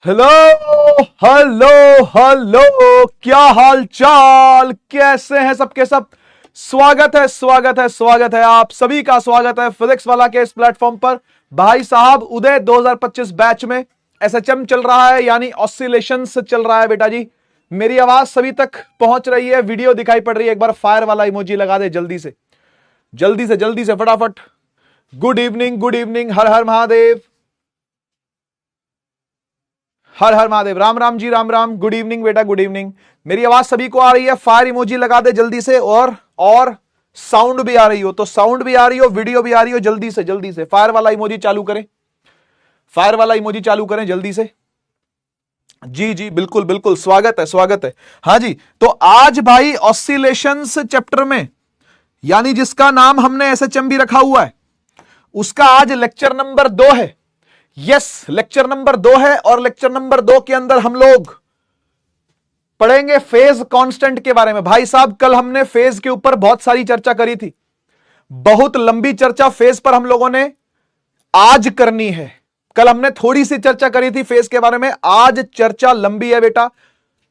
Hello hello hello, क्या हाल चाल, कैसे हैं सबके सब। स्वागत है आप सभी का, स्वागत है फिजिक्स वाला के इस प्लेटफॉर्म पर। भाई साहब, उदय 2025 बैच में एसएचएम चल रहा है, यानी ऑसिलेशंस चल रहा है बेटा जी। मेरी आवाज सभी तक पहुंच रही है, वीडियो दिखाई पड़ रही है, एक बार फायर वाला इमोजी लगा दे जल्दी से जल्दी से फटाफट। गुड इवनिंग, हर हर महादेव, हर हर महादेव, राम राम जी, राम राम। गुड इवनिंग बेटा, गुड इवनिंग। मेरी आवाज सभी को आ रही है? फायर इमोजी लगा दे जल्दी से। और साउंड भी आ रही हो तो साउंड भी आ रही हो, वीडियो भी आ रही हो, जल्दी से फायर वाला इमोजी चालू करें, फायर वाला इमोजी चालू करें जल्दी से। जी बिल्कुल स्वागत है। हाँ जी, तो आज भाई ऑसिलेशंस चैप्टर में, यानी जिसका नाम हमने एसएचएम भी रखा हुआ है, उसका आज लेक्चर नंबर 2 है। यस, लेक्चर नंबर 2 है, और लेक्चर नंबर 2 के अंदर हम लोग पढ़ेंगे फेज कांस्टेंट के बारे में। भाई साहब, कल हमने फेज के ऊपर बहुत सारी चर्चा करी थी, बहुत लंबी चर्चा फेज पर हम लोगों ने आज करनी है। कल हमने थोड़ी सी चर्चा करी थी फेज के बारे में, आज चर्चा लंबी है बेटा।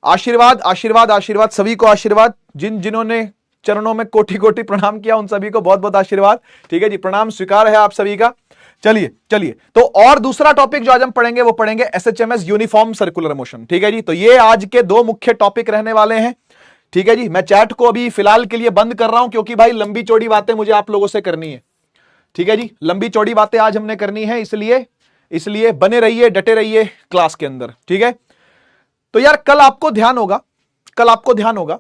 आशीर्वाद आशीर्वाद आशीर्वाद, सभी को आशीर्वाद। जिन्होंने चरणों में कोटि कोटि प्रणाम किया, उन सभी को बहुत बहुत आशीर्वाद। ठीक है जी, प्रणाम स्वीकार है आप सभी का। चलिए तो और दूसरा टॉपिक जो आज हम पढ़ेंगे वो पढ़ेंगे एसएचएमएस यूनिफॉर्म सर्कुलर मोशन। ठीक है जी, तो ये आज के दो मुख्य टॉपिक रहने वाले हैं। ठीक है जी, मैं चैट को अभी फिलहाल के लिए बंद कर रहा हूं, क्योंकि भाई लंबी चौड़ी बातें मुझे आप लोगों से करनी है। ठीक है जी, लंबी चौड़ी बातें आज हमने करनी है, इसलिए बने रहिए, डटे रहिए क्लास के अंदर। ठीक है, तो यार कल आपको ध्यान होगा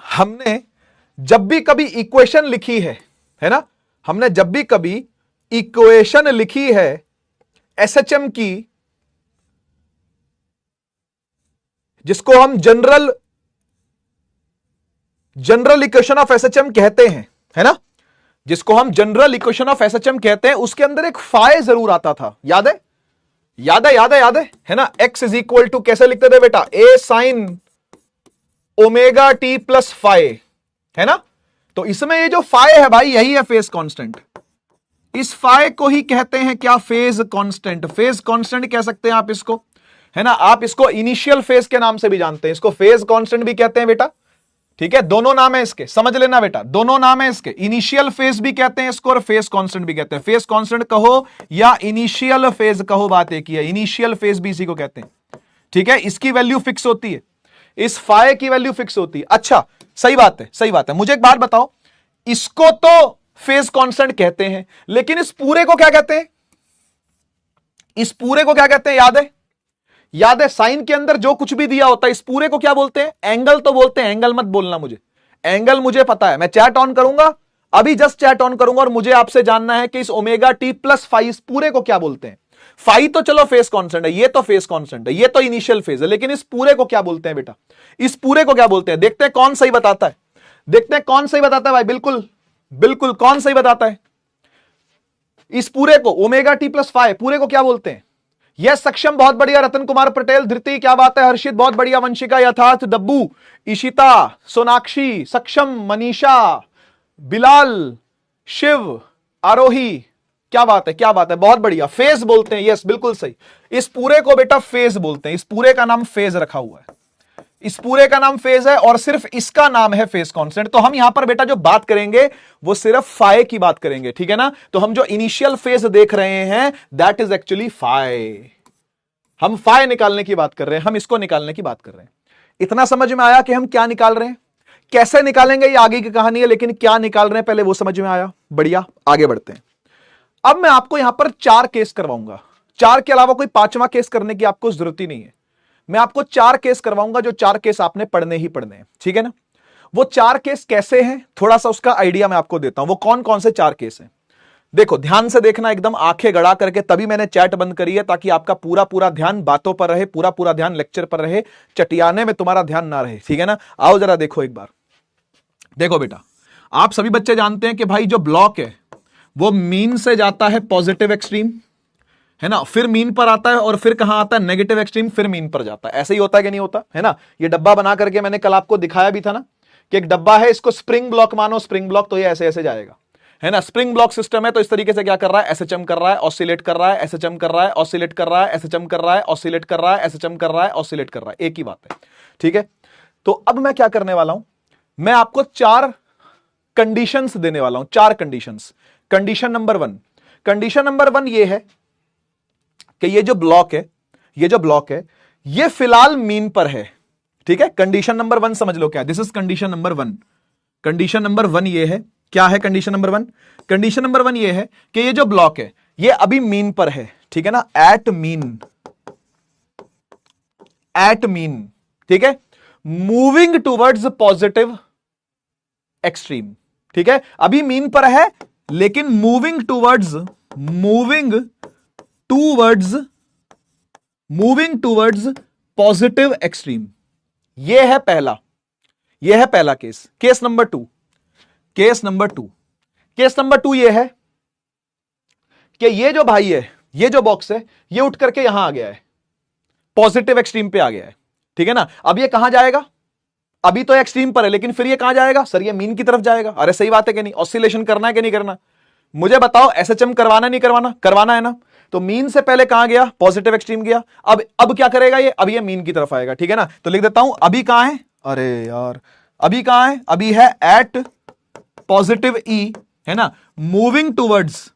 हमने जब भी कभी इक्वेशन लिखी है ना, हमने जब भी कभी इक्वेशन लिखी है एसएचएम की, जिसको हम जनरल इक्वेशन ऑफ एसएचएम कहते हैं, है ना, जिसको हम जनरल इक्वेशन ऑफ एसएचएम कहते हैं, उसके अंदर एक फाई जरूर आता था। याद है ना। एक्स इज इक्वल टू कैसे लिखते थे बेटा? A sine omega T plus phi, है ना। तो इसमें ये जो फाई है भाई, यही है फेज कांस्टेंट। इस फाई को ही कहते हैं क्या? Phase constant. फेज कांस्टेंट कह सकते हैं आप इसको, है ना। आप इसको इनिशियल फेज के नाम से भी जानते हैं, इसको फेज कांस्टेंट भी कहते हैं बेटा। ठीक है, दोनों नाम है इसके, समझ लेना बेटा, दोनों नाम है इसके। इनिशियल फेज भी कहते हैं इसको और फेज कांस्टेंट भी कहते हैं। फेज कांस्टेंट कहो या इनिशियल फेज कहो, बात एक ही है। इनिशियल फेज भी इसी को कहते हैं। ठीक है, इसकी वैल्यू फिक्स होती है, इस फाई की वैल्यू फिक्स होती है। अच्छा, सही बात है। मुझे एक बात बताओ, इसको तो फेज कांस्टेंट कहते हैं, लेकिन इस पूरे को क्या कहते हैं? इस पूरे को क्या कहते हैं? याद है साइन के अंदर जो कुछ भी दिया होता है, इस पूरे को क्या बोलते हैं? एंगल तो बोलते हैं। एंगल मत बोलना मुझे, एंगल मुझे पता है। मैं चैट ऑन करूंगा, अभी जस्ट चैट ऑन करूंगा, और मुझे आपसे जानना है कि इस ओमेगा टी प्लस फाई, इस पूरे को क्या बोलते हैं? फाई तो चलो फेज कांस्टेंट है, ये तो फेज कांस्टेंट है, ये तो इनिशियल फेज है, लेकिन इस पूरे को क्या बोलते हैं बेटा? इस पूरे को क्या बोलते हैं? देखते हैं कौन सही बताता है, भाई। बिल्कुल कौन सही बताता है? इस पूरे को, ओमेगा टी प्लस फाई, पूरे को क्या बोलते हैं? यस, सक्षम बहुत बढ़िया, रतन कुमार पटेल, धृति क्या बात है, हर्षित बहुत बढ़िया, वंशिका यथार्थ, डब्बू, इशिता, सोनाक्षी, सक्षम, मनीषा, बिलाल, शिव, आरोही, क्या बात है, बहुत बढ़िया। फेज बोलते हैं, यस बिल्कुल सही। इस पूरे को बेटा फेज बोलते हैं, इस पूरे का नाम फेज रखा हुआ है, इस पूरे का नाम फेज है, और सिर्फ इसका नाम है फेज कांस्टेंट। तो हम यहां पर बेटा जो बात करेंगे वो सिर्फ फाई की बात करेंगे, ठीक है ना। तो हम जो इनिशियल फेज देख रहे हैं, दैट इज एक्चुअली फाई। हम फाई निकालने की बात कर रहे हैं, हम इसको निकालने की बात कर रहे हैं। इतना समझ में आया कि हम क्या निकाल रहे हैं, कैसे निकालेंगे, ये आगे की कहानी है, लेकिन क्या निकाल रहे हैं पहले वो समझ में आया। बढ़िया, आगे बढ़ते हैं। अब मैं आपको यहां पर 4 केस करवाऊंगा, 4 के अलावा कोई 5वां केस करने की आपको जरूरत ही नहीं है। मैं आपको 4 केस करवाऊंगा, जो 4 केस आपने पढ़ने ही पढ़ने हैं, ठीक है ना। वो 4 केस कैसे हैं, थोड़ा सा उसका आइडिया मैं आपको देता हूं। वो कौन कौन से 4 केस हैं, देखो ध्यान से देखना, एकदम आंखें गड़ा करके, तभी मैंने चैट बंद करी है, ताकि आपका पूरा ध्यान बातों पर रहे, पूरा ध्यान लेक्चर पर रहे, चटियाने में तुम्हारा ध्यान ना रहे, ठीक है ना। आओ जरा देखो एक बार। देखो बेटा, आप सभी बच्चे जानते हैं कि भाई जो ब्लॉक है वो मीन से जाता है पॉजिटिव एक्सट्रीम, है ना, फिर मीन पर आता है, और फिर कहां आता है? नेगेटिव एक्सट्रीम, फिर मीन पर जाता है। ऐसे ही होता है कि नहीं होता, है ना। ये डब्बा बना करके मैंने कल आपको दिखाया भी था ना, कि एक डब्बा है, इसको स्प्रिंग ब्लॉक मानो, स्प्रिंग ब्लॉक, तो ये ऐसे ऐसे जाएगा। है ना। स्प्रिंग ब्लॉक सिस्टम है तो इस तरीके से क्या कर रहा है, एसएचएम कर रहा है, ऑसिलेट कर रहा है, एसएचएम कर रहा है, ऑसिलेट कर रहा है, एसएचएम कर रहा है, ऑसिलेट कर रहा है, एसएचएम कर रहा है, ऑसिलेट कर रहा है, एक ही बात है, ठीक है। तो अब मैं क्या करने वाला हूं, मैं आपको 4 कंडीशंस देने वाला हूं, 4 conditions. Condition number 1, condition number 1 ये है कि ये जो ब्लॉक है, ये जो ब्लॉक है, ये फिलहाल मीन पर है, ठीक है। कंडीशन नंबर 1 समझ लो क्या, this is condition number 1। Condition number 1 ये है, क्या है कंडीशन नंबर 1? कंडीशन नंबर 1 ये है कि ये जो ब्लॉक है ये अभी मीन पर है, ठीक है ना, एट मीन, एट मीन, ठीक है, मूविंग टूवर्ड्स पॉजिटिव एक्सट्रीम, ठीक है। अभी मीन पर है लेकिन मूविंग टूवर्ड्स पॉजिटिव एक्सट्रीम। यह है पहला, यह है पहला case. Case number 2, case number 2, case number 2 यह है कि ये जो भाई है, ये जो बॉक्स है, ये उठ करके यहां आ गया है, पॉजिटिव एक्सट्रीम पे आ गया है, ठीक है ना। अब ये कहां जाएगा, अभी तो एक्सट्रीम पर है लेकिन फिर ये कहां जाएगा, सर ये मीन की तरफ जाएगा। अरे सही बात है कि नहीं, ऑसिलेशन करना है कि नहीं करना, मुझे बताओ, एसएचएम करवाना नहीं करवाना, करवाना है ना। तो मीन से पहले कहां गया, पॉजिटिव एक्सट्रीम गया। अब क्या करेगा ये, अब ये मीन की तरफ आएगा, ठीक है ना। तो लिख देता हूं, अभी कहां है, अरे यार अभी कहां है, अभी है एट पॉजिटिव ई, है ना, मूविंग टूवर्ड्स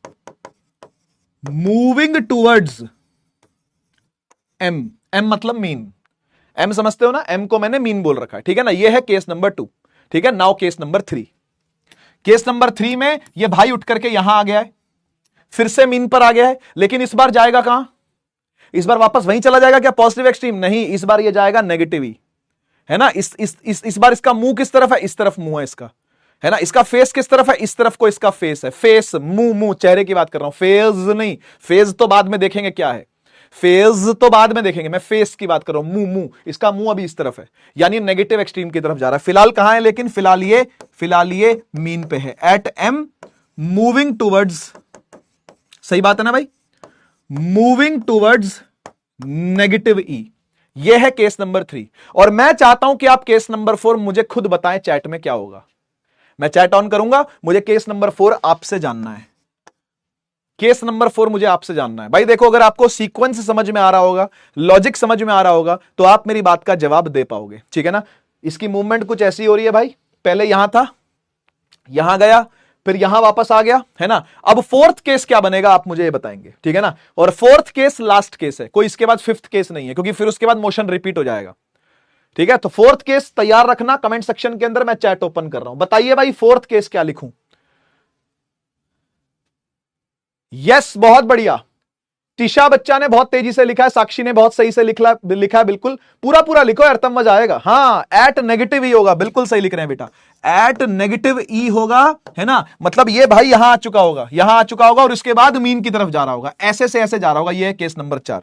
एम, एम मतलब मीन, एम समझते हो ना, एम को मैंने मीन बोल रखा है, ठीक है ना। ये है केस नंबर 2, ठीक है। Now case number 3, case number 3 में ये भाई उठ करके यहां आ गया है, फिर से मीन पर आ गया है, लेकिन इस बार जाएगा कहां, इस बार वापस वहीं चला जाएगा क्या, पॉजिटिव एक्सट्रीम? नहीं, इस बार ये जाएगा नेगेटिव ही, है ना। इस बार इसका मुंह किस तरफ है, इस तरफ मुंह है इसका, है ना। इसका फेस किस तरफ है, इस तरफ को इसका फेस है, फेस, मुंह, मुंह, चेहरे की बात कर रहा हूं, फेज नहीं, फेज तो बाद में देखेंगे क्या है, फेज तो बाद में देखेंगे, मैं फेस की बात कर रहा हूं, मुंह, मुंह, इसका मुंह अभी इस तरफ है, यानी नेगेटिव एक्सट्रीम की तरफ जा रहा है। फिलहाल कहां है, लेकिन फिलहाल ये मीन पे है, एट एम मूविंग टूवर्ड्स, सही बात है ना भाई, मूविंग टूवर्ड्स नेगेटिव ई। यह है केस नंबर 3। और मैं चाहता हूं कि आप केस नंबर 4 मुझे खुद बताएं चैट में क्या होगा। मैं चैट ऑन करूंगा, मुझे केस नंबर 4 आपसे जानना है, केस नंबर 4 मुझे आपसे जानना है। भाई देखो, अगर आपको सीक्वेंस समझ में आ रहा होगा, लॉजिक समझ में आ रहा होगा, तो आप मेरी बात का जवाब दे पाओगे, ठीक है ना। इसकी मूवमेंट कुछ ऐसी हो रही है भाई, पहले यहां था, यहां गया, फिर यहां वापस आ गया, है ना। अब 4th केस क्या बनेगा आप मुझे ये बताएंगे, ठीक है ना। और 4th केस लास्ट केस है, कोई इसके बाद 5th केस नहीं है, क्योंकि फिर उसके बाद मोशन रिपीट हो जाएगा, ठीक है। तो 4th केस तैयार रखना, कमेंट सेक्शन के अंदर मैं चैट ओपन कर रहा हूं, बताइए भाई 4th केस क्या लिखूं। यस, बहुत बढ़िया, टिशा बच्चा ने बहुत तेजी से लिखा है, साक्षी ने बहुत सही से लिखा है, बिल्कुल पूरा पूरा लिखो यार, तब मजा आएगा। हाँ, एट नेगेटिव ई होगा, बिल्कुल सही लिख रहे हैं बेटा, एट नेगेटिव ई होगा, है ना। मतलब ये भाई यहां आ चुका होगा, यहां आ चुका होगा, और उसके बाद मीन की तरफ जा रहा होगा, ऐसे से ऐसे जा रहा होगा। ये है केस नंबर 4,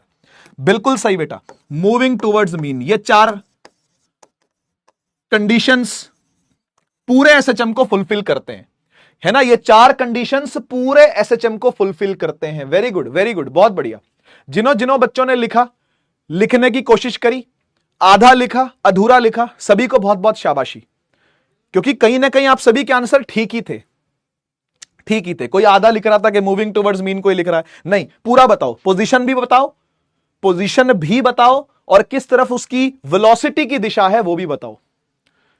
बिल्कुल सही बेटा, मूविंग टूवर्ड्स मीन। ये 4 कंडीशंस पूरे एसएचएम को फुलफिल करते हैं, है ना। ये 4 कंडीशंस पूरे एसएचएम को फुलफिल करते हैं। वेरी गुड, वेरी गुड, बहुत बढ़िया। जिन्हों बच्चों ने लिखा, लिखने की कोशिश करी, आधा लिखा, अधूरा लिखा, सभी को बहुत बहुत शाबाशी, क्योंकि कहीं ना कहीं आप सभी के आंसर ठीक ही थे, ठीक ही थे। कोई आधा लिख रहा था कि मूविंग टुवर्ड्स मीन कोई लिख रहा है, नहीं, पूरा बताओ, पोजीशन भी बताओ, पोजीशन भी बताओ, और किस तरफ उसकी वेलोसिटी की दिशा है वो भी बताओ,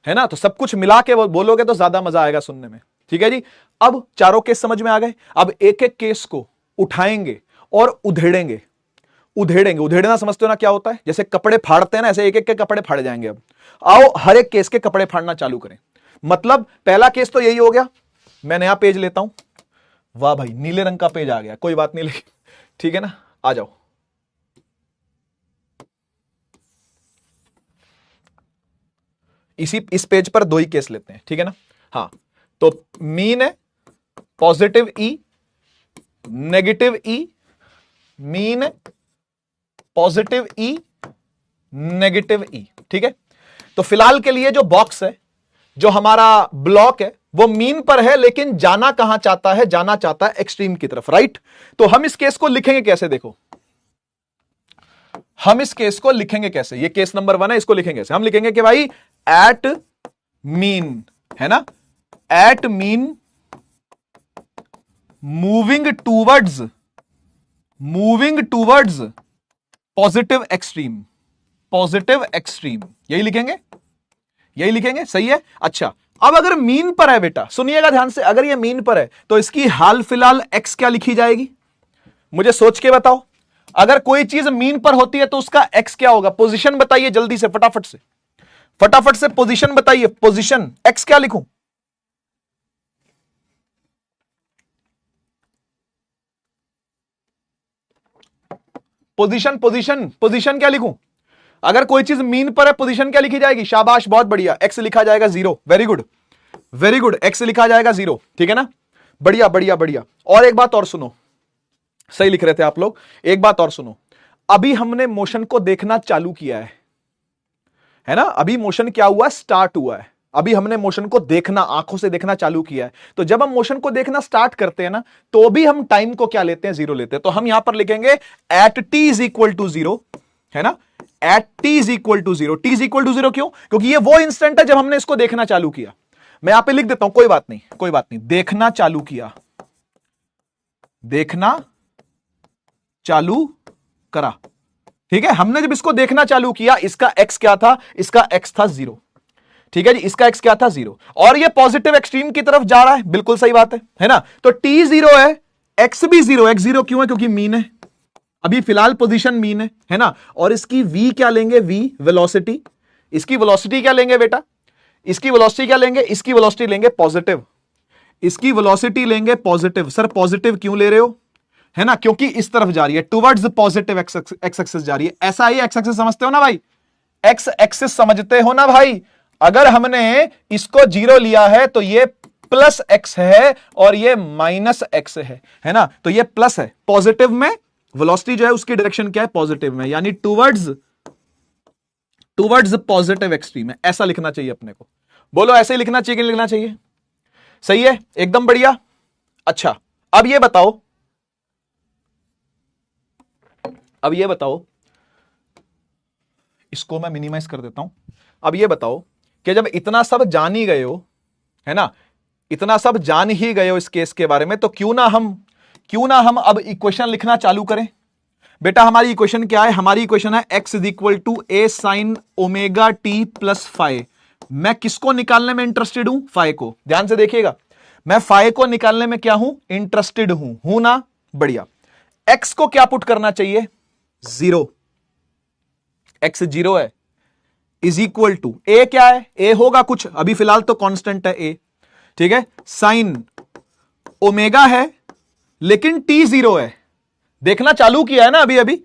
है ना। तो सब कुछ मिला के बोलोगे तो ज्यादा मजा आएगा सुनने में, ठीक है जी। अब चारों केस समझ में आ गए। अब एक एक केस को उठाएंगे और उधेड़ेंगे, उधेड़ेंगे। उधेड़ना समझते हो ना क्या होता है, जैसे कपड़े फाड़ते हैं ना, ऐसे एक एक के कपड़े फाड़ जाएंगे। अब आओ हर एक केस के कपड़े फाड़ना चालू करें। मतलब पहला केस तो यही हो गया, मैं नया पेज लेता हूं, वाह भाई नीले रंग का पेज आ गया, कोई बात नहीं, लेकिन ठीक है ना, आ जाओ। इस पेज पर 2 ही केस लेते हैं, ठीक है ना। हाँ, तो मीन है पॉजिटिव ई, नेगेटिव ई, मीन है पॉजिटिव ई, नेगेटिव ई, ठीक है। तो फिलहाल के लिए जो बॉक्स है, जो हमारा ब्लॉक है, वो मीन पर है, लेकिन जाना कहां चाहता है, जाना चाहता है एक्सट्रीम की तरफ, राइट। तो हम इस केस को लिखेंगे कैसे, देखो हम इस केस को लिखेंगे कैसे। ये केस नंबर 1 है, इसको लिखेंगे कैसे, हम लिखेंगे कि भाई एट मीन, है ना, at mean moving towards positive extreme, positive extreme, यही लिखेंगे, सही है। अच्छा, अब अगर मीन पर है बेटा, सुनिएगा ध्यान से, अगर ये मीन पर है तो इसकी हाल फिलहाल एक्स क्या लिखी जाएगी, मुझे सोच के बताओ। अगर कोई चीज मीन पर होती है तो उसका एक्स क्या होगा, पोजीशन बताइए जल्दी से, फटाफट से पोजीशन बताइए, पोजीशन एक्स क्या लिखूं? पोजीशन क्या लिखूं? अगर कोई चीज मीन पर है पोजीशन क्या लिखी जाएगी? शाबाश, बहुत बढ़िया, एक्स लिखा जाएगा 0। वेरी गुड, एक्स लिखा जाएगा 0, ठीक है ना। बढ़िया। और एक बात और सुनो, सही लिख रहे थे आप लोग। एक बात और सुनो, अभी हमने मोशन को देखना चालू किया है ना। अभी मोशन क्या हुआ, स्टार्ट हुआ है। अभी हमने मोशन को देखना, आंखों से देखना चालू किया है। तो जब हम मोशन को देखना स्टार्ट करते हैं ना, तो भी हम टाइम को क्या लेते हैं, 0 लेते हैं। तो हम यहां पर लिखेंगे at t is equal to 0, है ना। At t is equal to 0, t is equal to 0 क्यों? क्योंकि ये वो इंस्टेंट है जब हमने इसको देखना चालू किया। मैं यहां पे लिख देता हूं, कोई बात नहीं, देखना चालू किया, देखना चालू करा, ठीक है। हमने जब इसको देखना चालू किया, इसका एक्स क्या था, इसका एक्स था 0, ठीक है जी, इसका एक्स क्या था 0, और ये पॉजिटिव एक्सट्रीम की तरफ जा रहा है, बिल्कुल सही बात है ना। तो टी 0 है, एक्स भी 0, एक्स 0 क्यों है? क्योंकि मीन है, अभी फिलहाल पोजीशन मीन है ना। और इसकी v क्या लेंगे, v वेलोसिटी, इसकी वेलोसिटी क्या लेंगे बेटा, इसकी वेलोसिटी क्या लेंगे, इसकी वेलोसिटी लेंगे पॉजिटिव, इसकी वेलोसिटी लेंगे पॉजिटिव। सर पॉजिटिव क्यों ले रहे हो, है ना, क्योंकि इस तरफ जा रही है, टुवर्ड्स पॉजिटिव एक्स एक्सिस जा रही है। ऐसा ही एक्स एक्सिस समझते हो ना भाई, एक्स एक्सिस समझते हो ना भाई। अगर हमने इसको 0 लिया है तो ये प्लस एक्स है और ये माइनस एक्स है ना। तो ये प्लस है, पॉजिटिव में वेलोसिटी जो है उसकी डायरेक्शन क्या है, पॉजिटिव में, यानी टुवर्ड्स पॉजिटिव एक्सट्रीम है। ऐसा लिखना चाहिए अपने को, बोलो ऐसे ही लिखना चाहिए कि लिखना चाहिए? सही है, एकदम बढ़िया। अच्छा, अब ये बताओ, इसको मैं मिनिमाइज कर देता हूं। अब ये बताओ कि जब इतना सब जान ही गए हो, है ना, इतना सब जान ही गए हो इस केस के बारे में, तो क्यों ना हम अब इक्वेशन लिखना चालू करें। बेटा हमारी इक्वेशन क्या है, हमारी इक्वेशन है x is equal to A sine omega T plus phi. मैं किसको निकालने में इंटरेस्टेड हूं, फाइ को। ध्यान से देखिएगा, मैं फाइ को निकालने में क्या हूं, इंटरेस्टेड हूं ना। बढ़िया, x को क्या पुट करना चाहिए, 0, x 0 है, इज इक्वल टू ए क्या है, ए होगा कुछ, अभी फिलहाल तो कांस्टेंट है ए, ठीक है। साइन ओमेगा है लेकिन t 0 है, देखना चालू किया है ना अभी,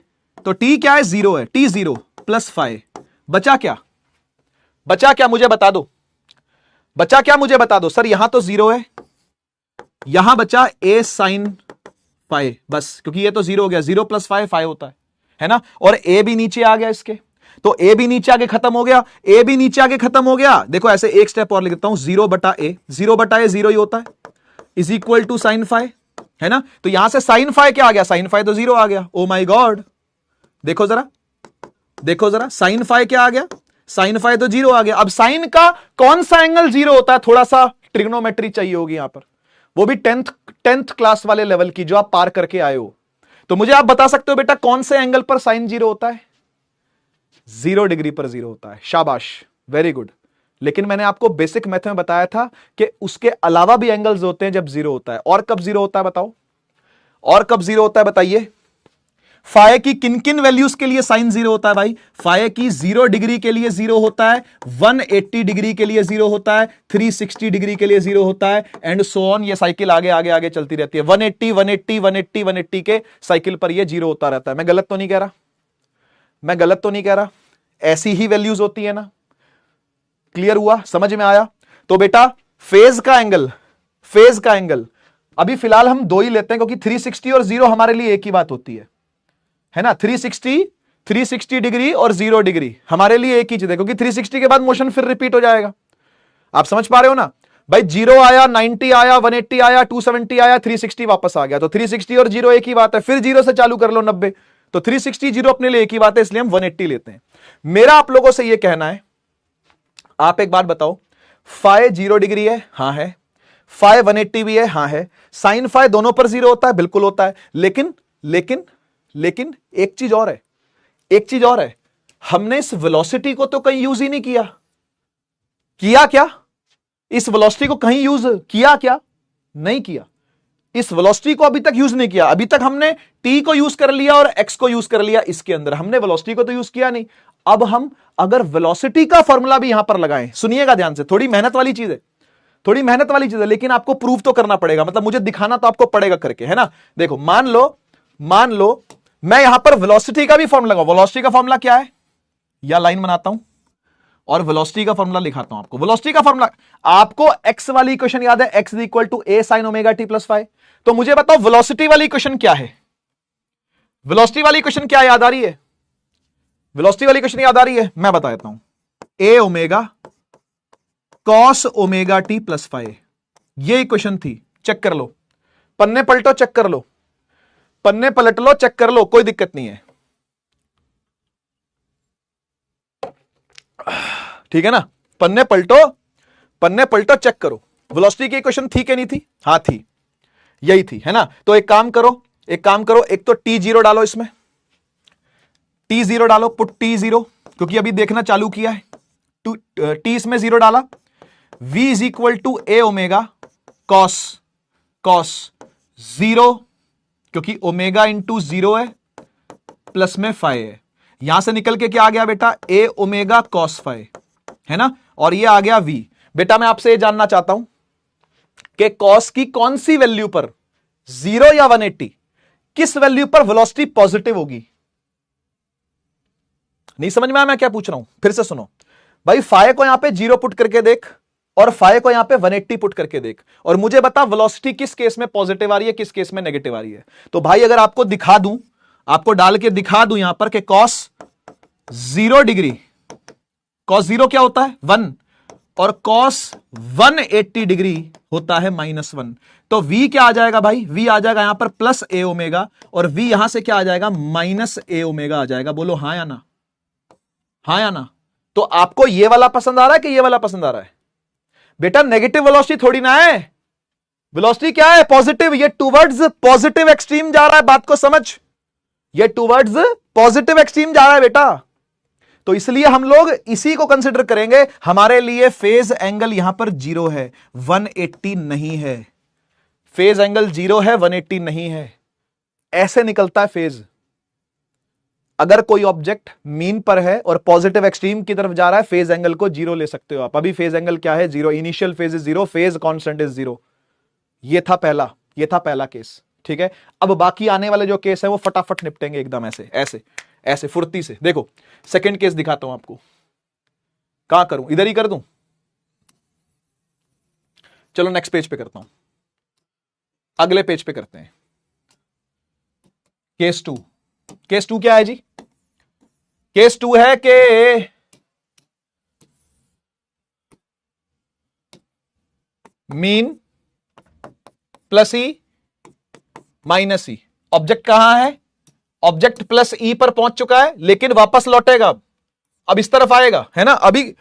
तो t क्या है, 0 है, t 0 प्लस फाइ। बचा क्या मुझे बता दो, सर यहां तो 0 है, यहां बचा a साइन फाइ, बस, क्योंकि ये तो 0 हो गया, 0 प्लस फाइ होता है ना। और a भी नीचे आ गया इसके, तो a भी नीचे आके खत्म हो गया, देखो ऐसे एक स्टेप और लिख देता हूं, 0 बटा ए 0 ही होता है, is equal to sine phi, है ना। तो यहां से साइन फाइ क्या आ गया, साइन फाइ तो 0 आ गया। ओ माय गॉड, देखो जरा साइन फाइ क्या आ गया, साइन फाइ तो 0 आ गया। अब साइन का कौन सा एंगल 0 होता है, थोड़ा सा ट्रिग्नोमेट्री चाहिए होगी यहां पर, वो भी 10th क्लास वाले लेवल की जो आप पार करके आए हो। तो मुझे आप बता सकते हो बेटा कौन से एंगल पर साइन 0 होता है, 0 डिग्री पर 0 होता है। शाबाश, वेरी गुड। लेकिन मैंने आपको बेसिक मेथड में बताया था कि उसके अलावा भी एंगल्स होते हैं जब 0 होता है। और कब 0 होता है बताओ, और कब 0 होता है बताइए। फाइ की किन किन वैल्यूज के लिए साइन 0 होता है भाई, फाइ की 0 डिग्री के लिए 0 होता है, 180 डिग्री के लिए 0 होता है, 360 डिग्री के लिए 0 होता है, एंड सो ऑन। ये साइकिल आगे आगे आगे चलती रहती है, 180 के साइकिल पर ये 0 होता रहता है। मैं गलत तो नहीं कह रहा, ऐसी ही वैल्यूज होती है ना। क्लियर हुआ, समझ में आया? तो बेटा फेज का एंगल अभी फिलहाल हम 2 ही लेते हैं, क्योंकि 360 और 0 हमारे लिए एक ही बात होती है ना। 360 डिग्री और 0 डिग्री हमारे लिए एक ही चीज है, क्योंकि 360 के बाद मोशन फिर रिपीट हो जाएगा। आप समझ पा रहे हो ना भाई, 0 आया, 90 आया, 180 आया, 270 आया, 360 वापस आ गया, तो 360 और 0 एक ही बात है। फिर 0 से चालू कर लो 90, तो 360 0 अपने लिए एक ही बात है, इसलिए हम 180 लेते हैं। मेरा आप लोगों से यह कहना है, आप एक बात बताओ, फाइ 0 डिग्री है, हां है, फाइ 180 भी है, हां है। साइन फाइ दोनों पर 0 होता है, बिल्कुल होता है। लेकिन लेकिन लेकिन एक चीज और है, एक चीज और है, हमने इस वेलोसिटी को तो कहीं यूज ही नहीं किया। किया क्या? इस वेलोसिटी को कहीं यूज किया क्या? नहीं किया। इस वेलोसिटी को अभी तक यूज नहीं किया। अभी तक हमने टी को यूज कर लिया और एक्स को यूज कर लिया इसके अंदर, हमने वेलोसिटी को तो यूज किया नहीं। अब हम अगर वेलोसिटी का फॉर्मूला भी यहां पर लगाएं, सुनिएगा ध्यान से, थोड़ी मेहनत वाली चीज है, थोड़ी मेहनत वाली चीज है, लेकिन आपको प्रूव तो करना पड़ेगा, मतलब मुझे दिखाना तो आपको पड़ेगा करके, है ना। देखो मान लो मैं यहां पर वेलोसिटी का भी फॉर्मूला लगाऊं। वेलोसिटी का फॉर्मूला क्या है, या लाइन बनाता हूं और वेलोसिटी का फॉर्मूला लिखाता हूं आपको। वेलोसिटी का फॉर्मूला, आपको एक्स वाली इक्वेशन याद है, x equal to A sine omega T plus five. तो मुझे बताओ वेलोसिटी वाली इक्वेशन क्या है? वेलोसिटी वाली इक्वेशन क्या याद आ रही है? वेलोसिटी वाली इक्वेशन याद आ रही है, मैं बता देता हूं। A omega cos omega T plus five, ये इक्वेशन थी। चेक कर लो, पन्ने पलटो, चेक कर लो, पन्ने पलट लो, चेक कर लो, कोई दिक्कत नहीं है, ठीक है ना। पन्ने पलटो, चेक करो। वेलोसिटी की इक्वेशन थी कि नहीं थी? हां थी, यही थी, है ना। तो एक काम करो, एक तो T0 डालो, इसमें T0 डालो, पुट T0, क्योंकि अभी देखना चालू किया है। T इसमें 0 डाला। V is equal to a omega cos 0, क्योंकि ओमेगा इंटू 0 है, प्लस में फाइव है। यहां से निकल के क्या आ गया बेटा? ए ओमेगा कॉस फाइव, है ना। और ये आ गया V। बेटा मैं आपसे ये जानना चाहता हूं कि कॉस की कौन सी वैल्यू पर, 0 या 180, किस वैल्यू पर वेलोसिटी पॉजिटिव होगी? नहीं समझ में आया मैं क्या पूछ रहा हूं? फिर से सुनो भाई, फाइव को यहां पे 0 पुट करके देख और फाइव को यहां पे 180 पुट करके देख, और मुझे बता वेलोसिटी किस केस में पॉजिटिव आ रही है, किस केस में नेगेटिव आ रही है। तो भाई अगर आपको दिखा दूं, आपको डाल के दिखा दूं यहां पर कि cos 0 डिग्री, cos 0 क्या होता है? 1, और cos 180 डिग्री होता है -1। तो V क्या आ जाएगा भाई? V आ जाएगा यहां पर प्लस ए ओमेगा, और V यहां से क्या आ जाएगा? माइनस ए ओमेगा आ जाएगा। बोलो हां या ना, हां या ना। तो आपको ये वाला पसंद आ रहा है कि ये वाला पसंद आ रहा है? बेटा नेगेटिव वेलोसिटी थोड़ी ना है, वेलोसिटी क्या है? पॉजिटिव। ये टूवर्ड्स पॉजिटिव एक्सट्रीम जा रहा है, बात को समझ, ये टूवर्ड्स पॉजिटिव एक्सट्रीम जा रहा है बेटा। तो इसलिए हम लोग इसी को कंसिडर करेंगे। हमारे लिए फेज एंगल यहां पर 0 है, 180 नहीं है। फेज एंगल 0 है, 180 नहीं है। ऐसे निकलता है फेज। अगर कोई ऑब्जेक्ट मीन पर है और पॉजिटिव एक्सट्रीम की तरफ जा रहा है, फेज एंगल को 0 ले सकते हो आप। अभी फेज एंगल क्या है? 0। Initial phase is 0, phase constant is 0। ये था पहला केस, ठीक है। अब बाकी आने वाले जो केस है वो फटाफट निपटेंगे एकदम ऐसे ऐसे ऐसे फुर्ती से। देखो सेकंड केस दिखाता हूं आपको। कहां करूं? इधर ही कर दूं? चलो नेक्स्ट पेज पे करता हूं, अगले पेज पे करते हैं। केस 2। केस 2 क्या है जी? केस 2 है कि मीन प्लस ई माइनस ई। ऑब्जेक्ट कहां है? ऑब्जेक्ट प्लस ई पर पहुंच चुका है, लेकिन वापस लौटेगा। अब इस तरफ आएगा, है ना। अभी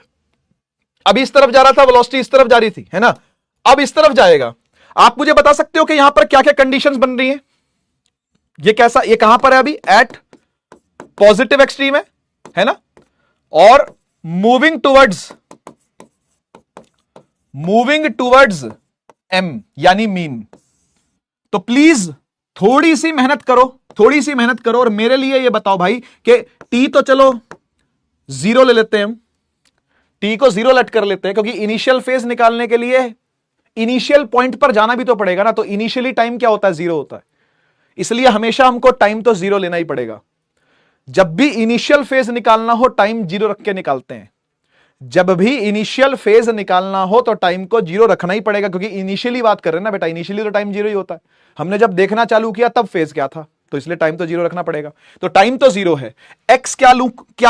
इस तरफ जा रहा था, वेलोसिटी इस तरफ जा रही थी, है ना। अब इस तरफ जाएगा। आप मुझे बता सकते हो कि यहां पर क्या क्या कंडीशंस बन रही हैं? ये कैसा, ये कहां पर है? अभी एट पॉजिटिव एक्सट्रीम है ना, और मूविंग टूवर्ड्स एम यानी मीन। तो प्लीज थोड़ी सी मेहनत करो और मेरे लिए ये बताओ भाई कि टी तो चलो 0 ले लेते हैं हम, टी को 0 लेट कर लेते हैं, क्योंकि इनिशियल फेज निकालने के लिए इनिशियल पॉइंट पर जाना भी तो पड़ेगा ना। तो इनिशियली टाइम क्या होता है? 0 होता है। इसलिए हमेशा हमको टाइम तो 0 लेना ही पड़ेगा। जब भी इनिशियल फेज निकालना हो, टाइम 0 रख के निकालते हैं। जब भी इनिशियल फेज निकालना हो तो टाइम को 0 रखना ही पड़ेगा, क्योंकि इनिशियली बात कर रहे हैं ना बेटा। इनिशियली तो टाइम 0 ही होता है। हमने जब देखना चालू किया तब फेज क्या था, तो इसलिए टाइम तो 0 रखना पड़ेगा। तो टाइम तो 0 है। एक्स क्या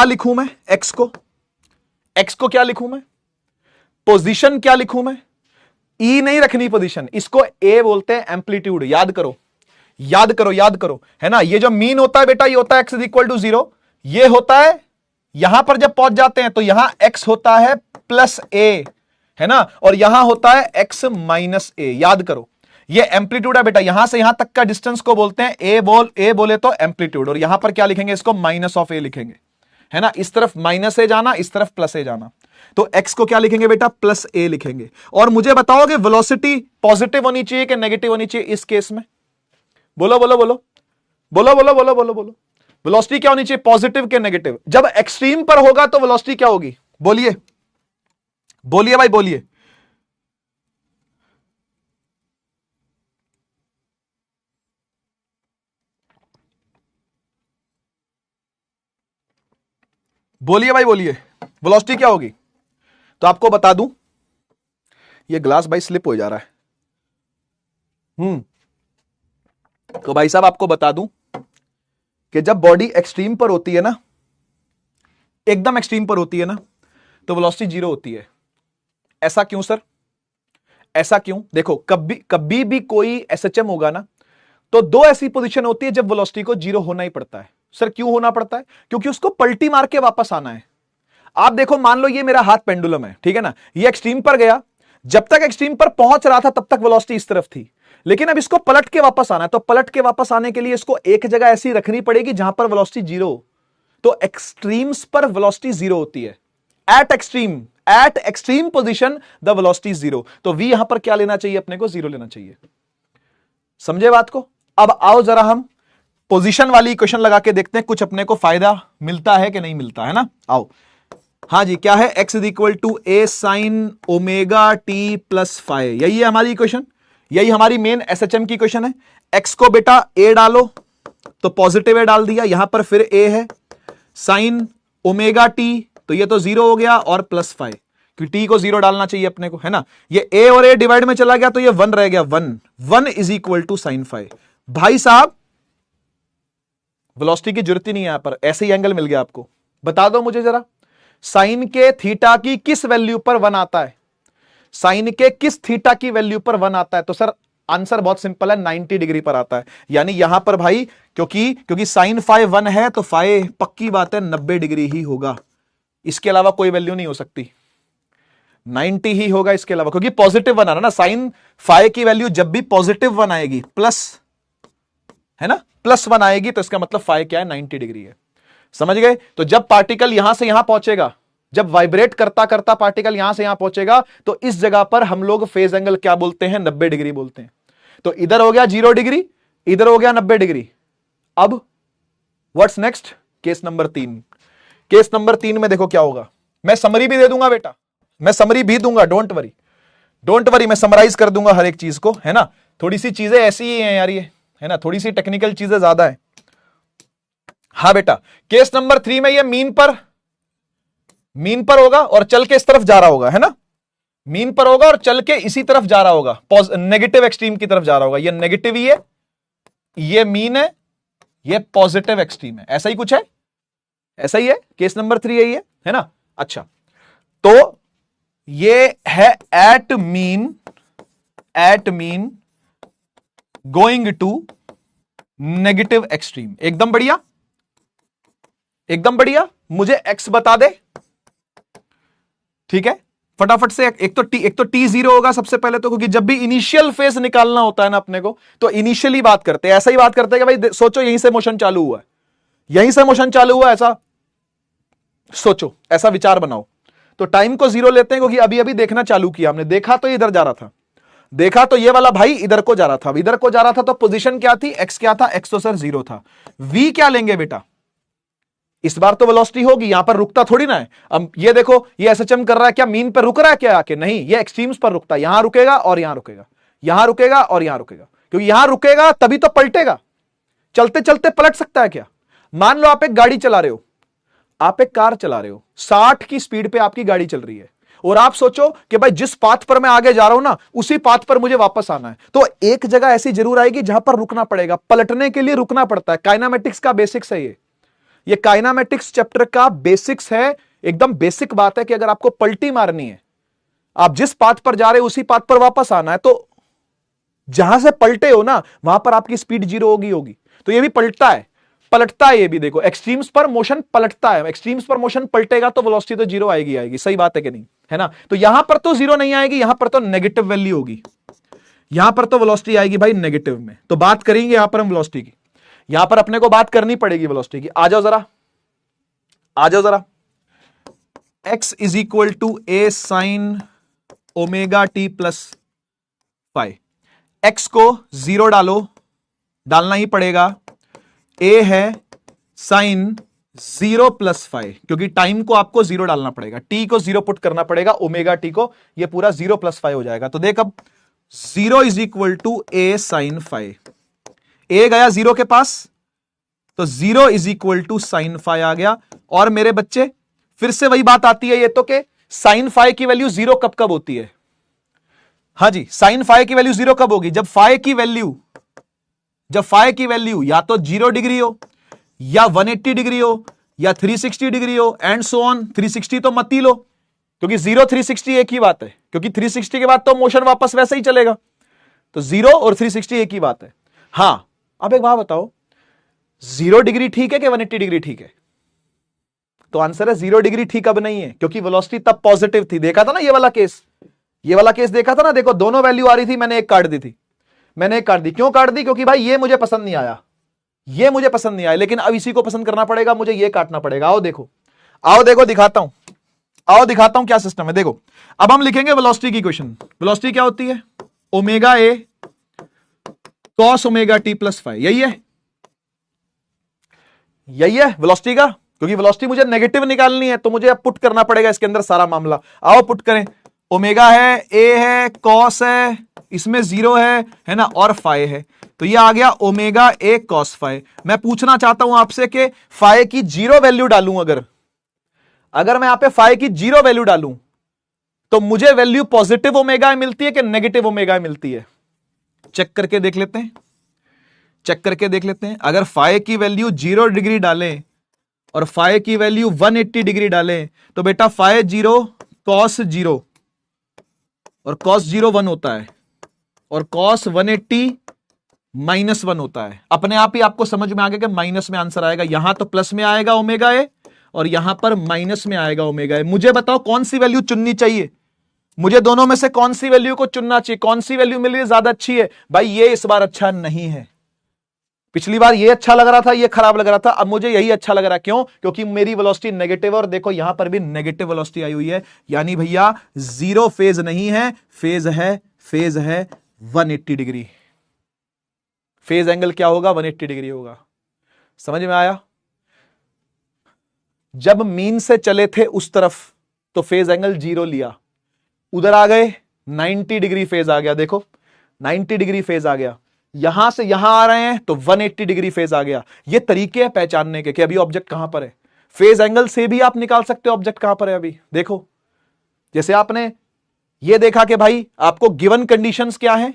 लिखूं मैं? एक्स को क्या लिखूं मैं? पोजीशन क्या लिखूं मैं? ई नहीं रखनी पोजीशन, इसको ए बोलते हैं एम्पलीट्यूड। याद करो, है ना। ये जो मीन होता है बेटा, ये होता है एक्स इज इक्वल टू 0। ये होता है, यहां पर जब पहुंच जाते हैं तो यहां एक्स होता है प्लस ए, है ना, और यहां होता है x माइनस ए। याद करो ये एम्पलीट्यूड है बेटा, यहां से यहां तक का डिस्टेंस को बोलते हैं ए बोले तो एम्पलीट्यूड, और यहां पर क्या लिखेंगे, इसको माइनस ऑफ ए लिखेंगे, है ना, इस तरफ माइनस ए जाना, इस तरफ प्लस ए जाना, तो x को क्या लिखेंगे बेटा, प्लस ए लिखेंगे। और मुझे बताओगे वेलोसिटी पॉजिटिव होनी चाहिए कि नेगेटिव होनी चाहिए इस केस में, बोलो बोलो बोलो बोलो बोलो बोलो बोलो बोलो, वेलोसिटी क्या होनी चाहिए, पॉजिटिव के नेगेटिव? जब एक्सट्रीम पर होगा तो वेलोसिटी क्या होगी, बोलिए बोलिए भाई बोलिए। बोलिए भाई बोलिए, वेलोसिटी क्या होगी? तो आपको बता दूं, ये ग्लास भाई स्लिप हो जा रहा है। तो भाई साहब आपको बता दूं कि जब बॉडी एक्सट्रीम पर होती है ना, एकदम एक्सट्रीम पर होती है ना, तो वेलोसिटी जीरो होती है। ऐसा क्यों सर, ऐसा क्यों? देखो कभी कभी भी कोई एसएचएम होगा ना, तो दो ऐसी पोजीशन होती है जब वेलोसिटी को जीरो होना ही पड़ता है। सर क्यों होना पड़ता है? क्योंकि उसको पलटी मार के वापस आना है। आप देखो, मान लो ये मेरा हाथ पेंडुलम है, ठीक है ना, ये एक्सट्रीम पर गया, जब तक एक्सट्रीम पर पहुंच रहा था तब तक वेलोसिटी इस तरफ थी, लेकिन अब इसको पलट के वापस आना है, तो पलट के वापस आने के लिए इसको एक जगह ऐसी रखनी पड़ेगी जहां पर वेलोसिटी जीरो हो। तो एक्सट्रीम्स पर वेलोसिटी जीरो होती है, eight extreme position the velocity is zero. तो v यहां पर क्या लेना चाहिए अपने को, जीरो लेना चाहिए। समझे बात को? अब आओ जरा हम पोजीशन वाली इक्वेशन लगा के देखते हैं, कुछ अपने को फायदा मिलता है कि नहीं मिलता है ना। आओ, हाँ जी, क्या है, x is equal to A sine omega T plus phi, यही है हमारी इक्वेशन, यही हमारी मेन एसएचएम की इक्वेशन है। x को बेटा a डालो तो पॉजिटिव ए डाल दिया, यहां पर फिर a है, साइन ओमेगा टी तो ये तो जीरो हो गया, और प्लस फाइव, क्योंकि t को जीरो डालना चाहिए अपने को, है ना। ये a और a डिवाइड में चला गया तो ये वन रह गया, one is equal to sine phi. भाई साहब वेलोसिटी की जरूरत ही नहीं है यहां पर, ऐसे ही एंगल मिल गया आपको। बता दो मुझे जरा, साइन के थीटा की किस वैल्यू पर वन आता है, साइन के किस थीटा की वैल्यू पर वन आता है? तो सर आंसर बहुत सिंपल है, 90 डिग्री पर आता है। यानी यहां पर भाई क्योंकि साइन फाइव वन है तो फाइव पक्की बात है 90 डिग्री ही होगा, इसके अलावा कोई वैल्यू नहीं हो सकती, 90 ही होगा इसके अलावा, क्योंकि पॉजिटिव वन आ रहा ना, साइन फाइव की वैल्यू जब भी पॉजिटिव वन आएगी, प्लस, है ना, प्लस वन आएगी, तो इसका मतलब फाइव क्या है, 90 डिग्री है। समझ गए? तो जब पार्टिकल यहां से यहां पहुंचेगा, जब वाइब्रेट करता करता पार्टिकल यहां से यहां पहुंचेगा, तो इस जगह पर हम लोग फेज एंगल क्या बोलते हैं, 90 डिग्री बोलते हैं। तो इधर हो गया 0 डिग्री, इधर हो गया 90 डिग्री। अब what's next, case number 3। Case number 3 में देखो क्या होगा, मैं समरी भी दे दूंगा बेटा, मैं समरी भी दूंगा, डोंट वरी, मैं समराइज कर दूंगा हर एक चीज को, है ना। थोड़ी सी चीजें ऐसी ही हैं यार ये, है ना, थोड़ी सी टेक्निकल चीजें ज्यादा है। हाँ बेटा, केस नंबर 3 में ये मीन पर होगा और चल के इस तरफ जा रहा होगा, है ना, मीन पर होगा और चल के इसी तरफ जा रहा होगा, नेगेटिव एक्सट्रीम की तरफ जा रहा होगा। ये नेगेटिव ही है, ये मीन है, ये पॉजिटिव एक्सट्रीम है, ऐसा ही कुछ है, ऐसा ही है, केस नंबर 3 यही है ना। अच्छा, तो ये है at mean going to negative extreme. एकदम बढ़िया, एकदम बढ़िया, मुझे एक्स बता दे, ठीक है, फटाफट से। एक तो टी जीरो होगा सबसे पहले तो, क्योंकि जब भी इनिशियल फेज निकालना होता है ना अपने को, तो इनिशियली बात करते हैं, ऐसा ही बात करते हैं कि भाई सोचो यहीं से मोशन चालू हुआ है, यहीं से मोशन चालू हुआ, ऐसा सोचो, ऐसा विचार बनाओ। तो टाइम को जीरो लेते हैं, क्योंकि अभी अभी देखना चालू किया हमने, देखा तो इधर जा रहा था, देखा तो ये वाला भाई इधर को जा रहा था, इधर को जा रहा था, तो पोजीशन क्या थी, एक्स क्या था, एक्स तो सर जीरो था। वी क्या लेंगे बेटा, इस बार तो वेलोसिटी होगी, यहां पर रुकता थोड़ी ना है। अब ये देखो, ये एसएचएम कर रहा है क्या, मीन पर रुक रहा है क्या आके, नहीं, ये एक्सट्रीम्स पर रुकता है, यहां रुकेगा और यहां रुकेगा, यहां रुकेगा और यहां रुकेगा, क्योंकि यहां रुकेगा तभी तो पलटेगा, चलते चलते पलट सकता है क्या। मान लो आप एक गाड़ी चला रहे हो, आप एक कार चला रहे हो, 60 की स्पीड पे आपकी गाड़ी चल रही है, और आप सोचो कि भाई जिस पाथ पर मैं आगे जा रहा हूं ना, उसी पाथ पर मुझे वापस आना है, तो एक जगह ऐसी जरूर आएगी जहां पर रुकना पड़ेगा, पलटने के लिए रुकना पड़ता है। काइनामेटिक्स का बेसिक्स है ये काइनामेटिक्स चैप्टर का बेसिक्स है, एकदम बेसिक बात है कि अगर आपको पलटी मारनी है, आप जिस पाथ पर जा रहे हो उसी पाथ पर वापस आना है, तो जहां से पलटे हो ना वहां पर आपकी स्पीड जीरो होगी। तो ये भी पलटता है, पलटता है ये भी, देखो एक्सट्रीम्स पर मोशन पलटता है, एक्सट्रीम्स पर मोशन पलटेगा तो वेलोसिटी तो जीरो आएगी आएगी, सही बात है कि नहीं, है ना। तो यहां पर तो जीरो नहीं आएगी, यहां पर तो नेगेटिव वैल्यू होगी, यहां पर तो वेलोसिटी आएगी भाई नेगेटिव में। तो बात करेंगे यहां पर हम वेलोसिटी की, यहां पर अपने को बात करनी पड़ेगी वेलोसिटी की। आ जाओ जरा, आ जाओ जरा। x is equal to A sine omega T plus phi, x को जीरो डालो, डालना ही पड़ेगा, a है साइन जीरो प्लस फाइव, क्योंकि टाइम को आपको जीरो डालना पड़ेगा, t को जीरो पुट करना पड़ेगा, ओमेगा टी को, ये पूरा जीरो प्लस फाइव हो जाएगा। तो देख अब zero is equal to A sine five, a गया जीरो के पास, तो zero is equal to sine five आ गया। और मेरे बच्चे फिर से वही बात आती है ये तो कि साइन फाइव की वैल्यू जीरो कब कब होती है, हाँ जी, साइन फाइव की वैल्यू जीरो कब होगी, जब फाइव की वैल्यू या तो 0 डिग्री हो, या 180 डिग्री हो, या 360 डिग्री हो, एंड सो ऑन। 360 तो मत ही लो, क्योंकि 0 360 एक ही बात है, क्योंकि 360 के बाद तो मोशन वापस वैसे ही चलेगा, तो 0 और 360 एक ही बात है। हां, अब एक बात बताओ, 0 डिग्री ठीक है कि 180 डिग्री ठीक है? तो आंसर है 0 डिग्री ठीक अब नहीं है, क्योंकि वेलोसिटी तब पॉजिटिव थी। देखा था ना ये वाला केस, ये वाला केस देखा था ना, देखो दोनों वैल्यू आ रही थी, मैंने एक काट दी थी, मैंने एक काट दी। क्यों काट दी? क्योंकि भाई ये मुझे पसंद नहीं आया, ये मुझे पसंद नहीं आया, लेकिन अब इसी को पसंद करना पड़ेगा, मुझे ये काटना पड़ेगा। आओ देखो, आओ देखो, दिखाता हूं, आओ दिखाता हूं क्या सिस्टम है। देखो अब हम लिखेंगे वेलोसिटी की इक्वेशन। वेलोसिटी क्या होती है? Omega A cos omega T plus phi, यही है, यही है वेलोसिटी का। क्योंकि वेलोसिटी मुझे नेगेटिव निकालनी है, तो मुझे अब पुट करना पड़ेगा इसके अंदर सारा मामला। आओ पुट करें, ओमेगा है, ए है, कॉस है, इसमें जीरो है ना, और फाइव है, तो ये आ गया ओमेगा ए कॉस फाइव। मैं पूछना चाहता हूं आपसे कि फाइव की जीरो वैल्यू डालूं, अगर मैं यहां पे फाइव की जीरो वैल्यू डालूं, तो मुझे वैल्यू पॉजिटिव ओमेगा मिलती है कि नेगेटिव ओमेगा मिलती है? चेक करके देख लेते हैं, चेक करके देख लेते हैं। अगर फाइव की वैल्यू 0 डिग्री डालें और फाइव की वैल्यू 180 डिग्री डालें, तो बेटा फाइव जीरो कॉस जीरो, और कॉस जीरो 1 होता है, और कॉस 180 -1 होता है। अपने आप ही आपको समझ में आ गया कि माइनस में आंसर आएगा, यहां तो प्लस में आएगा ओमेगा ए, और यहां पर माइनस में आएगा ओमेगा ए। मुझे बताओ कौन सी वैल्यू चुननी चाहिए, मुझे दोनों में से कौन सी वैल्यू को चुनना चाहिए, कौन सी वैल्यू मेरे लिए ज्यादा अच्छी है? भाई ये इस बार अच्छा नहीं है, पिछली बार ये अच्छा लग रहा था, ये खराब लग रहा था, अब मुझे यही अच्छा लग रहा है। क्यों? क्योंकि मेरी वेलोसिटी नेगेटिव है, और देखो यहां पर भी नेगेटिव वेलोसिटी आई हुई है, यानी भैया जीरो फेज नहीं है, फेज है 180 डिग्री। फेज एंगल क्या होगा? 180 डिग्री होगा। समझ में आया? जब मीन से चले थे उस तरफ तो फेज एंगल 0 लिया, उधर आ गए 90 डिग्री फेज आ गया, देखो 90 डिग्री फेज आ गया, यहां से यहां आ रहे हैं तो 180 डिग्री फेज आ गया। ये तरीके हैं पहचानने के कि अभी ऑब्जेक्ट कहां पर है। फेज एंगल से भी आप निकाल सकते हो ऑब्जेक्ट कहां पर है अभी। देखो जैसे आपने ये देखा कि भाई आपको गिवन कंडीशंस क्या है,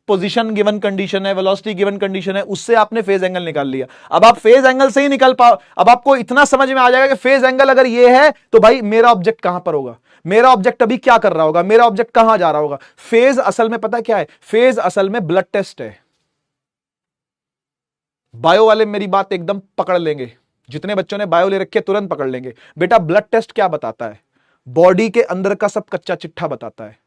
पोजीशन गिवन कंडीशन है, वेलोसिटी गिवन कंडीशन है, उससे आपने फेज एंगल निकाल लिया। अब आप फेज एंगल से ही निकाल पाओ, अब आपको इतना समझ में आ जाएगा कि फेज एंगल अगर ये है तो भाई मेरा ऑब्जेक्ट कहां पर होगा, मेरा ऑब्जेक्ट अभी क्या कर रहा होगा, मेरा ऑब्जेक्ट कहां जा रहा होगा। फेज असल में पता क्या है? फेज असल में ब्लड टेस्ट है। बायो वाले मेरी बात एकदम पकड़ लेंगे, जितने बच्चों ने बायो ले रखे तुरंत पकड़ लेंगे। बेटा ब्लड टेस्ट क्या बताता है? बॉडी के अंदर का सब कच्चा चिट्ठा बताता है।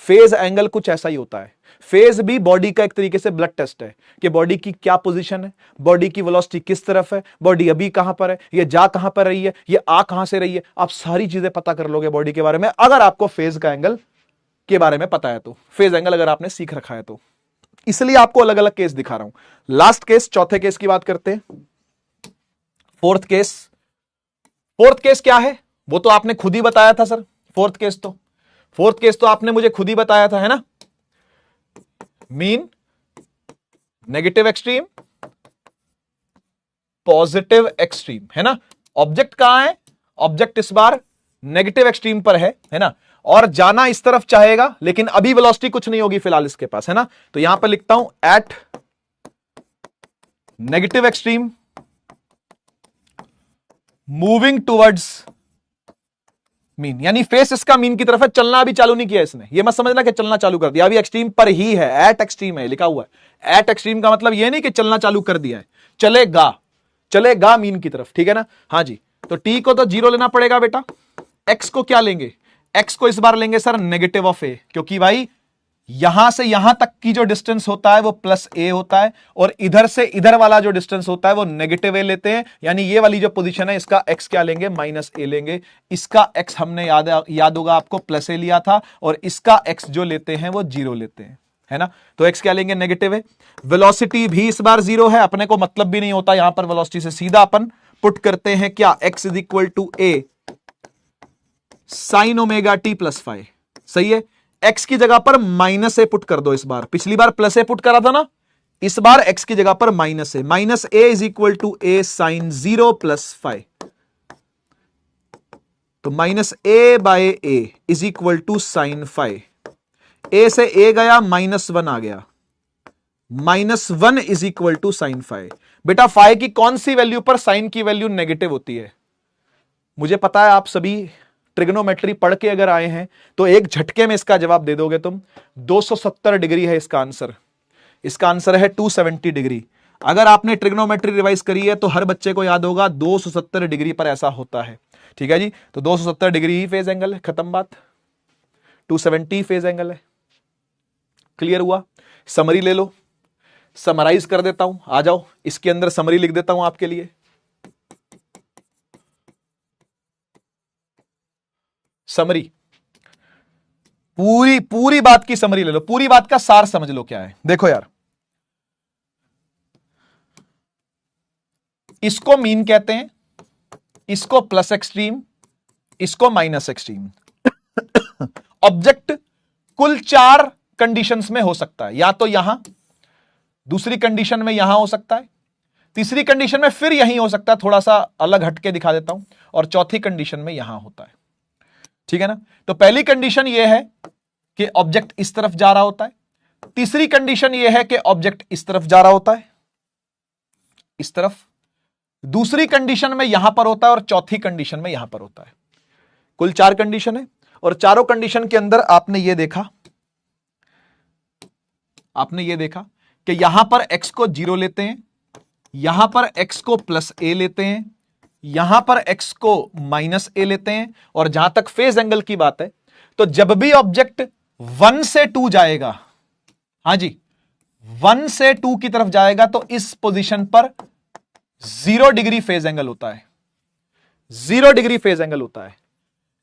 फेज एंगल कुछ ऐसा ही होता है। फेज भी बॉडी का एक तरीके से ब्लड टेस्ट है कि बॉडी की क्या पोजीशन है, बॉडी की वेलोसिटी किस तरफ है, बॉडी अभी कहां पर है, ये जा कहां पर रही है, ये आ कहां से रही है। आप सारी चीजें पता कर लोगे बॉडी के बारे में अगर आपको फेज का एंगल के बारे में पता है तो, फेज एंगल अगर आपने सीख रखा है तो। इसलिए आपको अलग अलग केस दिखा रहा हूं। लास्ट केस, चौथे केस की बात करते हैं। फोर्थ केस, फोर्थ केस क्या है वो तो आपने खुद ही बताया था सर। फोर्थ केस तो आपने मुझे खुद ही बताया था, है ना। Mean, negative extreme, positive extreme, है ना। ऑब्जेक्ट कहां है? ऑब्जेक्ट इस बार नेगेटिव एक्सट्रीम पर है ना, और जाना इस तरफ चाहेगा, लेकिन अभी वेलोसिटी कुछ नहीं होगी फिलहाल इसके पास, है ना। तो यहां पर लिखता हूं at negative extreme moving towards mean, यानी फेस इसका मीन की तरफ है, चलना अभी चालू नहीं किया इसने। ये मत समझना कि चलना चालू कर दिया, अभी एक्सट्रीम पर ही है, एट एक्सट्रीम है लिखा हुआ है। एट एक्सट्रीम का मतलब ये नहीं कि चलना चालू कर दिया है, चलेगा, चलेगा मीन की तरफ, ठीक है ना। हाँ जी, तो टी को तो 0 लेना पड़ेगा बेटा, एक्स को क्या लेंगे, एक्स को इस बार लेंगे सर नेगेटिव ऑफ ए, क्योंकि भाई यहां से यहां तक की जो डिस्टेंस होता है वो प्लस ए होता है, और इधर से इधर वाला जो डिस्टेंस होता है वो नेगेटिव ए लेते हैं, यानी ये वाली जो पोजीशन है इसका एक्स क्या लेंगे, माइनस ए लेंगे। इसका एक्स हमने याद होगा आपको प्लस ए लिया था, और इसका एक्स जो लेते हैं वो 0 लेते हैं, है ना। तो एक्स क्या लेंगे, नेगेटिव है। वेलोसिटी भी इस बार 0 है, अपने को मतलब भी नहीं होता यहां पर वेलोसिटी से, सीधा अपन पुट करते हैं क्या, x is equal to A sine omega T plus phi, सही है। एक्स की जगह पर माइनस ए पुट कर दो, इस बार पिछली बार प्लस ए पुट करा था ना, इस बार एक्स की जगह पर minus A, minus A is equal to A sine 0 plus five, तो minus A by A is equal to sine 5, A से ए गया -1 आ गया, -1 इज इक्वल टू साइन 5। बेटा 5 की कौन सी वैल्यू पर साइन की वैल्यू नेगेटिव होती है, मुझे पता है आप सभी ट्रिग्नोमेट्री पढ़ के अगर आए हैं तो एक झटके में इसका जवाब दे दोगे तुम। 270 डिग्री है इसका आंसर, इसका आंसर है 270 डिग्री। अगर आपने ट्रिग्नोमेट्री रिवाइज करी है तो हर बच्चे को याद होगा 270 डिग्री पर ऐसा होता है, ठीक है जी। तो 270 डिग्री ही फेज एंगल है, खत्म बात, 270 फेज एंगल है। क्लियर हुआ। समरी ले लो, समराइज कर देता हूं, आ जाओ इसके अंदर समरी लिख देता हूं आपके लिए। समरी, पूरी बात की समरी ले लो, पूरी बात का सार समझ लो क्या है। देखो यार, इसको मीन कहते हैं, इसको प्लस एक्सट्रीम, इसको माइनस एक्सट्रीम। ऑब्जेक्ट कुल 4 कंडीशंस में हो सकता है, या तो यहां, दूसरी कंडीशन में यहां हो सकता है, तीसरी कंडीशन में फिर यहीं हो सकता है, थोड़ा सा अलग हटके दिखा देता हूं, और चौथी कंडीशन में यहां होता है, ठीक है ना। तो पहली कंडीशन यह है कि ऑब्जेक्ट इस तरफ जा रहा होता है, तीसरी कंडीशन यह है कि ऑब्जेक्ट इस तरफ जा रहा होता है, इस तरफ, दूसरी कंडीशन में यहां पर होता है, और चौथी कंडीशन में यहां पर होता है। कुल 4 कंडीशन है, और चारों कंडीशन के अंदर आपने यह देखा कि यहां पर x को 0 लेते हैं, यहां पर x को प्लस a लेते हैं, यहां पर x को माइनस a लेते हैं, और जहां तक फेज एंगल की बात है तो जब भी ऑब्जेक्ट 1 से 2 जाएगा, हां जी 1 से 2 की तरफ जाएगा, तो इस पोजीशन पर 0 डिग्री फेज एंगल होता है, 0 डिग्री फेज एंगल होता है।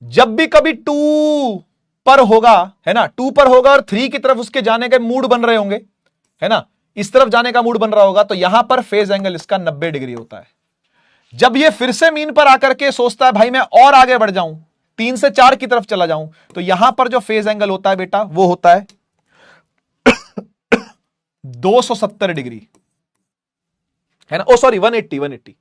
जब भी कभी 2 पर होगा, है ना, 2 पर होगा और 3 की तरफ उसके जाने के मूड बन रहे होंगे, है ना, इस तरफ जाने का मूड बन रहा होगा, तो यहां पर फेज एंगल इसका 90 डिग्री होता है। जब ये फिर से मीन पर आकर के सोचता है भाई मैं और आगे बढ़ जाऊं, 3 से 4 की तरफ चला जाऊं, तो यहां पर जो फेज एंगल होता है बेटा वो होता है 270 डिग्री, है ना, ओ सॉरी 180 डिग्री,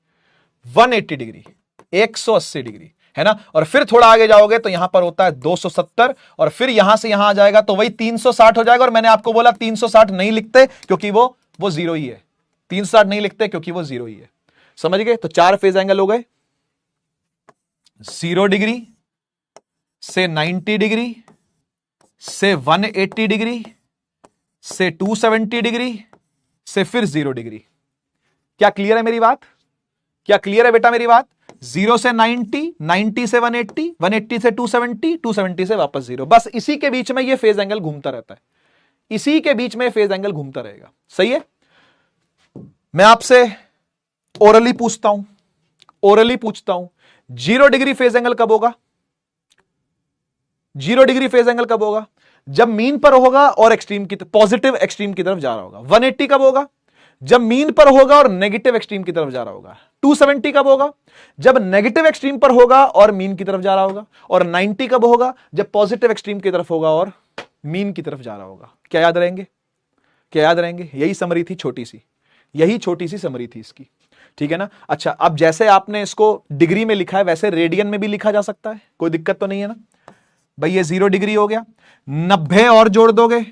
180 डिग्री, है ना। और फिर थोड़ा आगे जाओगे तो यहां पर होता है 270, और फिर यहां से यहां आ जाएगा तो वही 360 हो जाएगा। और मैंने आपको बोला 360 नहीं लिखते क्योंकि वो 0 ही है, 360 नहीं लिखते क्योंकि वो 0 ही है, समझ गए। तो 4 फेज एंगल हो गए, 0 डिग्री से 90 डिग्री से 180 डिग्री से 270 डिग्री से फिर 0 डिग्री। क्या क्लियर है मेरी बात, क्या क्लियर है बेटा मेरी बात। 0 से 90, 90 से 180, 180 से 270, 270 से वापस 0, बस इसी के बीच में ये फेज एंगल घूमता रहता है, इसी के बीच में फेज एंगल घूमता रहेगा, सही है। मैं आपसे ओरली पूछता हूं, 0 डिग्री फेज एंगल कब होगा, 0 डिग्री फेज एंगल कब होगा, जब मीन पर होगा और एक्सट्रीम की पॉजिटिव एक्सट्रीम की तरफ जा रहा होगा। 180 कब होगा, जब मीन पर होगा और नेगेटिव एक्सट्रीम की तरफ जा रहा होगा। 270 कब होगा, जब नेगेटिव एक्सट्रीम पर होगा और मीन की तरफ जा रहा होगा। और 90 कब होगा, जब पॉजिटिव एक्सट्रीम की तरफ होगा और मीन की तरफ जा रहा होगा। क्या याद रहेंगे, क्या याद रहेंगे, यही समरी थी छोटी सी, यही छोटी सी समरी थी इसकी, ठीक है ना। अच्छा, अब जैसे आपने इसको डिग्री में लिखा है वैसे रेडियन में भी लिखा जा सकता है, कोई दिक्कत तो नहीं है ना भाई। ये 0 डिग्री हो गया, 90 और जोड़ दोगे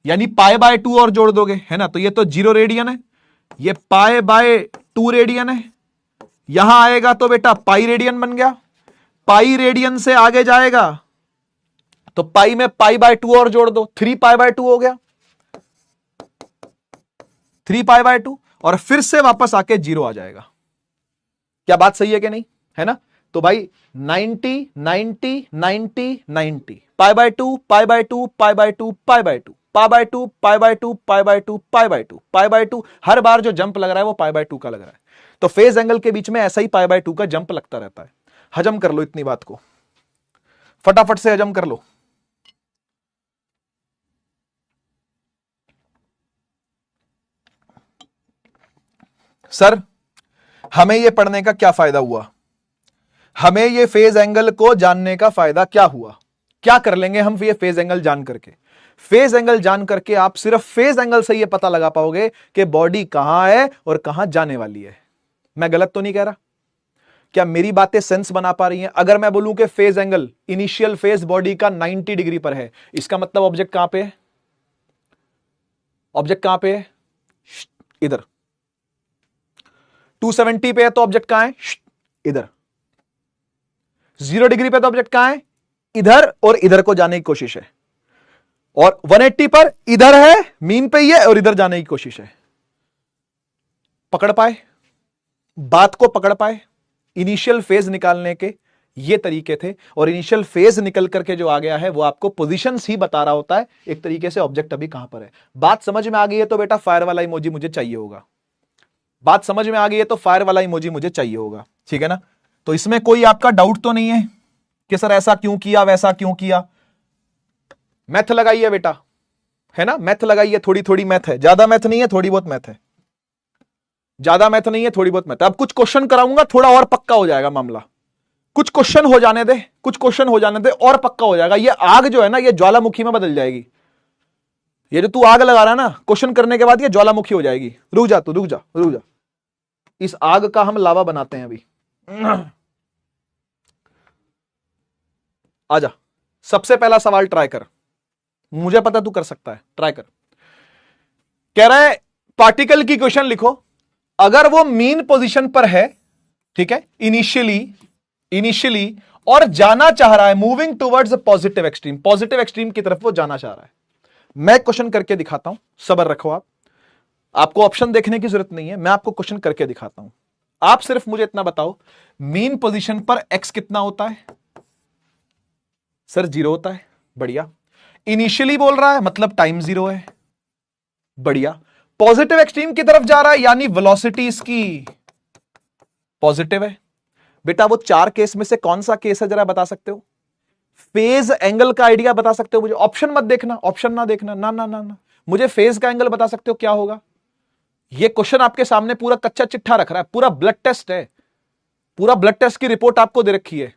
यानी π/2 और जोड़ दोगे, है ना, तो ये तो 0 रेडियन है, ये π/2 रेडियन है, यहां आएगा तो बेटा पाई रेडियन बन गया, पाई रेडियन से आगे जाएगा तो पाई में π/2 और जोड़ दो, 3π/2 हो गया, 3π/2, और फिर से वापस आके 0 आ जाएगा। क्या बात सही है कि नहीं, है ना? तो भाई 90 90 90 90 पाई by 2 pi by 2 pi by 2 pi by 2 pi by 2 pi by 2 pi by 2 pi by 2 pi by 2, हर बार जो जंप लग रहा है वो पाई बाय 2 का लग रहा है। तो फेज एंगल के बीच में ऐसा ही पाई बाय 2 का जंप लगता रहता है। हजम कर लो इतनी बात को, फटाफट से हजम कर लो। सर हमें यह पढ़ने का क्या फायदा हुआ, हमें ये फेज एंगल को जानने का फायदा क्या हुआ? क्या कर लेंगे हम ये फेज एंगल जान करके? फेज एंगल जान करके आप सिर्फ फेज एंगल से ये पता लगा पाओगे कि बॉडी कहां है और कहां जाने वाली है। मैं गलत तो नहीं कह रहा? क्या मेरी बातें सेंस बना पा रही हैं? अगर मैं बोलूं कि phase angle initial phase body का 90 डिग्री पर है, इसका मतलब ऑब्जेक्ट कहां पे है? ऑब्जेक्ट कहां पे है? इधर। 270 पे है तो ऑब्जेक्ट कहां है? इधर। 0 डिग्री पे तो ऑब्जेक्ट कहां है? इधर, और इधर को जाने की कोशिश है। और 180 पर इधर है, मीन पे ही है, और इधर जाने की कोशिश है। पकड़ पाए बात को? पकड़ पाए? इनिशियल फेज निकालने के ये तरीके थे, और इनिशियल फेज निकल करके जो आ गया है वो आपको पोजीशंस ही बता रहा होता है एक तरीके से ऑब्जेक्ट अभी कहां पर है। बात समझ में आ गई है तो बेटा फायर वाला इमोजी मुझे चाहिए होगा। बात समझ में आ गई है तो फायर वाला इमोजी मुझे चाहिए होगा, ठीक है ना? तो इसमें कोई आपका डाउट तो नहीं है कि सर ऐसा क्यों किया, वैसा क्यों किया? मैथ लगाइए बेटा, है ना? मैथ लगाइए, थोड़ी थोड़ी मैथ है, ज्यादा मैथ नहीं है, थोड़ी बहुत मैथ है। ज्यादा मैथ नहीं है, थोड़ी बहुत मैथ है। अब कुछ क्वेश्चन कराऊंगा, थोड़ा और पक्का हो जाएगा मामला। कुछ क्वेश्चन हो जाने दे, कुछ क्वेश्चन हो जाने दे, और पक्का हो जाएगा। ये आग जो है ना, ये ज्वालामुखी में बदल जाएगी। ये जो तू आग लगा रहा है ना, क्वेश्चन करने के बाद ये ज्वालामुखी हो जाएगी। रुक जा तू, रुक जा, रुक जा। इस आग का हम लावा बनाते हैं अभी। आजा, सबसे पहला सवाल ट्राई कर। मुझे पता तू कर सकता है, ट्राई कर। कह रहा है पार्टिकल की क्वेश्चन लिखो, अगर वो मीन पोजीशन पर है, ठीक है, इनिशियली और जाना चाह रहा है moving towards positive extreme, positive extreme की तरफ वो जाना चाह रहा है। मैं क्वेश्चन करके दिखाता हूं, सब्र रखो आप। आपको ऑप्शन देखने की जरूरत नहीं है, मैं आपको क्वेश्चन करके दिखाता हूं। आप सिर्फ मुझे इतना बताओ, मीन पोजीशन पर एक्स कितना होता है? सर 0 होता है। बढ़िया। इनिशियली बोल रहा है मतलब टाइम 0 है। बढ़िया। पॉजिटिव एक्सट्रीम की तरफ जा रहा है यानी वेलोसिटी इसकी पॉजिटिव है। बेटा वो 4 केस में से कौन सा केस है जरा बता सकते हो? फेज एंगल का आइडिया बता सकते हो मुझे? ऑप्शन मत देखना, ऑप्शन ना देखना, ना ना ना ना, मुझे फेज का एंगल बता सकते हो क्या होगा? ये क्वेश्चन आपके सामने पूरा कच्चा चिट्ठा रख रहा है, पूरा ब्लड टेस्ट है, पूरा ब्लड टेस्ट की रिपोर्ट आपको दे रखी है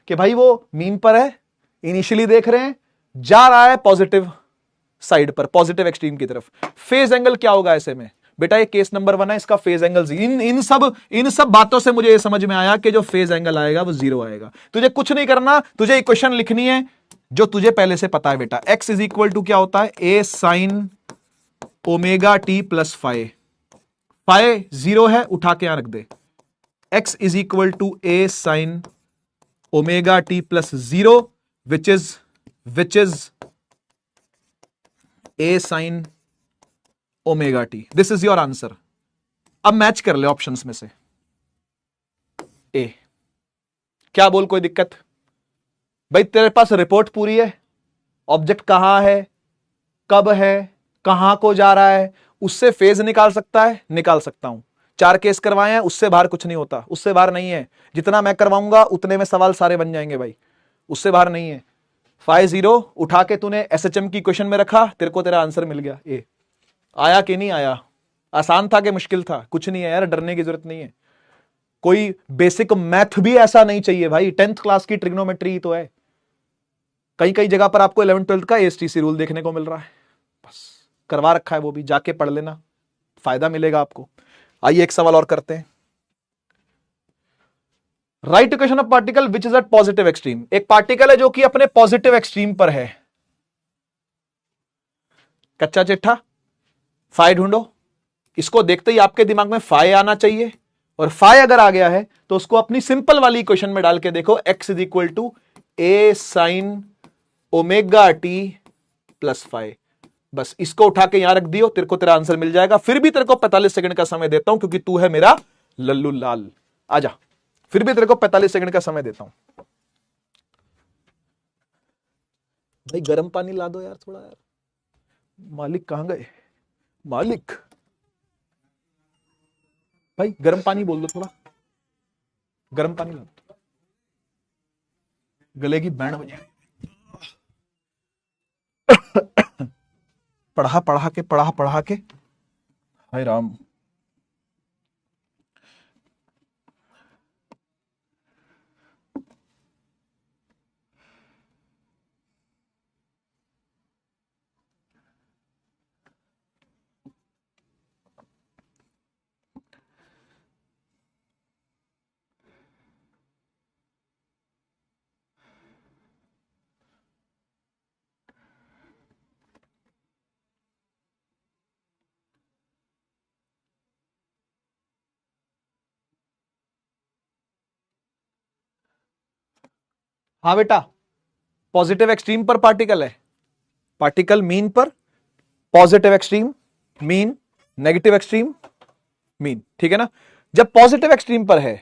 कि भाई वो मीन पर है, इनिशियली देख रहे हैं, जा रहा है पॉजिटिव साइड पर, पॉजिटिव एक्सट्रीम की तरफ। फेज एंगल क्या होगा ऐसे में? बेटा ये केस नंबर 1 है, इसका फेज एंगल इन सब बातों से मुझे ये समझ में आया कि जो फेज एंगल आएगा वो 0 आएगा। तुझे कुछ नहीं करना, तुझे इक्वेशन लिखनी है जो तुझे पहले से पता है बेटा। x इज इक्वल टू क्या होता है? a sine omega T plus phi. Phi 0 है, उठा के यहां रख दे। x is equal to a sine omega T plus 0 which is a sine omega t. This is your answer. अब मैच कर ले ऑप्शंस में से। ए क्या बोल, कोई दिक्कत? भाई तेरे पास रिपोर्ट पूरी है, ऑब्जेक्ट कहां है, कब है, कहां को जा रहा है, उससे फेज निकाल सकता है? निकाल सकता हूं। 4 केस करवाए हैं, उससे बाहर कुछ नहीं होता, उससे बाहर नहीं है। जितना मैं करवाऊंगा उतने में सवाल सारे बन जाएंगे भाई, उससे बाहर नहीं है। फाइ 0 उठा के तूने एसएचएम की क्वेश्चन में रखा, तेरे को तेरा आंसर मिल गया। ए आया कि नहीं आया? आसान था कि मुश्किल था? कुछ नहीं है यार, डरने की जरूरत नहीं है। कोई बेसिक मैथ भी ऐसा नहीं चाहिए भाई, 10th क्लास की ट्रिग्नोमेट्री तो है। कई कई जगह पर आपको 11th 12th का एएसटीसी रूल देखने को मिल रहा है, बस करवा रखा है, वो भी जाके पढ़ लेना, फायदा मिलेगा आपको। आइए एक सवाल और करते हैं। Write equation of particle which is at positive extreme. एक पार्टिकल है जो कि अपने पॉजिटिव एक्सट्रीम पर है। कच्चा चिट्ठा, फाइ ढूंढो। इसको देखते ही आपके दिमाग में फाइ आना चाहिए, और फाइ अगर आ गया है तो उसको अपनी सिंपल वाली इक्वेशन में डाल के देखो। x is equal to a sine omega T plus phi. बस इसको उठा के यहां रख दियो, तेरे को तेरा आंसर मिल जाएगा। फिर भी तेरे को 45 सेकंड का समय देता हूं क्योंकि तू है मेरा लल्लू लाल। आजा, फिर भी तेरे को 45 सेकंड का समय देता हूं। भाई गर्म पानी ला दो यार थोड़ा यार। मालिक कहां गए? मालिक भाई गर्म पानी बोल दो थोड़ा, गर्म पानी ला दो, गले की बैंड बजे। पढ़ा के हाय राम। हाँ बेटा, पॉजिटिव एक्सट्रीम पर पार्टिकल है, पार्टिकल मीन पर, positive extreme mean, negative extreme mean, ठीक है ना। जब पॉजिटिव एक्सट्रीम पर है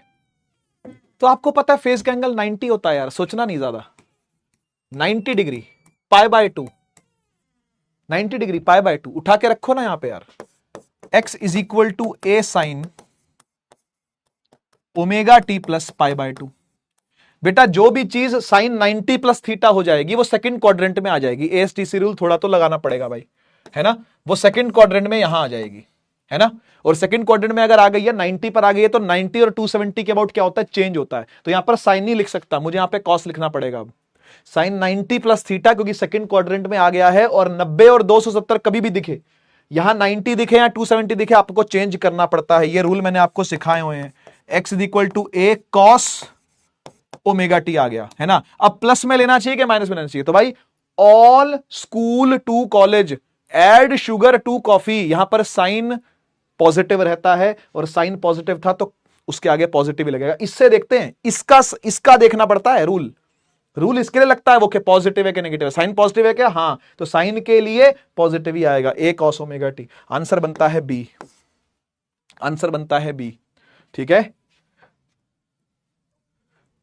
तो आपको पता है फेज का एंगल 90 होता है यार, सोचना नहीं ज्यादा। 90 degree pi by 2, 90 degree pi by 2 उठा के रखो ना यहां पे यार। x is equal to A sine omega T plus pi by 2। बेटा जो भी चीज साइन 90 प्लस थीटा हो जाएगी वो सेकंड क्वाड्रेंट में आ जाएगी। एएसटीसी रूल थोड़ा तो लगाना पड़ेगा भाई, है ना। वो सेकंड क्वाड्रेंट में यहां आ जाएगी, है ना। और सेकंड क्वाड्रेंट में अगर आ गई है 90 पर आ गई है तो 90 और 270 के अबाउट क्या होता है, चेंज होता है। तो यहां पर साइन नहीं लिख सकता, मुझे यहां पे कॉस लिखना पड़ेगा अब। साइन 90 प्लस थीटा क्योंकि सेकंड क्वाड्रेंट में आ गया है, और 90 और 270 कभी भी दिखे, यहां 90 दिखे या 270 दिखे, आपको चेंज करना पड़ता है। ये रूल मैंने आपको सिखाए हुए हैं। X is equal to A cos omega T आ गया, है ना। अब प्लस में लेना चाहिए कि माइनस में लेना चाहिए? तो भाई all school to college add sugar to coffee, यहां पर साइन पॉजिटिव रहता है और साइन पॉजिटिव था तो उसके आगे पॉजिटिव ही लगेगा। इससे देखते हैं, इसका देखना पड़ता है रूल। रूल इसके लिए लगता है वो कि पॉजिटिव है कि नेगेटिव है। साइन पॉजिटिव है क्या? हाँ, तो साइन के लिए पॉजिटिव ही आएगा, ए कॉस ओमेगा टी। आंसर बनता है बी, आंसर बनता है बी, ठीक है।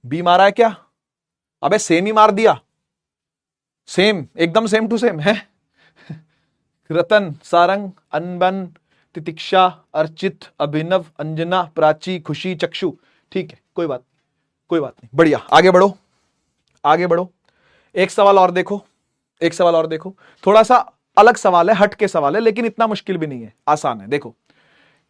बी मारा है क्या? अबे सेम ही मार दिया, सेम, एकदम सेम टू सेम है। रतन, सारंग, अनबन, तितिक्षा, अर्चित, अभिनव, अंजना, प्राची, खुशी, चक्षु, ठीक है, कोई बात नहीं, बढ़िया। आगे बढ़ो, आगे बढ़ो। एक सवाल और देखो, एक सवाल और देखो। थोड़ा सा अलग सवाल है, हट के सवाल है, लेकिन इतना मुश्किल भी नहीं है, आसान है। देखो,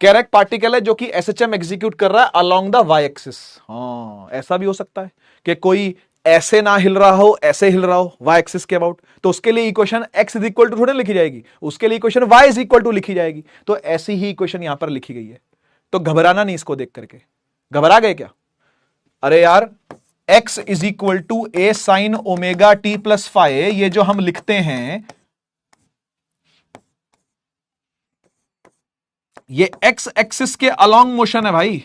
कैरेक्ट पार्टिकल है जो कि एसएचएम एग्जीक्यूट कर रहा है अलोंग द वाई एक्सिस। हाँ, ऐसा भी हो सकता है कि कोई ऐसे ना हिल रहा हो, ऐसे हिल रहा हो वाई एक्सिस के अबाउट, तो उसके लिए equation x is equal to थोड़ी लिखी जाएगी, उसके लिए equation y is equal to लिखी जाएगी। तो ऐसी ही इक्वेशन यहां पर लिखी गई है, तो घबराना नहीं इसको देख करके। घबरा गए क्या? अरे यार, x is equal to A sine omega T plus five, ये जो हम लिखते हैं, ये x एक्सिस के अलोंग मोशन है भाई,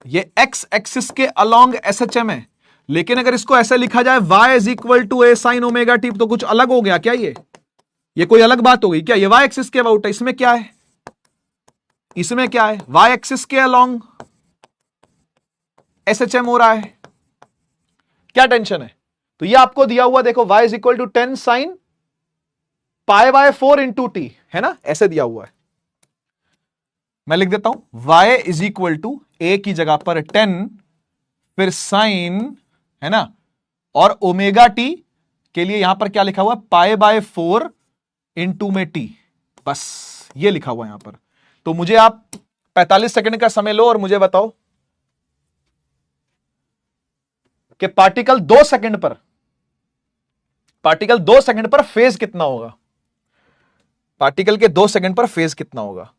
ये x एक्सिस के अलोंग एसएचएम है। लेकिन अगर इसको ऐसे लिखा जाए y is equal to A sine omega t, तो कुछ अलग हो गया क्या? ये कोई अलग बात हो गई क्या? ये y एक्सिस के अबाउट है, इसमें क्या है, इसमें क्या है? y एक्सिस के अलोंग एसएचएम हो रहा है, क्या टेंशन है? तो ये आपको दिया हुआ देखो, y is equal to 10 sine pi by 4 into t, है ना, ऐसे दिया हुआ है। मैं लिख देता हूं, y इज इक्वल टू ए की जगह पर 10, फिर साइन, है ना, और ओमेगा टी के लिए यहां पर क्या लिखा हुआ है, पाई बाय 4 इंटू में टी, बस ये लिखा हुआ है यहां पर। तो मुझे आप 45 सेकंड का समय लो और मुझे बताओ कि पार्टिकल 2 सेकंड पर फेज कितना होगा? पार्टिकल के 2 सेकंड पर फेज कितना होगा?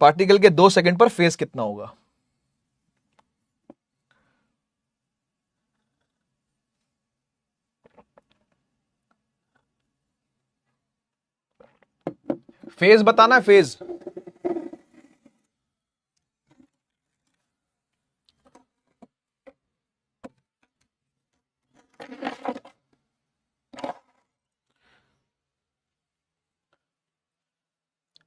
पार्टिकल के 2 सेकंड पर फेज कितना होगा? फेज बताना है, फेज।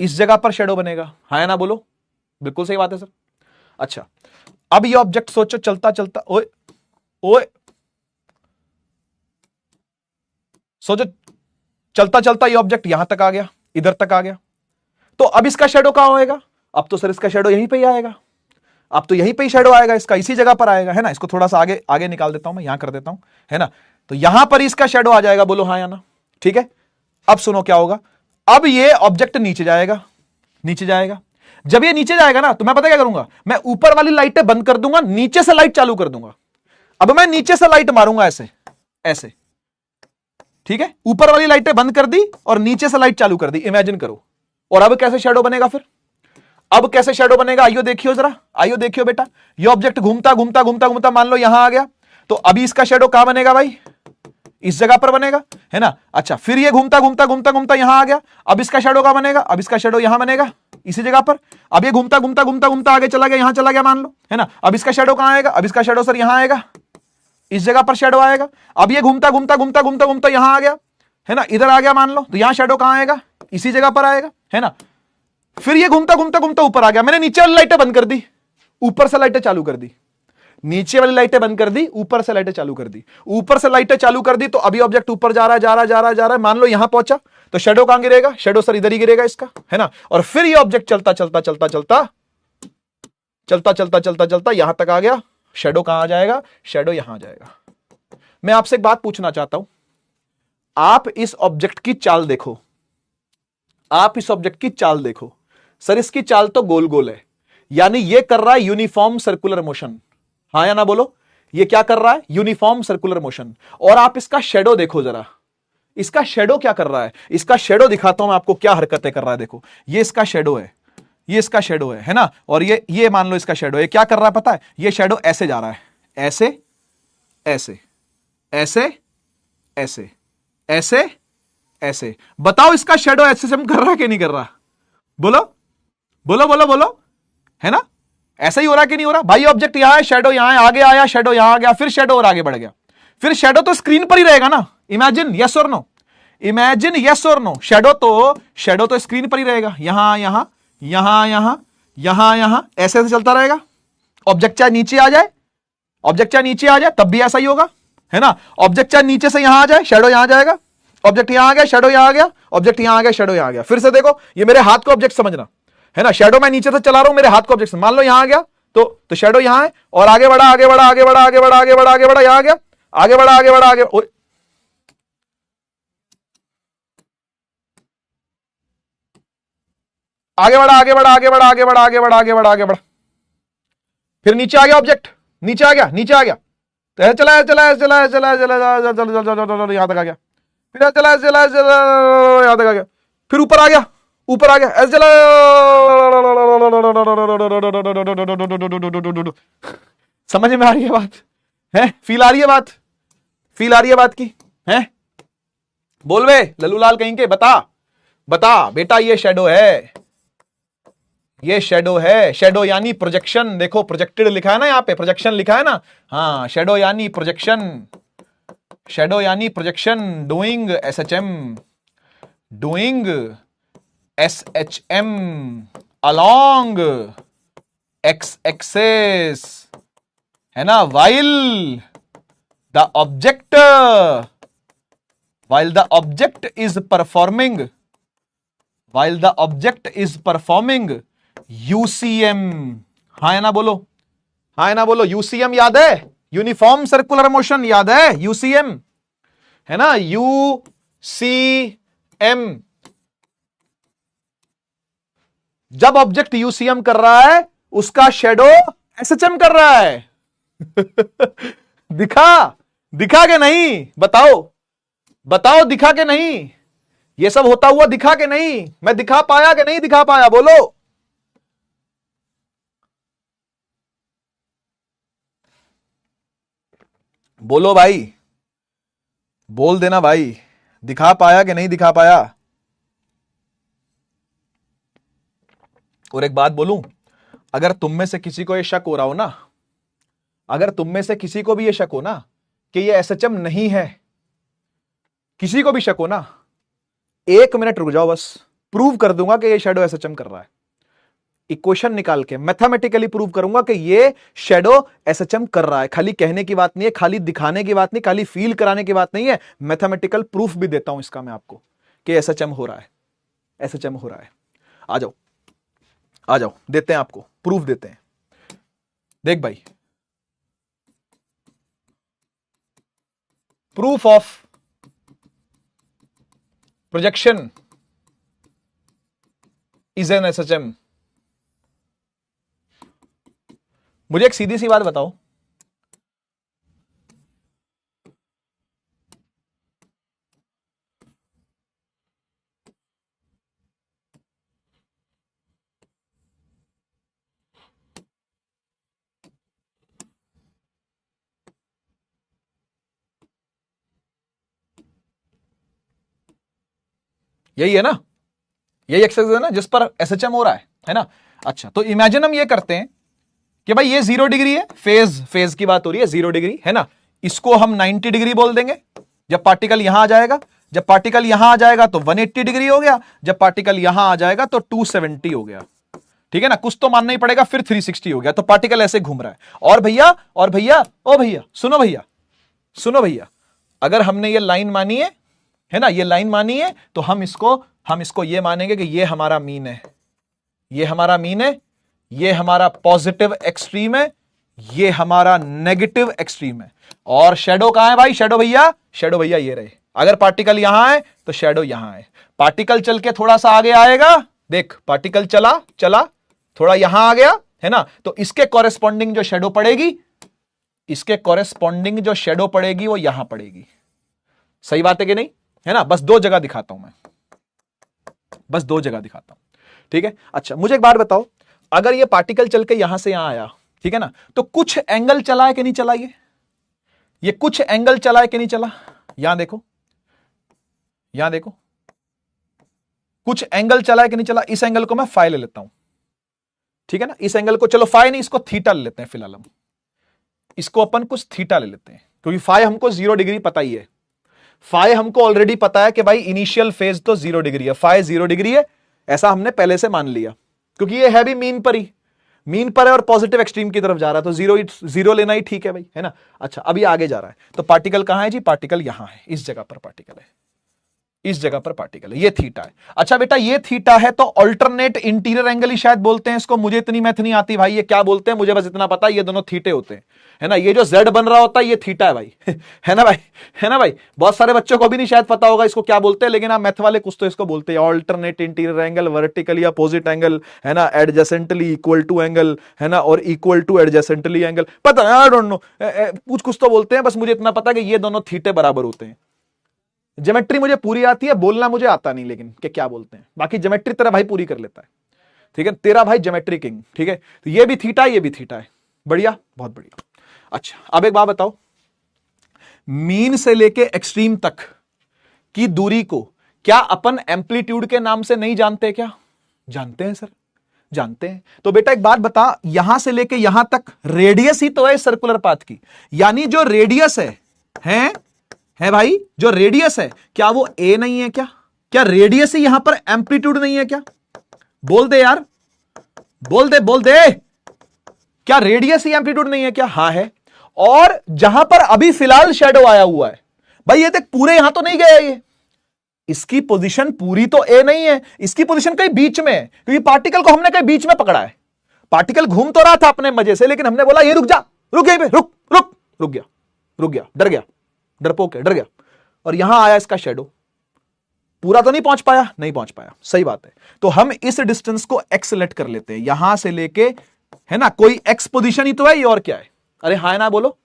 इस जगह पर शेडो बनेगा, हाँ या ना बोलो? बिल्कुल सही बात है सर। अच्छा, अब ये ऑब्जेक्ट सोचो चलता चलता, ओए ओए, सोचो चलता चलता ये ऑब्जेक्ट यहां तक आ गया, इधर तक आ गया, तो अब इसका शेडो कहां होएगा? अब तो सर इसका शेडो यहीं पे ही आएगा, अब तो यहीं पे ही शेडो आएगा इसका, इसी जगह पर आएगा, है ना? इसको थोड़ा सा आगे आगे निकाल देता हूं मैं, यहां कर देता हूं, है ना? तो यहां पर इसका शेडो आ जाएगा, बोलो हाँ या ना? ठीक है, अब सुनो क्या होगा, अब ये ऑब्जेक्ट नीचे जाएगा, नीचे जाएगा। जब ये नीचे जाएगा ना, तो मैं पता क्या करूंगा, मैं ऊपर वाली लाइटें बंद कर दूंगा, नीचे से लाइट चालू कर दूंगा। अब मैं नीचे से लाइट मारूंगा ऐसे ऐसे, ठीक है? ऊपर वाली लाइटें बंद कर दी और नीचे से लाइट चालू कर दी, इमेजिन करो। और अब कैसे शेडो बनेगा फिर? अब कैसे शेडो बनेगा, आइयो देखियो जरा, आइयो देखियो बेटा। ये ऑब्जेक्ट घूमता घूमता घूमता घूमता मान लो यहां आ गया, तो अभी इसका शेडो कहां बनेगा भाई? इस जगह पर बनेगा, है ना? अच्छा, फिर ये घूमता घूमता घूमता घूमता यहां आ गया, अब इसका शेडो कहां बनेगा? अब इसका शेडो यहां बनेगा, इसी जगह पर। अब ये घूमता घूमता घूमता घूमता आगे चला गया, यहां चला गया मान लो, है ना? अब इसका शेडो कहां आएगा? अब इसका शेडो सर यहां आएगा, इस जगह पर शेडो आएगा। अब ये घूमता घूमता घूमता घूमता घूमता यहां आ गया, है ना? इधर आ गया मान लो, तो यहां शेडो कहां आएगा? इसी जगह पर आएगा, है ना? फिर ये घूमता घूमता घूमता ऊपर आ गया, मैंने नीचे वाली लाइटें बंद कर दी, ऊपर से लाइटें चालू कर दी, नीचे वाली लाइटें बंद कर दी, ऊपर से लाइटें चालू कर दी, ऊपर से लाइटें चालू कर दी, तो अभी ऑब्जेक्ट ऊपर जा रहा है, जा रहा है, जा रहा है, जा रहा है, मान लो यहां पहुंचा, तो शेडो कहां गिरेगा? शेडो सर इधर ही गिरेगा इसका, है ना? और फिर ये ऑब्जेक्ट चलता चलता चलता चलता चलता चलता चलता चलता यहां तक आ गया, शेडो कहां आ जाएगा? शेडो यहां आ जाएगा। मैं आपसे एक बात पूछना चाहता हूं, आप इस ऑब्जेक्ट की चाल देखो, आप इस ऑब्जेक्ट की चाल देखो, सर इसकी चाल तो गोल गोल है, यानी ये कर रहा है यूनिफॉर्म सर्कुलर मोशन, हाँ या ना बोलो? ये क्या कर रहा है? Uniform circular motion. और आप इसका शेडो देखो जरा, इसका शेडो क्या कर रहा है? इसका शेडो दिखाता हूं मैं आपको क्या हरकतें कर रहा है। देखो, ये इसका शेडो है, ये इसका शेडो है ना? और ये मान लो इसका शेडो, ये क्या कर रहा है पता है? ये शेडो ऐसे जा रहा है, ऐसे ऐसे ऐसे ऐसे ऐसे ऐसे। बताओ इसका शेडो ऐसे से कर रहा है कि नहीं कर रहा? बोलो बोलो बोलो बोलो, है ना? ऐसा ही हो रहा कि नहीं हो रहा भाई? ऑब्जेक्ट यहां है, शेडो यहां है, आगे आया शेडो यहां आ गया, फिर शेडो और आगे बढ़ गया, फिर शेडो तो स्क्रीन पर ही रहेगा ना। इमेजिन यस और नो, इमेजिन यस और नो, शेडो तो स्क्रीन पर ही रहेगा, यहां यहां यहां यहां यहां यहां, ऐसे ऐसे चलता रहेगा। ऑब्जेक्ट चाहे नीचे आ जाए, ऑब्जेक्ट चाहे नीचे आ जाए तब भी ऐसा ही होगा, है ना? ऑब्जेक्ट चाहे नीचे से यहां आ जाए, शेडो यहां जाएगा, ऑब्जेक्ट यहां आ गया, शेडो यहां आ गया, ऑब्जेक्ट यहां आ गया, शेडो यहां आ गया। फिर से देखो, ये मेरे हाथ को ऑब्जेक्ट समझना, है ना? शेडो मैं नीचे से चला रहा हूं, मेरे हाथ को ऑब्जेक्ट मान लो यहां आ गया, तो शेडो यहां है, और आगे बढ़ा आगे बढ़ा आगे बढ़ा आगे बढ़ा आगे बढ़ा आगे बढ़ा, यहां आ गया, आगे बढ़ा आगे बढ़ा आगे, आगे बढ़ा आगे बढ़ा आगे बढ़ा आगे बढ़ा आगे बढ़ा आगे बढ़ा आगे बढ़ा, फिर नीचे आ गया ऑब्जेक्ट, नीचे आ गया, नीचे आ गया, तो ऐसे चला चला चला चला चला यहां तक आ गया, फिर चला चला चला यहां तक आ गया, फिर ऊपर आ गया, ऊपर आ गया, ऐसे चला। समझ में आ रही है बात? है? फील आ रही है बात? फील आ रही है बात की? है? बोल बे लल्लूलाल कहीं के, बता बता बेटा, ये शेडो है, ये शेडो है। शेडो यानी प्रोजेक्शन, देखो प्रोजेक्टेड लिखा है ना, यहां पे प्रोजेक्शन लिखा है ना, हाँ, शेडो यानी प्रोजेक्शन, शेडो यानी projection. Doing SHM, doing SHM along x axes, है ना? While the object is performing, while the object is performing UCM, हाँ है ना बोलो? हाँ है ना बोलो? UCM याद है? यूनिफॉर्म सर्कुलर मोशन याद है? UCM, है ना? UCM। जब ऑब्जेक्ट UCM कर रहा है, उसका शेडो SHM कर रहा है। दिखा दिखा के नहीं? बताओ बताओ, दिखा के नहीं? ये सब होता हुआ दिखा के नहीं? मैं दिखा पाया कि नहीं दिखा पाया? बोलो बोलो भाई, बोल देना भाई, दिखा पाया कि नहीं दिखा पाया? और एक बात बोलूं, अगर तुम में से किसी को यह शक हो रहा हो ना, अगर तुम में से किसी को भी यह शक हो ना कि यह एसएचएम नहीं है, किसी को भी शक हो ना, 1 मिनट रुक जाओ बस, प्रूव कर दूंगा कि ये शैडो एसएचएम कर रहा है, इक्वेशन निकाल के मैथमेटिकली प्रूव करूंगा कि ये शैडो एसएचएम कर रहा है। खाली कहने की बात नहीं है, खाली दिखाने की बात नहीं, खाली फील कराने की बात नहीं है, मैथमेटिकल प्रूफ भी देता हूं इसका मैं आपको कि एसएचएम हो रहा है, एसएचएम हो रहा है। आ जाओ आ जाओ, देते हैं आपको प्रूफ देते हैं। देख भाई, proof of projection is an SHM. मुझे एक सीधी सी बात बताओ, यही है ना, यही एक्सरसाइज है ना जिस पर एसएचएम हो रहा है ना। अच्छा, तो इमेजिन हम ये करते हैं कि भाई ये 0 डिग्री है, फेज की बात हो रही है, 0 डिग्री है ना, इसको हम 90 डिग्री बोल देंगे जब पार्टिकल यहां आ जाएगा। जब पार्टिकल यहां आ जाएगा तो 180 डिग्री हो गया, जब पार्टिकल यहां आ जाएगा तो 270 हो गया, ठीक है ना, कुछ तो मानना ही पड़ेगा, फिर 360 हो गया। तो पार्टिकल ऐसे घूम रहा है। और भैया ओ भैया सुनो भैया, अगर हमने ये लाइन मानी है ना, ये लाइन मानी है, तो हम इसको ये मानेंगे कि ये हमारा मीन है, ये हमारा मीन है, ये हमारा पॉजिटिव एक्सट्रीम है, ये हमारा नेगेटिव एक्सट्रीम है। और शैडो कहां है भाई? शैडो भैया ये रहे। अगर पार्टिकल यहां है तो शैडो यहां है। पार्टिकल चल के थोड़ा सा आगे आएगा, देख पार्टिकल चला थोड़ा यहां आ गया है ना, तो इसके कॉरेस्पॉन्डिंग जो शैडो पड़ेगी वो यहां पड़ेगी। सही बात है कि नहीं? है ना, बस 2 जगह दिखाता हूं मैं, बस 2 जगह दिखाता हूं, ठीक है। अच्छा, मुझे एक बात बताओ, अगर ये पार्टिकल चल के यहां से यहां आया, ठीक है ना, तो कुछ एंगल चला है कि नहीं चला? ये कुछ एंगल चला है कि नहीं चला? यहां देखो कुछ एंगल चला है कि नहीं चला? इस एंगल को मैं फाई ले लेता हूं, ठीक है ना, इस एंगल को, चलो फाई नहीं, इसको थीटा ले लेते हैं फिलहाल, हम इसको अपन कुछ थीटा ले लेते हैं, क्योंकि फाई हमको 0 डिग्री पता ही है। फाई हमको ऑलरेडी पता है कि भाई इनिशियल फेज तो 0 डिग्री है, फाई 0 डिग्री है, ऐसा हमने पहले से मान लिया, क्योंकि ये है भी मीन पर है और पॉजिटिव एक्सट्रीम की तरफ जा रहा है, तो जीरो लेना ही ठीक है भाई, है ना। अच्छा, अब ये आगे जा रहा है, तो पार्टिकल कहां है जी? पार्टिकल यहां है, इस जगह पर पार्टिकल है, इस जगह पर पार्टिकल है, ये थीटा है। अच्छा बेटा, ये थीटा है तो अल्टरनेट इंटीरियर एंगल ही शायद बोलते हैं इसको, मुझे इतनी मैथ नहीं आती भाई, ये क्या बोलते हैं, मुझे बस इतना पता है ये दोनों थीटे होते हैं, है ना। ये जो जेड बन रहा होता है ये थीटा है भाई है ना भाई, बहुत सारे बच्चों को भी नहीं शायद पता होगा इसको क्या बोलते हैं, लेकिन आप मैथ वाले कुछ तो इसको बोलते हैं, alternate interior angle, vertically opposite angle, है ना, एडजेसेंटली इक्वल टू एंगल, है ना, और इक्वल टू एडजेसेंटली एंगल, पता नहीं, आई डोंट नो, कुछ तो बोलते हैं, बस मुझे इतना पता है कि ये दोनों थीटे बराबर होते हैं। ज्योमेट्री मुझे पूरी आती है, बोलना मुझे आता नहीं, लेकिन क्या बोलते हैं, बाकी ज्योमेट्री तेरा भाई पूरी कर लेता है, ठीक है, तेरा भाई ज्योमेट्री किंग, ठीक है। तो ये भी थीटा है, बढ़िया, बहुत बढ़िया। अच्छा, अब एक बात बताओ, मीन से लेके एक्सट्रीम तक की दूरी को क्या अपन एम्पलीट्यूड के नाम से नहीं जानते? क्या जानते हैं सर? जानते हैं। तो बेटा एक बात बता, यहां से लेके यहां तक रेडियस ही तो है सर्कुलर पाथ की, यानी जो रेडियस है भाई, जो रेडियस है, क्या वो ए नहीं है? क्या रेडियस ही यहां पर एम्पलीट्यूड नहीं है? क्या बोल दे यार, बोल दे, क्या रेडियस ही एम्पलीट्यूड नहीं है? क्या हाँ है। और जहां पर अभी फिलहाल शैडो आया हुआ है भाई, ये देख पूरे यहां तो नहीं गया, ये इसकी पोजीशन पूरी तो ए नहीं है, इसकी पोजीशन कहीं बीच में है, क्योंकि पार्टिकल को हमने कहीं बीच में पकड़ा है। पार्टिकल घूम तो रहा था अपने मजे से, लेकिन हमने बोला ये रुक जा, रुक यहीं पे, रुक गया, डर गया, डरपोक है, डर गया, और यहां आया इसका शैडो, पूरा तो नहीं पहुंच पाया, सही बात है। तो हम इस डिस्टेंस को एक्स सेलेक्ट कर लेते हैं, यहां से लेके, है ना, कोई एक्स पोजीशन ही तो है, ये और क्या है? अरे हाँ ना बोलो,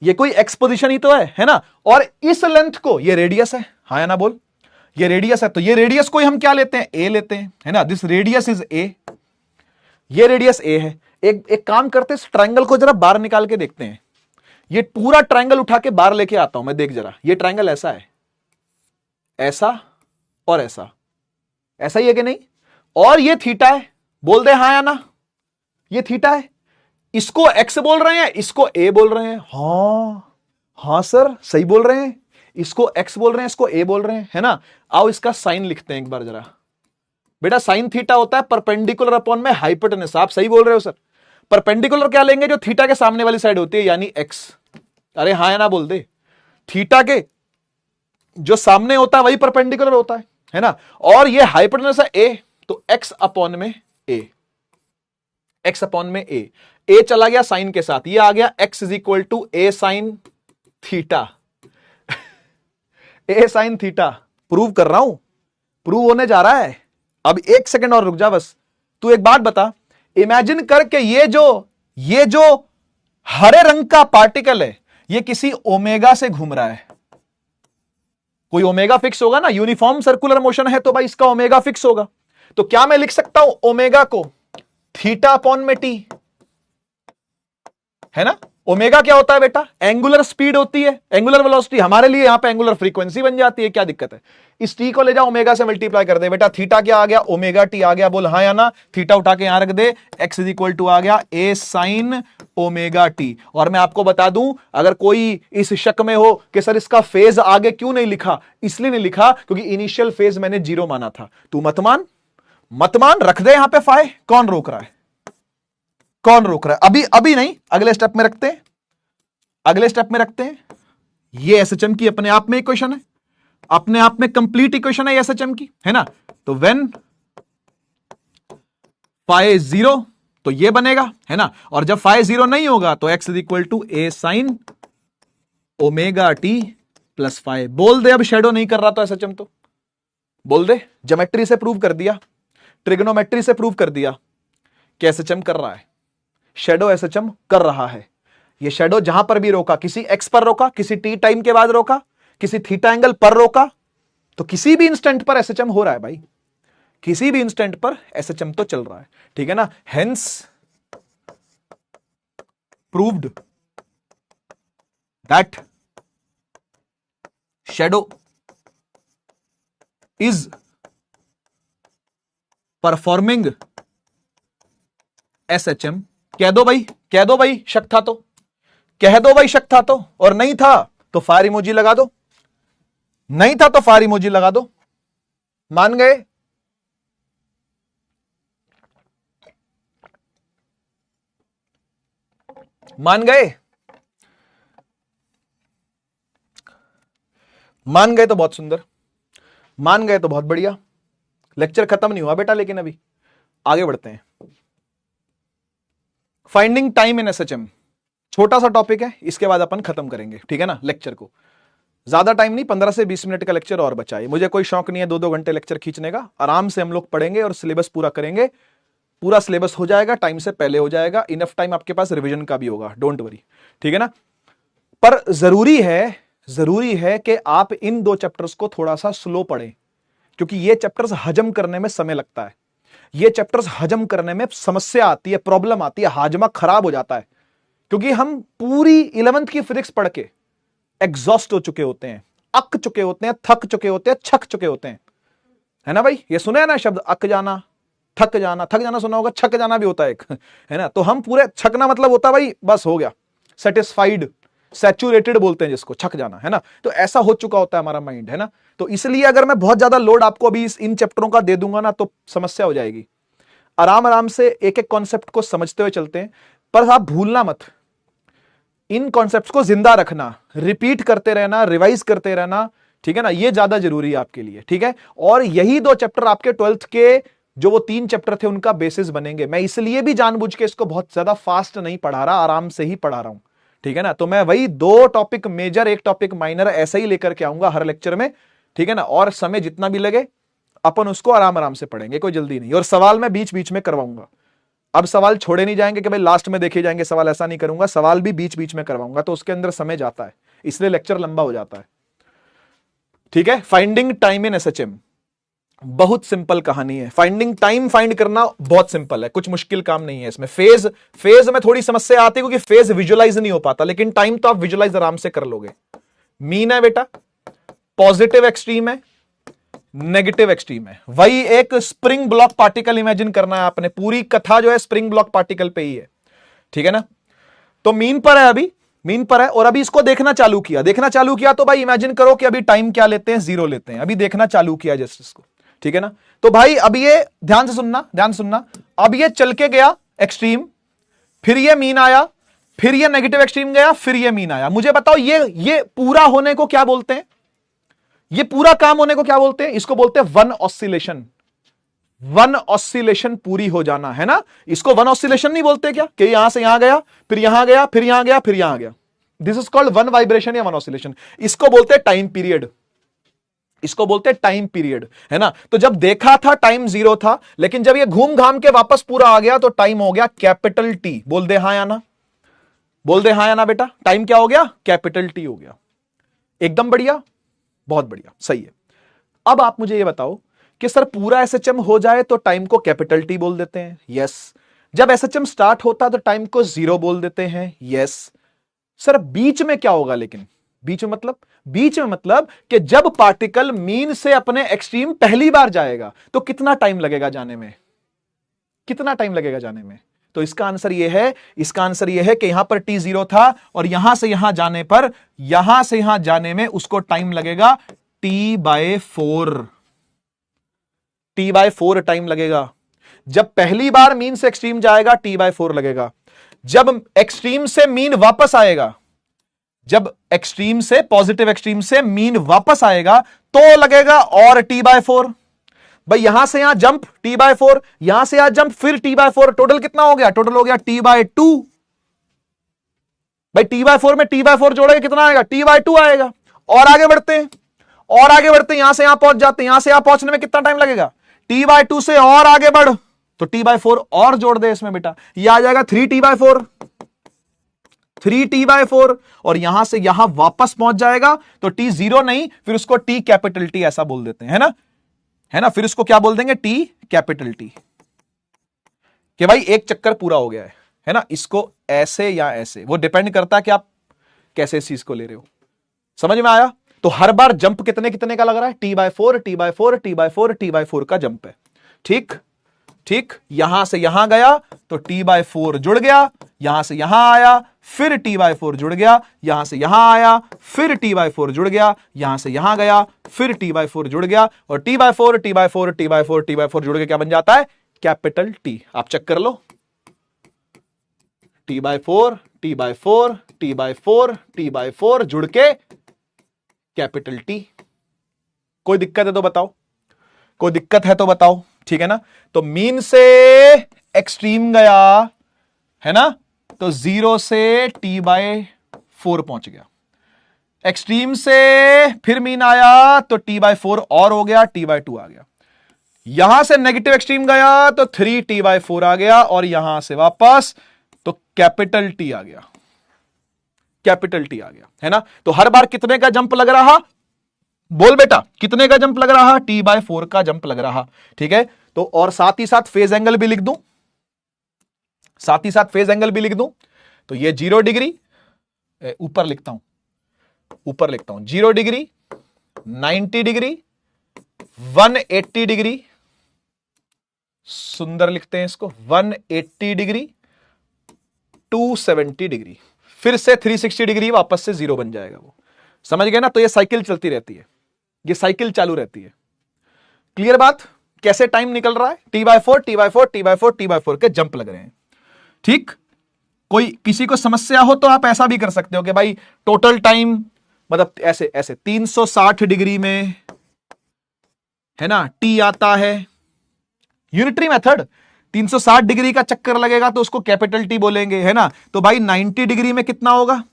ये कोई एक्स पोजीशन ही तो है ना, और इस लेंथ को, ये रेडियस है, हाँ या ना बोल, ये रेडियस है, तो ये रेडियस को हम क्या लेते हैं? ए लेते हैं, है ना, दिस रेडियस इज ए, ये रेडियस ए है। एक काम करते हैं, इस ट्रायंगल को जरा बाहर निकाल के देखते हैं, ये पूरा ट्रायंगल उठा के बाहर लेके आता हूं मैं, देख जरा, ये ट्रायंगल ऐसा है, ऐसा और ऐसा ही है कि नहीं? और ये थीटा है, बोल दे हाँ या ना, ये थीटा है, इसको एक्स बोल रहे हैं, इसको ए बोल रहे हैं, हाँ सर सही बोल रहे हैं, इसको एक्स बोल रहे हैं, इसको ए बोल रहे हैं, है ना। आओ इसका साइन लिखते हैं एक बार जरा, बेटा साइन थीटा होता है परपेंडिकुलर अपॉन में हाइपोटेनस। आप सही बोल रहे हो सर। परपेंडिकुलर क्या लेंगे? जो थीटा के सामने वाली साइड होती है, यानी एक्स। अरे हाँ या ना बोल दे। थीटा के जो सामने होता है वही परपेंडिकुलर होता है ना। और ये हाइपोटेनस है ए, तो एक्स अपॉन में ए, एक्स अपॉन में ए। ए चला गया साइन के साथ, ये आ गया x is equal to A sine theta. A sine theta prove कर रहा हूं, प्रूव होने जा रहा है। अब एक सेकंड और रुक जा बस। तू एक बात बता, इमेजिन कर के ये जो हरे रंग का पार्टिकल है, ये किसी ओमेगा से घूम रहा है। कोई ओमेगा फिक्स होगा ना, यूनिफॉर्म सर्कुलर मोशन है तो भाई इसका ओमेगा फिक्स होगा। तो क्या मैं लिख सकता हूं ओमेगा को थीटा अपॉन में टी, है ना। ओमेगा क्या होता है बेटा? एंगुलर स्पीड होती है, एंगुलर वेलोसिटी। हमारे लिए यहां पे एंगुलर फ्रीक्वेंसी बन जाती है, क्या दिक्कत है? इस टी को ले जाओ ओमेगा से मल्टीप्लाई कर दे बेटा। थीटा क्या आ गया? ओमेगा टी आ गया। बोल हाँ या ना। थीटा उठा के यहां रख दे, एक्स इज इक्वल टू आ गया ए साइन ओमेगा टी। और मैं आपको बता दूं, अगर कोई इस शक में हो कि सर इसका फेज आगे क्यों नहीं लिखा, इसलिए नहीं लिखा क्योंकि इनिशियल फेज मैंने 0 माना था। तू मत मान, रख दे यहां पे फाइ। कौन रोक रहा है? कौन रोक रहा है? अभी नहीं, अगले स्टेप में रखते हैं, अगले स्टेप में रखते हैं। ये एसएचएम की अपने आप में इक्वेशन है, अपने आप में कंप्लीट इक्वेशन है एसएचएम की, है ना। तो व्हेन फाइ 0 तो ये बनेगा, है ना। और जब फाइ 0 नहीं होगा तो x is equal to A sine omega T plus phi. बोल दे अब शैडो नहीं कर रहा तो एसएचएम, तो बोल दे। ज्योमेट्री से प्रूव कर दिया, ट्रिग्नोमेट्री से प्रूव कर दिया कि एसएचएम कर रहा है, शैडो एसएचएम कर रहा है। ये शैडो जहां पर भी रोका, किसी एक्स पर रोका, किसी टी टाइम के बाद रोका, किसी थीटा एंगल पर रोका, तो किसी भी इंस्टेंट पर एसएचएम हो रहा है भाई, किसी भी इंस्टेंट पर एसएचएम तो चल रहा है, ठीक है ना। Hence proved that shadow is performing SHM. कह दो भाई, कह दो भाई, शक था तो कह दो भाई, शक था तो, और नहीं था तो फायर इमोजी लगा दो, नहीं था तो फायर इमोजी लगा दो। मान गए? मान गए? मान गए तो बहुत सुंदर, मान गए तो बहुत बढ़िया। लेक्चर खत्म नहीं हुआ बेटा, लेकिन अभी आगे बढ़ते हैं। फाइंडिंग टाइम इन एसएचएम, छोटा सा टॉपिक है, इसके बाद अपन खत्म करेंगे, ठीक है ना, लेक्चर को। ज्यादा टाइम नहीं, 15 से 20 मिनट का लेक्चर और बचा है। मुझे कोई शौक नहीं है 2-2 घंटे लेक्चर खींचने का। आराम से हम लोग पढ़ेंगे और सिलेबस पूरा करेंगे। पूरा सिलेबस हो जाएगा, टाइम से पहले हो जाएगा। इनफ टाइम आपके पास रिवीजन का भी होगा, डोंट वरी, ठीक है ना। पर जरूरी है कि आप इन 2 चैप्टर्स को थोड़ा सा स्लो पढ़ें, क्योंकि ये चैप्टर्स हजम करने में समय लगता है। ये चैप्टर्स हजम करने में समस्या आती है, प्रॉब्लम आती है, हाजमा खराब हो जाता है, क्योंकि हम पूरी 11th की फिजिक्स पढ़ के एग्जॉस्ट हो चुके होते हैं, अक चुके होते हैं, थक चुके होते हैं, छक चुके होते हैं, है ना भाई। ये सुना है ना शब्द, अक जाना, थक जाना सुना होगा, छक जाना भी होता है एक, है ना। तो हम पूरे, छकना मतलब होता है भाई बस हो गया, सेटिस्फाइड, सैचुरेटेड बोलते हैं जिसको, छक जाना, है ना। तो ऐसा हो चुका होता है हमारा माइंड, है ना। तो इसलिए अगर मैं बहुत ज्यादा लोड आपको अभी इन चैप्टरों का दे दूंगा ना तो समस्या हो जाएगी। आराम से एक एक कॉन्सेप्ट को समझते हुए चलते हैं, पर आप भूलना मत, इन कॉन्सेप्ट्स को जिंदा रखना, रिपीट करते रहना, रिवाइज करते रहना, ठीक है ना। ये ज्यादा जरूरी है आपके लिए, ठीक है। और यही 2 चैप्टर आपके 12th के जो वो 3 चैप्टर थे उनका बेसिस बनेंगे। मैं इसलिए भी जानबूझ के इसको बहुत ज्यादा फास्ट नहीं पढ़ा रहा, आराम से ही पढ़ा रहा हूं, ठीक है ना। तो मैं वही 2 टॉपिक मेजर, 1 टॉपिक माइनर ऐसे ही लेकर के आऊंगा हर लेक्चर में, ठीक है ना। और समय जितना भी लगे अपन उसको आराम से पढ़ेंगे, कोई जल्दी नहीं। और सवाल मैं बीच बीच में करवाऊंगा। अब सवाल छोड़े नहीं जाएंगे कि भाई लास्ट में देखे जाएंगे सवाल, ऐसा नहीं करूंगा। सवाल भी बीच बीच में करवाऊंगा, तो उसके अंदर समय जाता है, इसलिए लेक्चर लंबा हो जाता है, ठीक है। फाइंडिंग टाइम इन एसएचएम बहुत सिंपल कहानी है। फाइंडिंग टाइम फाइंड करना बहुत सिंपल है, कुछ मुश्किल काम नहीं है इसमें। फेज में थोड़ी समस्या आती है, क्योंकि फेज विजुअलाइज नहीं हो पाता, लेकिन टाइम तो आप विजुअलाइज आराम से कर लोगे। मीन है बेटा, पॉजिटिव एक्सट्रीम है, नेगेटिव एक्सट्रीम है। वही एक स्प्रिंग ब्लॉक पार्टिकल इमेजिन करना है आपने, पूरी कथा जो है स्प्रिंग ब्लॉक पार्टिकल पे ही है, ठीक है ना। तो मीन पर है, अभी मीन पर है, और अभी इसको देखना चालू किया तो भाई इमेजिन करो कि अभी टाइम क्या लेते हैं, 0 लेते हैं। अभी देखना चालू किया जस्ट इसको, ठीक है ना। तो भाई अब ये ध्यान से सुनना, अब ये चल के गया एक्सट्रीम, फिर ये मीन आया, फिर ये नेगेटिव एक्सट्रीम गया, फिर ये मीन आया। मुझे बताओ ये पूरा होने को क्या बोलते हैं? ये पूरा काम होने को क्या बोलते हैं? इसको बोलते हैं वन ऑसिलेशन। वन ऑसिलेशन पूरी हो जाना, है ना। इसको वन ऑसिलेशन नहीं बोलते क्या, कि यहां से यहां गया, फिर यहां गया, फिर यहां गया, फिर यहां गया। This is called one vibration या वन ऑसिलेशन। इसको बोलते हैं टाइम पीरियड, इसको बोलते हैं टाइम पीरियड, है ना। तो जब देखा था टाइम 0 था, लेकिन जब ये घूम घाम के वापस पूरा आ गया तो टाइम हो गया कैपिटल टी। बोल दे हां या ना, बोल दे हां या ना बेटा। टाइम क्या हो गया? कैपिटल टी हो गया। एकदम बढ़िया, बहुत बढ़िया, सही है। अब आप मुझे ये बताओ कि सर पूरा एसएचएम हो जाए तो टाइम को कैपिटल टी बोल देते हैं, यस। जब एसएचएम स्टार्ट होता तो टाइम को 0 बोल देते हैं, यस। सर बीच में क्या होगा? लेकिन बीच में मतलब कि जब पार्टिकल मीन से अपने एक्सट्रीम पहली बार जाएगा तो कितना टाइम लगेगा जाने में? कितना टाइम लगेगा जाने में? तो इसका आंसर यह है कि यहां पर t 0 था और यहां से यहां जाने पर, यहां से यहां जाने में उसको टाइम लगेगा t/4। t/4 टाइम लगेगा। जब पहली बार मीन से एक्सट्रीम जाएगा t/4 लगेगा। जब एक्सट्रीम से मीन वापस आएगा, जब एक्सट्रीम से, पॉजिटिव एक्सट्रीम से मीन वापस आएगा तो लगेगा और t/4। भाई यहां से यहां जंप t/4, यहां से यहां जंप फिर t/4, टोटल कितना हो गया? टोटल हो गया t/2। भाई t/4 में t/4 जोड़ेगा कितना आएगा? t/2 आएगा। और आगे बढ़ते हैं, और आगे बढ़ते हैं, यहां से यहां पहुंच जाते हैं। यहां से यहां पहुंचने में कितना टाइम लगेगा? t/2 से और आगे बढ़ तो t/4 और जोड़ दे इसमें बेटा, यह आ जाएगा 3t/4, 3t/4। और यहां से यहां वापस पहुंच जाएगा तो t 0 नहीं, फिर उसको t कैपिटल T ऐसा बोल देते हैं, है ना, है ना। फिर उसको क्या बोल देंगे? t कैपिटल T, कि भाई एक चक्कर पूरा हो गया है ना। इसको ऐसे या ऐसे, वो डिपेंड करता है कि आप कैसे इस चीज को ले रहे हो। समझ में आया? तो हर बार जंप कितने कितने का लग रहा है? t/4 t/4 t/4 t/4 का जंप है। ठीक ठीक, यहां से यहां गया तो t/4 जुड़ गया, यहां से यहां आया फिर t/4 जुड़ गया, यहां से यहां आया फिर t/4 जुड़ गया, यहां से यहां गया फिर t/4 जुड़ गया, और t/4 t/4 t/4 t/4 जुड़ के क्या बन जाता है? Capital T। आप चेक कर लो, t/4 t/4 t/4 t/4 जुड़ के कैपिटल T। कोई दिक्कत है तो बताओ, कोई दिक्कत है तो बताओ, ठीक है ना। तो मीन से एक्सट्रीम गया, है ना, तो 0 से t/4 पहुंच गया। एक्सट्रीम से फिर मीन आया तो t/4 और हो गया, t/2 आ गया। यहां से नेगेटिव एक्सट्रीम गया तो 3t/4 आ गया, और यहां से वापस तो कैपिटल T आ गया, कैपिटल T आ गया, है ना। तो हर बार कितने का जंप लग रहा? बोल बेटा, कितने का जंप लग रहा? t/4 का जंप लग रहा, ठीक है। तो और साथ ही साथ फेज एंगल भी लिख दूं, साथ ही साथ फेज एंगल भी लिख दूं। तो ये 0 डिग्री, ऊपर लिखता हूं, ऊपर लिखता हूं 0 डिग्री, 90 डिग्री, 180 डिग्री, सुंदर लिखते हैं इसको, 180 डिग्री, 270 डिग्री, फिर से 360 डिग्री, वापस से 0 बन जाएगा वो। समझ गए ना? तो ये साइकिल चलती रहती है, ये साइकिल चालू रहती है। क्लियर बात? कैसे टाइम निकल रहा है? t/4 t/4 t/4 t/4 के जंप लग रहे हैं, ठीक। कोई किसी को समस्या हो तो आप ऐसा भी कर सकते हो कि भाई टोटल टाइम, मतलब ऐसे ऐसे 360 डिग्री में, है ना, t आता है, यूनिटरी मेथड। 360 डिग्री का चक्कर लगेगा तो उसको कैपिटल T बोलेंगे, है ना। तो भाई 90 डिग्री में कितना होगा?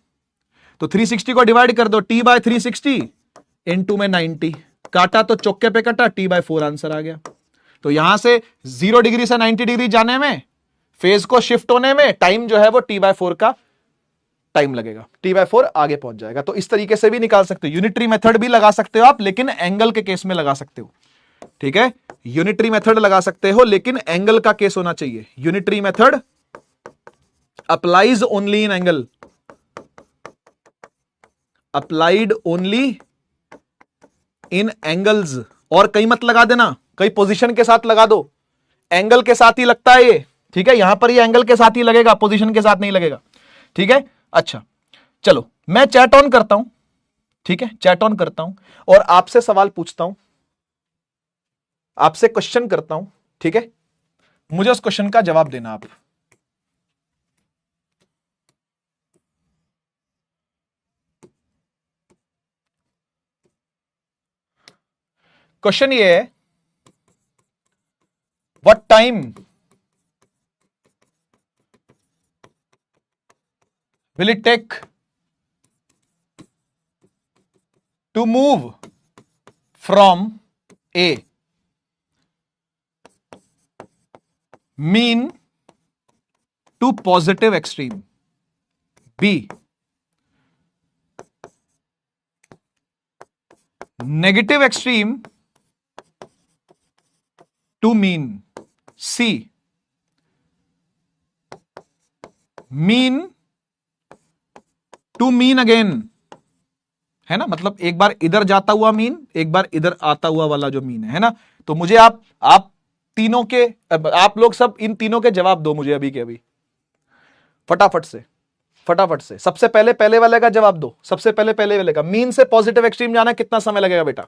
तो 360 को डिवाइड कर दो, t/360 इनटू में 90, काटा तो चौके पे कटा, t/4 आंसर आ गया। तो यहां से 0 डिग्री से 90 डिग्री जाने में, फेज को शिफ्ट होने में टाइम जो है वो t/4 का टाइम लगेगा, t/4 आगे पहुंच जाएगा। तो इस तरीके से भी निकाल सकते हो, यूनिटरी मेथड भी लगा सकते हो आप, लेकिन एंगल के केस में लगा सकते हो, ठीक है। यूनिटरी मेथड लगा सकते हो, लेकिन एंगल का केस होना चाहिए। Unitary method applies only in angle, applied only in angles. और कहीं मत लगा देना, कई पोजीशन के साथ लगा दो, एंगल के साथ ही लगता है ये, ठीक है। यहां पर ये एंगल के साथ ही लगेगा, पोजीशन के साथ नहीं लगेगा, ठीक है। अच्छा चलो, मैं चैट ऑन करता हूं, ठीक है, चैट ऑन करता हूं और आपसे सवाल पूछता हूं। आपसे क्वेश्चन करता हूं, ठीक है, मुझे उस क्वेश्चन का जवाब देना आप। क्वेश्चन ये है, what time will it take to move from A mean to positive extreme, B negative extreme to mean, C mean to mean again, है ना, मतलब एक बार इधर जाता हुआ मीन, एक बार इधर आता हुआ वाला जो मीन है ना। तो मुझे आप तीनों के, आप लोग सब इन तीनों के जवाब दो मुझे अभी के अभी, फटाफट से। सबसे पहले पहले वाले का जवाब दो, सबसे पहले पहले वाले का। मीन से पॉजिटिव एक्सट्रीम जाना कितना समय लगेगा बेटा,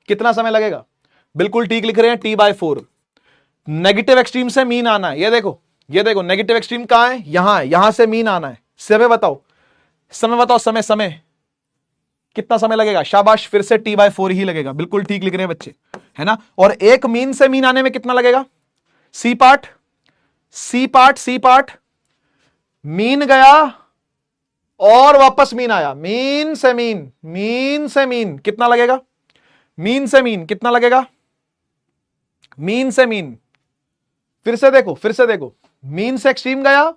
कितना समय लगेगा? बिल्कुल ठीक लिख रहे हैं, T/4। नेगेटिव एक्सट्रीम से मीन आना है, ये देखो नेगेटिव एक्सट्रीम कहां है, यहां से मीन आना है। समय बताओ, समय कितना समय लगेगा? शाबाश, फिर से T/4 ही लगेगा, बिल्कुल ठीक लिख रहे हैं बच्चे, है ना। और एक मीन से मीन आने में कितना लगेगा? सी पार्ट, मीन गया और वापस मीन आया, मीन से मीन कितना लगेगा? मीन से मीन कितना लगेगा? मीन से मीन, फिर से देखो, मीन से एक्सट्रीम गया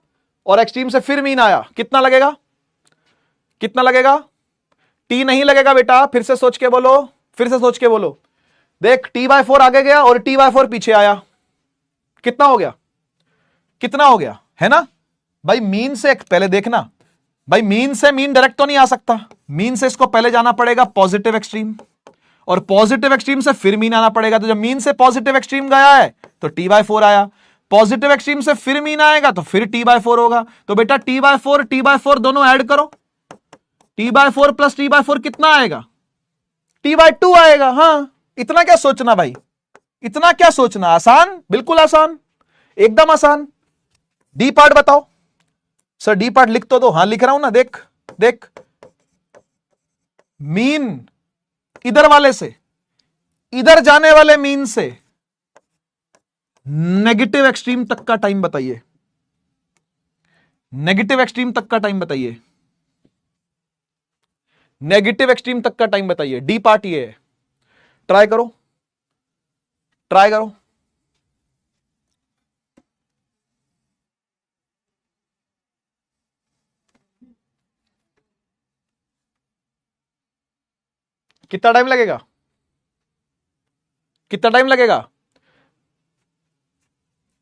और एक्सट्रीम से फिर मीन आया, कितना लगेगा? टी नहीं लगेगा बेटा, फिर से सोच के बोलो। देख, T/4 आगे गया और T/4 पीछे आया, कितना हो गया, है ना भाई। मीन से पहले देखना भाई, मीन से मीन डायरेक्ट तो नहीं आ सकता, मीन से इसको पहले जाना पड़ेगा पॉजिटिव एक्सट्रीम, और पॉजिटिव एक्सट्रीम से फिर मीन आना पड़ेगा। तो जब मीन से पॉजिटिव एक्सट्रीम गया है तो T/4 आया, पॉजिटिव एक्सट्रीम से फिर मीन आएगा तो फिर T/4 होगा। तो बेटा T/4 दोनों ऐड करो, T/4 प्लस T/4 कितना आएगा? T/2 आएगा। हाँ, इतना क्या सोचना भाई, इतना क्या सोचना, आसान, बिल्कुल आसान, एकदम आसान। डी पार्ट बताओ सर, डी पार्ट लिख तो दो। हाँ लिख रहा हूं ना, देख मीन इधर वाले से इधर जाने वाले मीन से नेगेटिव एक्सट्रीम तक का टाइम बताइए, नेगेटिव एक्सट्रीम तक का टाइम बताइए, नेगेटिव एक्सट्रीम तक का टाइम बताइए। डी पार्ट ये है, ट्राई करो। कितना टाइम लगेगा?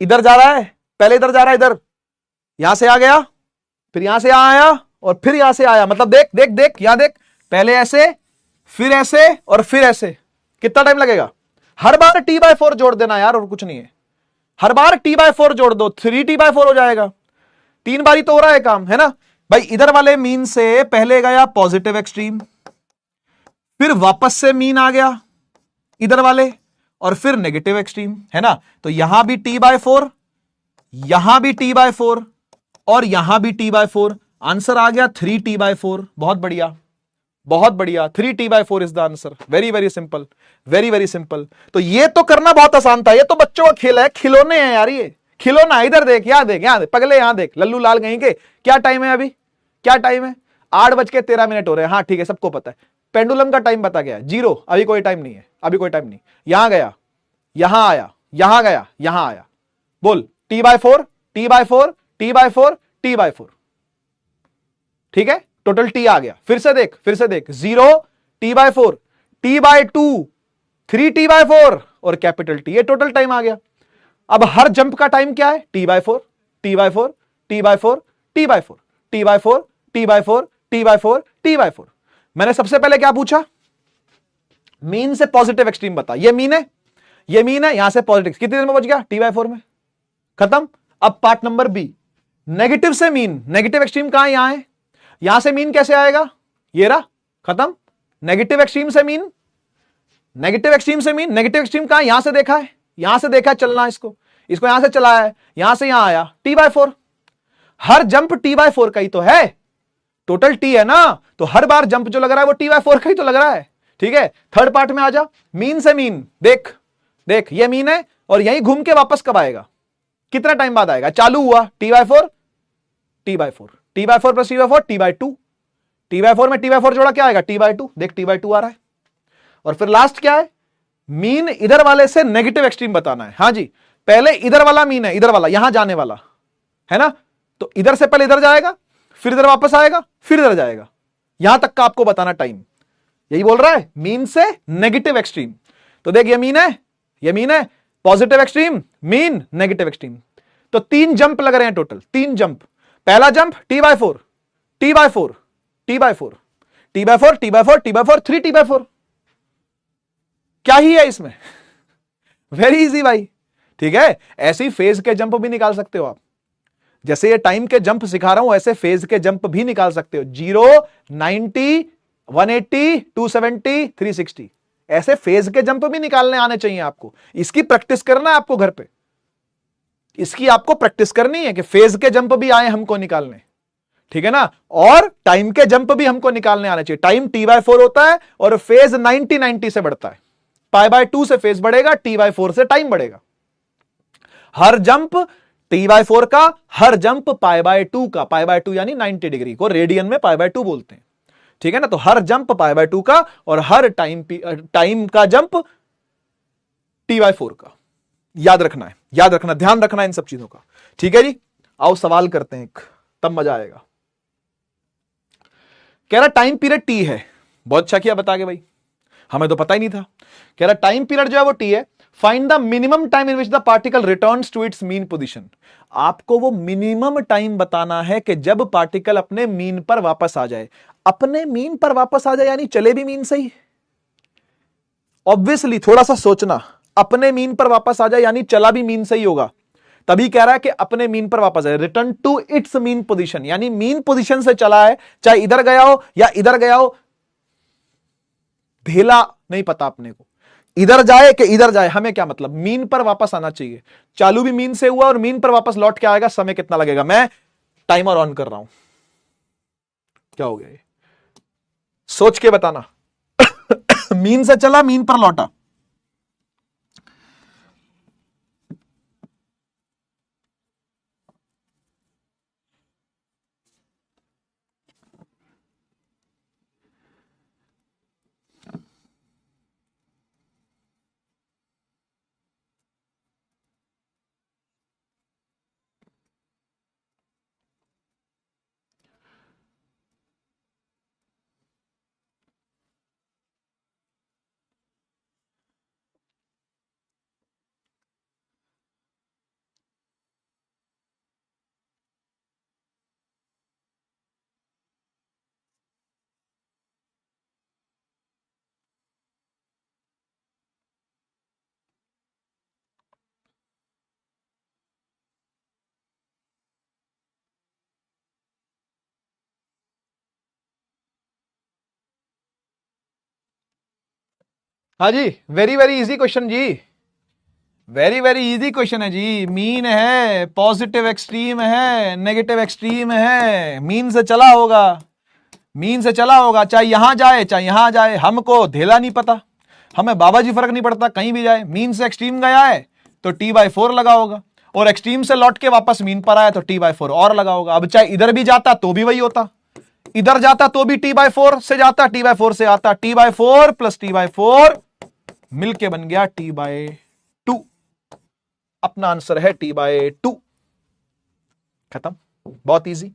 इधर जा रहा है, पहले इधर जा रहा है, इधर यहां से आ गया, फिर यहां से यहां आया और फिर यहां से आया। मतलब देख यहां देख, पहले ऐसे, फिर ऐसे और फिर ऐसे। कितना टाइम लगेगा? हर बार T/4 जोड़ देना यार, और कुछ नहीं है। हर बार T/4 जोड़ दो, 3T/4 हो जाएगा। 3 बारी तो हो रहा है काम, है ना भाई। इधर वाले मीन से पहले गया पॉजिटिव एक्सट्रीम, फिर वापस से मीन आ गया इधर वाले, और फिर नेगेटिव एक्सट्रीम, है ना। तो यहां भी T/4, यहां भी T/4 और यहां भी T/4। आंसर आ गया 3T/4। बहुत बढ़िया, 3T/4 is the answer. Very simple, very simple. तो ये तो करना बहुत आसान था, ये तो बच्चों का खेल है, खिलौने हैं यार, ये खिलौना। इधर देख, यहां देख पगले, यहां देख, लल्लू लाल कहीं के। क्या टाइम है अभी? क्या टाइम है? 8:13 हो रहे हैं। हाँ ठीक है, सबको पता है। पेंडुलम का टाइम बता गया 0, अभी कोई टाइम नहीं है, अभी कोई टाइम नहीं। यहां गया, यहां आया, यहां गया, यहां आया। बोल, T/4 ठीक है, टोटल T आ गया। फिर से देख 0 T/4 T/2 3T/4 और कैपिटल T, ये टोटल टाइम आ गया। अब हर जंप का टाइम क्या है? T/4 मैंने सबसे पहले क्या पूछा? मीन से पॉजिटिव एक्सट्रीम बता। ये मीन है, यहां से पॉजिटिव कितनी देर में पहुंच गया? T/4 में, खत्म। अब पार्ट नंबर बी, नेगेटिव से मीन, नेगेटिव एक्सट्रीम कहां है? यहां है। यहां से मीन कैसे आएगा? ये रहा, खत्म। नेगेटिव एक्सट्रीम से मीन नेगेटिव एक्सट्रीम से मीन, नेगेटिव एक्सट्रीम कहां, यहां से देखा है, यहां से देखा है चलना, इसको यहां से चलाया है, यहां से यहां आया, t/4। हर जंप t/4 का ही तो है, टोटल t है ना, तो हर बार जंप जो लग रहा है वो t/4 का ही तो लग रहा है। ठीक है, थर्ड पार्ट में आ जा, मीन से मीन देख, देख ये मीन है और यहीं घूम के वापस कब आएगा, कितना टाइम बाद आएगा, चालू हुआ t/4, t/4, t/4 plus t/4 t/2, t/4 में t/4 जोड़ा क्या आएगा t/2, देख t/2 आ रहा है। और फिर लास्ट क्या है, मीन इधर वाले से नेगेटिव एक्सट्रीम बताना है। हां जी, पहले इधर वाला मीन है, इधर वाला यहां जाने वाला है ना, तो इधर से पहले इधर जाएगा, फिर इधर वापस आएगा, फिर इधर जाएगा, यहां तक का आपको बताना टाइम। यही बोल रहा है, मीन से नेगेटिव एक्सट्रीम। तो देख ये मीन है, ये मीन है, positive extreme, mean, negative extreme. तो 3 जंप लग रहे हैं टोटल, 3 जंप। पहला jump t/4, t/4, t/4, t/4, t/4, t/4, 3t/4। क्या ही है इसमें वेरी इजी भाई। ठीक है, ऐसी फेज के जंप भी निकाल सकते हो आप, जैसे ये टाइम के जंप सिखा रहा हूं, ऐसे फेज के जंप भी निकाल सकते हो। 0, 90, 180, 270, 360, ऐसे फेज के जंप भी निकालने आने चाहिए आपको। इसकी प्रैक्टिस करना है आपको घर पे, इसकी आपको प्रैक्टिस करनी है कि फेज के जंप भी आए हमको निकालने, ठीक है ना, और टाइम के जंप भी हमको निकालने आने चाहिए। टाइम t/4 होता है और फेज 90 से बढ़ता है, π/2 से फेज बढ़ेगा, t/4 से टाइम बढ़ेगा। हर जंप t/4 का, हर जंप π/2 का, π/2 यानी 90 डिग्री को रेडियन में π/2 बोलते हैं। ठीक है ना, तो हर जंप π/2 का और हर टाइम का जंप t/4 का। याद रखना है, याद रखना, ध्यान रखना इन सब चीजों का। ठीक है जी, आओ सवाल करते हैं, तब मजा आएगा। कह रहा टाइम पीरियड t है, बहुत अच्छा किया बता के भाई, हमें तो पता ही नहीं था। कह रहा टाइम पीरियड जो है वो t है, find the minimum time in which the particle returns to its mean position. आपको वो मिनिमम टाइम बताना है कि जब पार्टिकल अपने मीन पर वापस आ जाए। अपने मीन पर वापस आ जाए यानी चले भी मीन से ही, ऑब्वियसली थोड़ा सा सोचना, अपने मीन पर वापस आ जाए यानी चला भी मीन से ही होगा, तभी कह रहा है कि अपने मीन पर वापस आए। Return to its mean position यानी मीन पोजीशन से चला है, चाहे इधर गया हो या इधर गया हो, ढेला नहीं पता अपने को, इधर जाए कि इधर जाए हमें क्या मतलब, मीन पर वापस आना चाहिए। चालू भी मीन से हुआ और मीन पर वापस लौट के आएगा, समय कितना लगेगा। मैं टाइमर ऑन कर रहा हूं, क्या हो गया ये सोच के बताना मीन से चला, मीन पर लौटा, हाँ जी, वेरी वेरी इजी क्वेश्चन जी, वेरी वेरी इजी क्वेश्चन है जी। मीन है, पॉजिटिव एक्सट्रीम है, नेगेटिव एक्सट्रीम है, मीन से चला होगा, मीन से चला होगा, चाहे यहां जाए चाहे यहां जाए, हमको ढेला नहीं पता, हमें बाबा जी फर्क नहीं पड़ता, कहीं भी जाए। मीन से एक्सट्रीम गया है तो t/4 लगा होगा, और एक्सट्रीम से लौट के वापस मीन पर आया तो t/4 और लगा होगा। अब चाहे इधर भी जाता तो भी वही होता, इधर जाता तो भी t/4 से जाता, t/4 से आता, t/4 प्लस t/4 मिलके बन गया t/2। अपना आंसर है t/2। खत्म, बहुत इजी।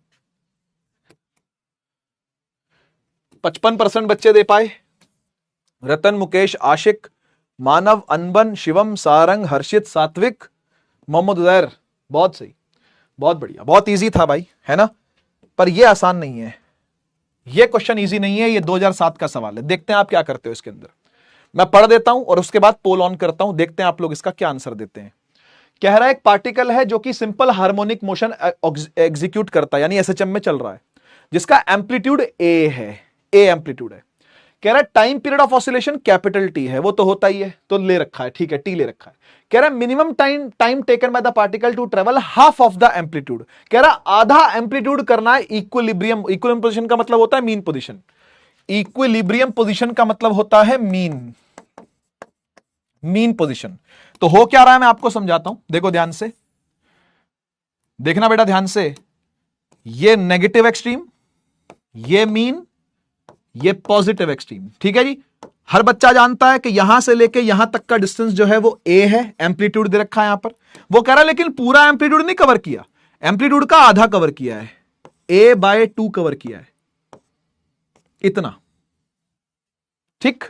55% बच्चे दे पाए, रतन, मुकेश, आशिक, मानव, अनबन, शिवम, सारंग, हर्षित, सात्विक, मोहम्मद उदैर, बहुत सही, बहुत बढ़िया, बहुत इजी था भाई, है ना। पर यह आसान नहीं है, यह क्वेश्चन इजी नहीं है, यह 2007 का सवाल है। देखते हैं आप क्या करते हो इसके अंदर, मैं पढ़ देता हूं और उसके बाद पोल ऑन करता हूं, देखते हैं आप लोग इसका क्या आंसर देते हैं। कह रहा है एक पार्टिकल है जो कि सिंपल हार्मोनिक मोशन एग्जीक्यूट करता है, यानी एसएचएम में चल रहा है, जिसका एम्पलीट्यूड ए है, ए एम्पलीट्यूड है। कह रहा है time period of oscillation capital T है, वो तो होता ही है, तो ले रखा है, ठीक है, टी ले रखा है। कह रहा है minimum time taken by the particle to travel half of the amplitude, कह रहा आधा एम्पलीट्यूड करना है इक्विलिब्रियम। इक्विलिब्रियम पोजीशन का मतलब होता है मीन पोजीशन, इक्विलिब्रियम पोजीशन का मतलब होता है मीन पोजीशन। तो हो क्या रहा है मैं आपको समझाता हूं, देखो ध्यान से, देखना बेटा ध्यान से, ये नेगेटिव एक्सट्रीम, ये मीन, ये पॉजिटिव एक्सट्रीम, ठीक है जी। हर बच्चा जानता है कि यहां से लेके यहां तक का डिस्टेंस जो है वो ए है, एम्पलीट्यूड दे रखा है यहां पर। वो कह रहा है लेकिन पूरा एम्पलीट्यूड नहीं कवर किया, एम्पलीट्यूड का आधा कवर किया है, a/2 कवर किया है, इतना, ठीक।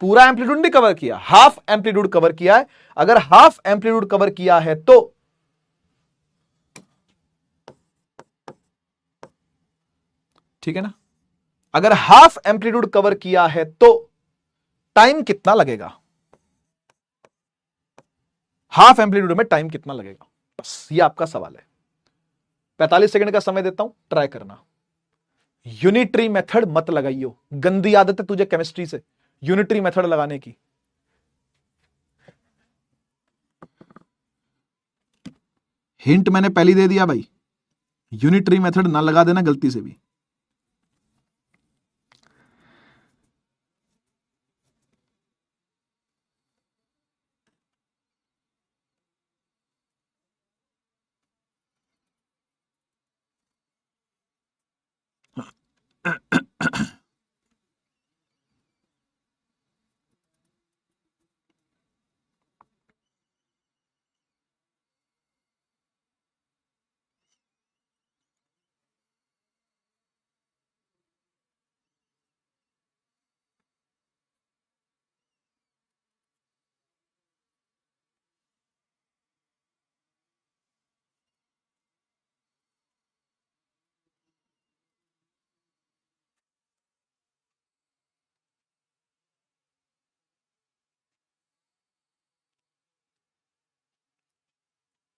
पूरा एम्पलीट्यूड नहीं कवर किया, हाफ एम्पलीट्यूड कवर किया है। अगर हाफ एम्पलीट्यूड कवर किया है तो ठीक है ना, अगर हाफ एम्पलीट्यूड कवर किया है तो टाइम कितना लगेगा, हाफ एम्पलीट्यूड में टाइम कितना लगेगा, बस ये आपका सवाल है। 45 सेकंड का समय देता हूं, ट्राई करना। यूनिटरी मेथड मत लगाइयो, गंदी आदत है तुझे केमिस्ट्री से यूनिटरी मेथड लगाने की। हिंट मैंने पहले दे दिया भाई, यूनिटरी मेथड ना लगा देना गलती से भी।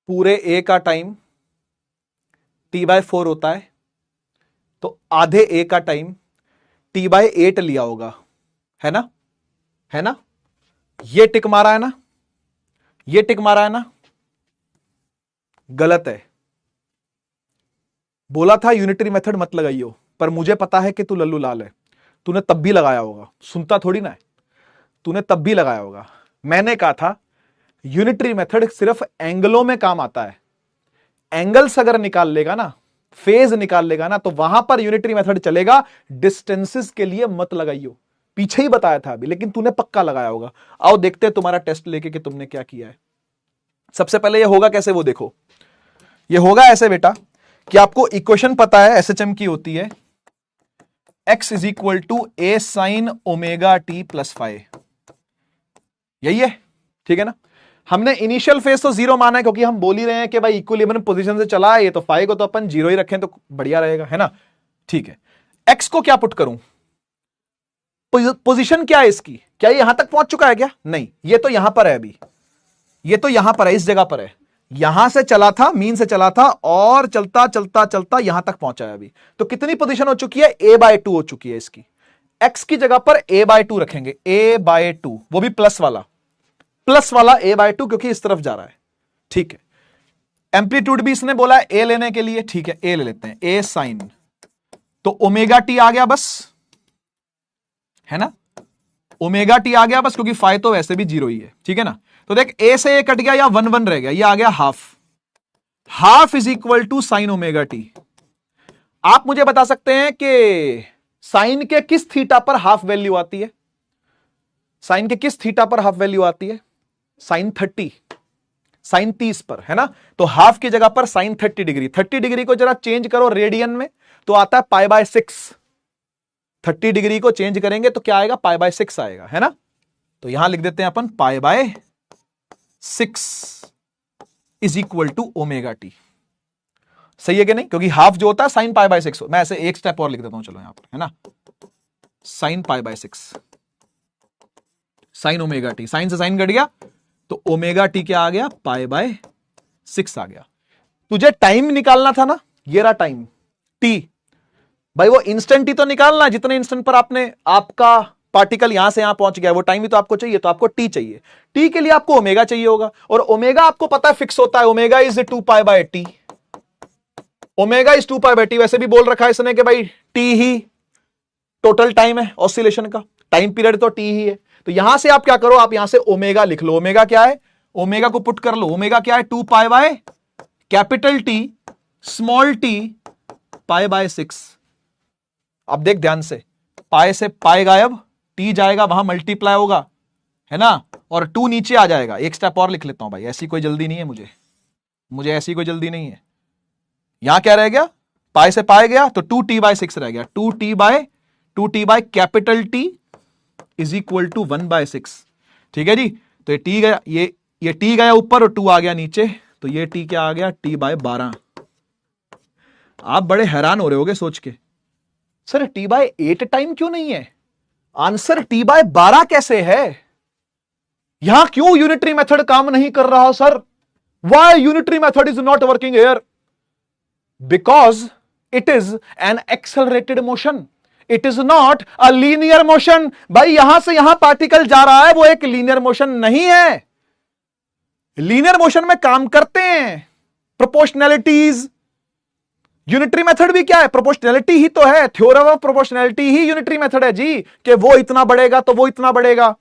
पूरे ए का टाइम t/4 होता है, तो आधे ए का टाइम t/8 लिया होगा, है ना, है ना। ये टिक मारा है ना, ये टिक मारा है ना, गलत है। बोला था यूनिटरी मेथड मत लगाइयो, पर मुझे पता है कि तू लल्लू लाल है, तूने तब भी लगाया होगा, सुनता थोड़ी ना है, तूने तब भी लगाया होगा। मैंने कहा था यूनिटरी मेथड सिर्फ एंगलों में काम आता है, एंगल्स अगर निकाल लेगा ना, फेज निकाल लेगा ना, तो वहां पर यूनिटरी मेथड चलेगा, डिस्टेंसेस के लिए मत लगाइयो। पीछे ही बताया था अभी, लेकिन तूने पक्का लगाया होगा। आओ देखते हैं तुम्हारा टेस्ट लेके कि तुमने क्या किया है। सबसे पहले ये होगा कैसे, वो देखो। ये होगा ऐसे बेटा कि आपको इक्वेशन पता है एसएचएम की होती है x is equal to A sine omega T plus phi, यही है, ठीक है ना। हमने इनिशियल फेज तो जीरो माना है, क्योंकि हम बोल ही रहे हैं कि भाई इक्विलिब्रियम पोजीशन से चला है ये, तो फाइव को तो अपन जीरो ही रखें तो बढ़िया रहेगा, है ना, ठीक है। x को क्या पुट करूं, पोजीशन क्या है इसकी, क्या ये यहां तक पहुंच चुका है क्या, नहीं, ये तो यहां पर है अभी, ये तो यहां पर है, इस जगह पर है, यहां से चला था, मीन से चला था और चलता चलता चलता यहां तक पहुंचा है अभी। तो कितनी पोजीशन हो चुकी है, a/2 हो चुकी है इसकी। x की जगह पर a/2 रखेंगे, a/2, वो भी प्लस वाला a/2, क्योंकि इस तरफ जा रहा है, ठीक है। एम्पलीट्यूड भी इसने बोला है a लेने के लिए, ठीक है, a ले लेते हैं, a साइन, तो ओमेगा टी आ गया बस, है ना, ओमेगा टी आ गया बस, क्योंकि फाइव तो वैसे भी जीरो ही है, ठीक है ना। तो देख a से a कट गया, या 1 रह गया, ये आ गया half is equal to sine omega t. आप मुझे बता सकते हैं कि साइन के किस थीटा पर हाफ वैल्यू आती है, साइन के किस थीटा पर हाफ वैल्यू आती है, साइन 30 पर, है ना। तो हाफ की जगह पर साइन 30 डिग्री, 30 डिग्री को जरा चेंज करो रेडियन में, तो आता है π/6। 30 डिग्री को चेंज करेंगे तो क्या आएगा, π/6 आएगा, है ना। तो यहां लिख देते हैं अपन π/6 is equal to omega T. सही है कि नहीं, क्योंकि हाफ जो होता है साइन π/6, मैं ऐसे एक स्टेप और लिख देता हूं, चलो यहां पर, है ना, sine π/6, sine omega T, sine से साइन कट गया तो ओमेगा टी क्या आ गया, π/6 आ गया। तुझे टाइम निकालना था ना, ये रहा टाइम टी, भाई वो इंस्टेंट ही तो निकालना, जितने इंस्टेंट पर आपने आपका पार्टिकल यहां से यहां पहुंच गया, वो टाइम भी तो आपको चाहिए, तो आपको टी चाहिए। टी के लिए आपको ओमेगा चाहिए होगा, और ओमेगा आपको पता है फिक्स होता है, omega is 2π/t। Omega is 2π/t। वैसे भी बोल रखा है इसने कि भाई टी ही टोटल टाइम है ऑसिलेशन का, टाइम पीरियड तो टी ही है। तो यहां से आप क्या करो, आप यहां से ओमेगा लिख लो। ओमेगा क्या है, ओमेगा को पुट कर लो। ओमेगा क्या है, 2π/T स्मॉल t π/6। अब देख ध्यान से, पाए से पाए गायब, टी जाएगा वहां मल्टीप्लाई होगा, है ना, और 2 नीचे आ जाएगा। एक स्टेप और लिख लेता हूं भाई, ऐसी कोई जल्दी नहीं है मुझे ऐसी कोई जल्दी नहीं है। यहां क्या रह गया, पाए से पाए गया तो 2t/6 रह गया। 2t/T is equal to 1/6। ठीक है जी। तो ये t गया, ये t गया ऊपर और 2 आ गया नीचे, तो ये t क्या आ गया, t/12। आप बड़े हैरान हो रहे होगे सोच के, सर t/8 टाइम क्यों नहीं है? आंसर t/12 कैसे है? यहां क्यों यूनिटरी मेथड काम नहीं कर रहा sir? Why unitary method is not working here? Because it is an accelerated motion, it is not a linear motion. भाई यहां से यहां पार्टिकल जा रहा है, वो एक लीनियर मोशन नहीं है। लीनियर मोशन में काम करते हैं प्रोपोर्शनैलिटीज। यूनिटरी मेथड भी क्या है, प्रोपोर्शनैलिटी ही तो है। Theorem of proportionality he unitary method है जी, कि वो इतना बढ़ेगा तो वो इतना बढ़ेगा,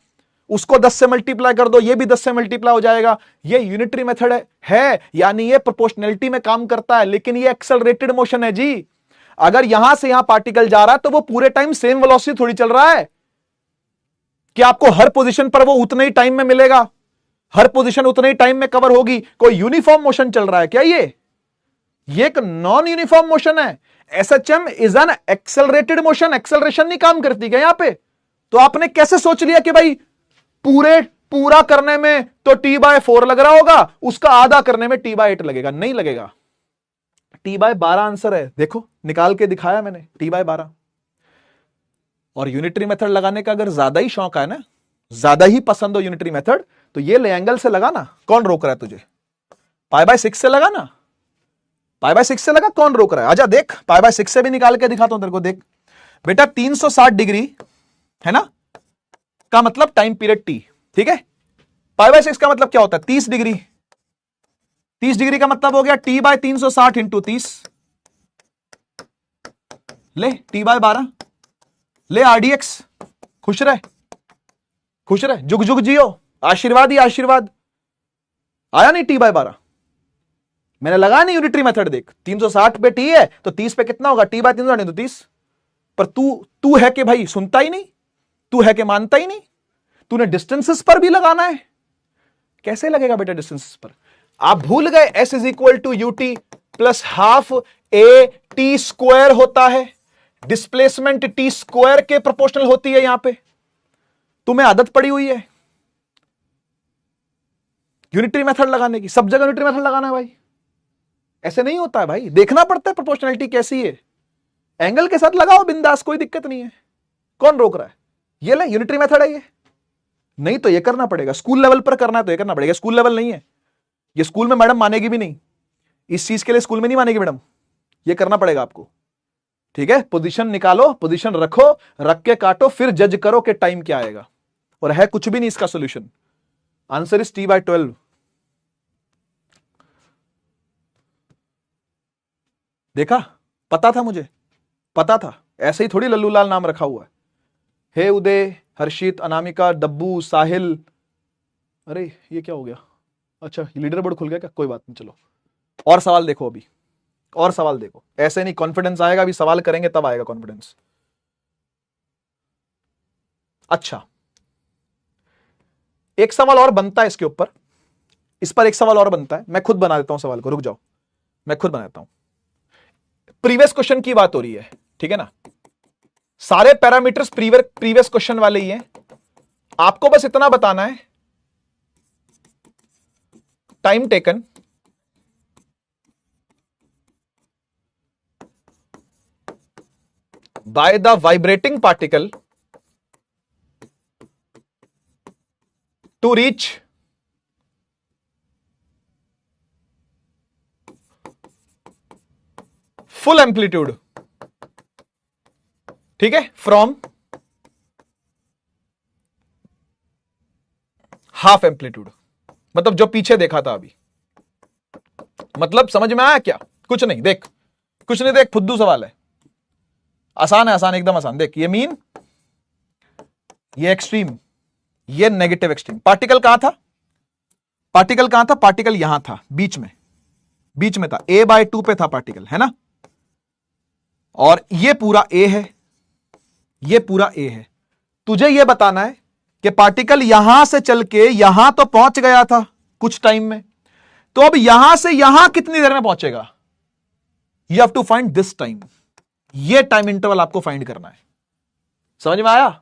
उसको 10 से मल्टीप्लाई कर दो, ये भी 10 से मल्टीप्लाई हो जाएगा। ये यूनिटरी मेथड है, यानी ये प्रोपोर्शनैलिटी में काम करता है, लेकिन ये एक्सेलरेटेड मोशन है जी। अगर यहां से यहां पार्टिकल जा रहा है तो वो पूरे टाइम सेम वेलोसिटी थोड़ी चल रहा है कि आपको हर पोजीशन पर वो उतने ही टाइम में मिलेगा, हर पोजीशन उतने ही टाइम में कवर होगी। कोई यूनिफॉर्म मोशन चल रहा है क्या? ये एक नॉन यूनिफॉर्म मोशन है। SHM is an accelerated motion, acceleration नहीं काम करती क्या यहां पे? तो आपने कैसे सोच लिया कि भाई पूरा करने में तो t/4 लग रहा होगा, उसका आधा करने में t/8 लगेगा? नहीं लगेगा, t/12 आंसर है। देखो निकाल के दिखाया मैंने, t/12। और यूनिटरी मेथड लगाने का अगर ज्यादा ही शौक है ना, ज्यादा ही पसंद हो यूनिटरी मेथड, तो ये ले एंगल से लगाना। कौन रोक रहा है तुझे? π/6 से लगाना, π/6 से लगा, कौन रोक रहा है? आजा देख, π/6 से भी निकाल के दिखाता हूं तेरे को। देख बेटा, 360 डिग्री है ना, का मतलब टाइम पीरियड t। ठीक है, π/6 का मतलब क्या होता है, 30 डिग्री। 30 डिग्री का मतलब हो गया t/360 इंटू 30, ले t/12, ले RDX। खुश रहे, खुश रहे, जुग जुग जियो, आशीर्वाद ही आशीर्वाद। आया नहीं t/12? मैंने लगा नहीं यूनिटरी मेथड। देख 360 पे t है तो 30 पे कितना होगा, t/360 तो 30। पर तू है कि भाई सुनता ही नहीं, तू है कि मानता ही नहीं। तूने डिस्टेंसेस पर भी लगाना है। कैसे लगेगा बेटा डिस्टेंसेस पर? आप भूल गए s is equal to ut plus half a t square होता है। डिस्प्लेसमेंट t स्क्वायर के प्रोपोर्शनल होती है। यहां पे तुम्हें आदत पड़ी हुई है यूनिटरी मेथड लगाने की, सब जगह यूनिटरी मेथड लगाना है भाई। ऐसे नहीं होता है भाई, देखना पड़ता है प्रोपोर्शनैलिटी कैसी है। एंगल के साथ लगाओ बिंदास, कोई दिक्कत नहीं है। कौन रोक रहा है? ये ले यूनिटरी मेथड है ये। नहीं तो ये करना पड़ेगा, स्कूल लेवल पर करना है तो ये करना पड़ेगा। स्कूल लेवल नहीं है ये, स्कूल में मैडम मानेगी भी नहीं, इस चीज के लिए स्कूल में नहीं मानेगी मैडम। ये करना पड़ेगा आपको, ठीक है। पोजीशन निकालो, पोजीशन रखो, रख के काटो, फिर जज करो कि टाइम क्या आएगा। और है कुछ भी नहीं इसका सॉल्यूशन। Answer is t/12। देखा, पता था मुझे, पता था। ऐसे ही थोड़ी लल्लूलाल नाम रखा हुआ है। हे उदय, हर्षित, अनामिका, डब्बू, साहिल। अरे ये क्या हो गया? अच्छा लीडर बोर्ड खुल गया क्या? कोई बात नहीं, चलो और सवाल देखो। अभी और सवाल देखो, ऐसे नहीं कॉन्फिडेंस आएगा, अभी सवाल करेंगे तब आएगा कॉन्फिडेंस। अच्छा एक सवाल और बनता है इसके ऊपर, इस पर एक सवाल और बनता है। मैं खुद बना देता हूं सवाल को, रुक जाओ, मैं खुद बनाता हूं। प्रीवियस क्वेश्चन की बात हो रही है, ठीक है ना। सारे पैरामीटर्स प्रीवियस क्वेश्चन वाले ही हैं। आपको बस इतना बताना है, time taken by the vibrating particle to reach full amplitude, ठीक है, फ्रॉम हाफ एम्पलीट्यूड, मतलब जो पीछे देखा था अभी। मतलब समझ में आया क्या? कुछ नहीं, देख कुछ नहीं, देख फुद्दू सवाल है, आसान है, आसान, एकदम आसान। देख ये मीन, ये एक्सट्रीम, ये नेगेटिव एक्सट्रीम। पार्टिकल कहां था? पार्टिकल कहां था? पार्टिकल यहां था, बीच में, बीच में था, a/2 पे था पार्टिकल, है ना। और ये पूरा a है, ये पूरा a है। तुझे ये बताना है कि पार्टिकल यहां से चल के यहां तो पहुंच गया था कुछ टाइम में, तो अब यहां से यहां कितनी देर में पहुंचेगा? You have to find this time. ये टाइम इंटरवल आपको फाइंड करना है। समझ में आया?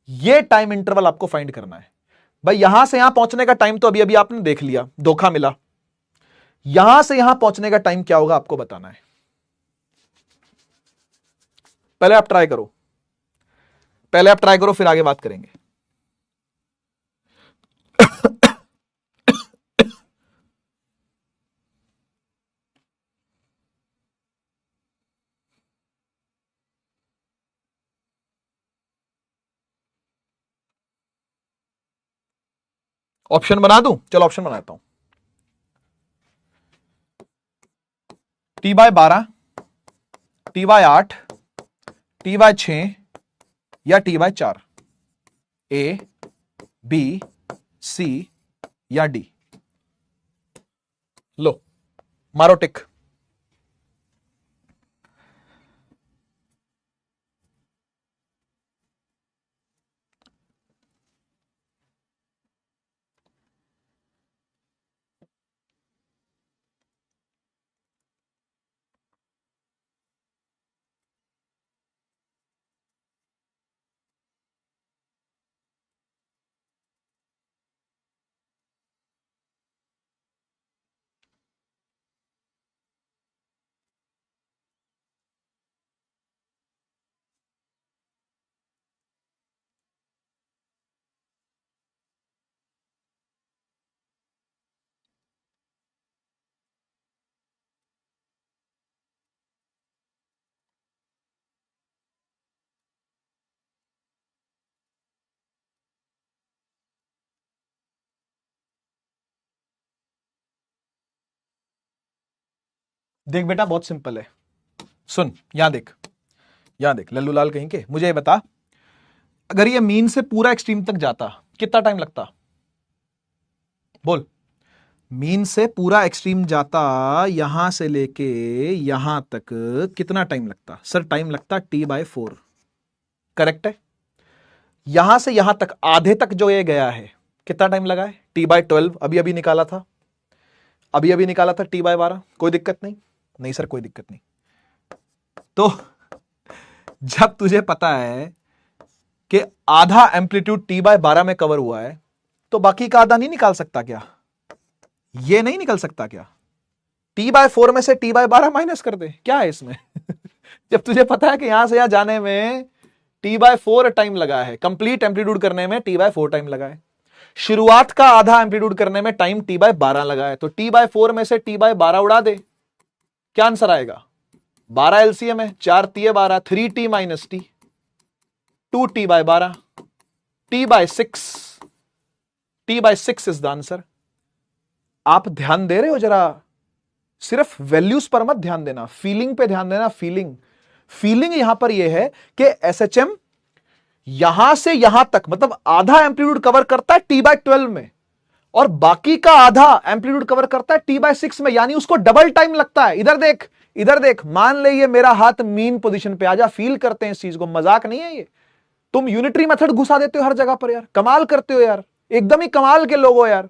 ये टाइम इंटरवल आपको फाइंड करना है। भाई यहां से यहां पहुंचने का टाइम तो अभी अभी आपने देख लिया, धोखा मिला। यहां से यहां पहुंचने का टाइम क्या होगा आपको बताना है। पहले आप ट्राई करो, पहले आप ट्राई करो, फिर आगे बात करेंगे। ऑप्शन बना दूं? चलो ऑप्शन बनाता हूं। T/12, T/8, T/6 या T/4? A, B, C या D? लो मारो टिक। देख बेटा बहुत सिंपल है, सुन यहां देख, यहां देख लल्लू लाल कहीं के, मुझे ये बता, अगर ये मीन से पूरा एक्सट्रीम तक जाता कितना टाइम लगता? बोल। मीन से पूरा एक्सट्रीम जाता यहां से लेके यहां तक कितना टाइम लगता? सर टाइम लगता T/4। करेक्ट है। यहां से यहां तक आधे तक जो ये गया है कितना टाइम लगा है? T/12 अभी अभी निकाला था, अभी अभी निकाला था। T/12 कोई दिक्कत नहीं? नहीं सर कोई दिक्कत नहीं। तो जब तुझे पता है कि आधा एम्पलीट्यूड T/12 में कवर हुआ है, तो बाकी का आधा नहीं निकाल सकता क्या? ये नहीं निकल सकता क्या? T/4 में से T/12 माइनस कर दे, क्या है इसमें? जब तुझे पता है कि यहां से यहां जाने में T/4 टाइम लगा है, कंप्लीट एम्पलीट्यूड करने में T/4 टाइम लगा है, शुरुआत का आधा एम्पलीट्यूड करने में टाइम T/12 लगा है, तो T/4 में से T/12 उड़ा दे, क्या आंसर आएगा? 12 एलसीएम है, 4 तिये 12, 3T minus T, 2T/12, T/6, T/6 is the answer. आप ध्यान दे रहे हो? जरा सिर्फ वैल्यूज पर मत ध्यान देना, फीलिंग पे ध्यान देना। फीलिंग, फीलिंग यहां पर यह है कि एसएचएम यहां से यहां तक मतलब आधा एम्पलीट्यूड कवर करता है T/12 में, और बाकी का आधा एम्पलीट्यूड कवर करता है T/6 में, यानी उसको डबल टाइम लगता है। इधर देख, इधर देख, मान ले ये मेरा हाथ मीन पोजीशन पे, आजा फील करते हैं इस चीज को, मजाक नहीं है ये। तुम यूनिटरी मेथड घुसा देते हो हर जगह पर यार, कमाल करते हो यार, एकदम ही कमाल के लोग हो यार।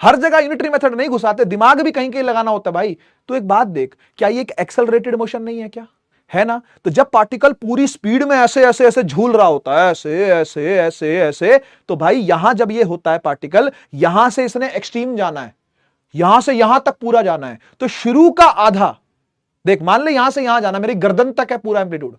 हर जगह यूनिटरी मेथड नहीं घुसाते, दिमाग भी कहीं कहीं लगाना होता है भाई। तो एक बात देख, क्या ये एक एक्सेलरेटेड मोशन नहीं है क्या? है ना। तो जब पार्टिकल पूरी स्पीड में ऐसे ऐसे ऐसे झूल रहा होता है, ऐसे ऐसे ऐसे ऐसे, तो भाई यहां जब ये होता है पार्टिकल, यहां से इसने एक्सट्रीम जाना है, यहां से यहां तक पूरा जाना है, तो शुरू का आधा देख, मान ले यहां से यहां जाना, मेरी गर्दन तक है पूरा एम्पलीट्यूड,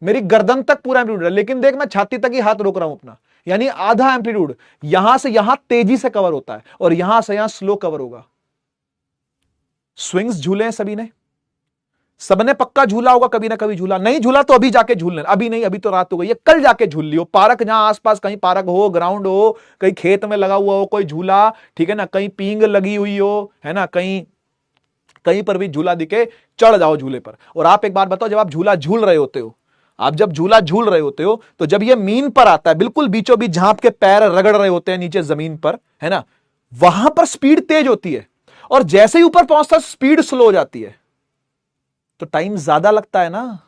मेरी गर्दन तक पूरा एम्पलीट्यूड है, लेकिन देख मैं छाती तक ही हाथ रोक रहा हूं अपना, यानी आधा एम्पलीट्यूड यहां से यहां तेजी से कवर होता है और यहां से यहां स्लो कवर होगा। स्विंग्स झूले हैं सभी ने, सबने पक्का झूला होगा कभी ना कभी झूला, नहीं झूला तो अभी जाके झूल लेना, अभी नहीं, अभी तो रात हो गई है, कल जाके झूल लियो। पार्क जहां आसपास कहीं पार्क हो, ग्राउंड हो, कहीं खेत में लगा हुआ हो कोई झूला, ठीक है ना, कहीं पींग लगी हुई हो, है ना, कहीं कहीं पर भी झूला दिखे, चढ़ जाओ झूले पर। और आप एक बात बताओ, जब आप झूला झूल रहे होते हो, आप जब झूला झूल रहे होते हो, तो जब ये मीन पर आता है, बिल्कुल बीचों बीच जहां आपके पैर रगड़ रहे होते हैं नीचे जमीन पर, है ना, वहां पर स्पीड तेज होती है, और जैसे ही ऊपर पहुंचता है स्पीड स्लो हो जाती है, तो टाइम ज्यादा लगता है ना,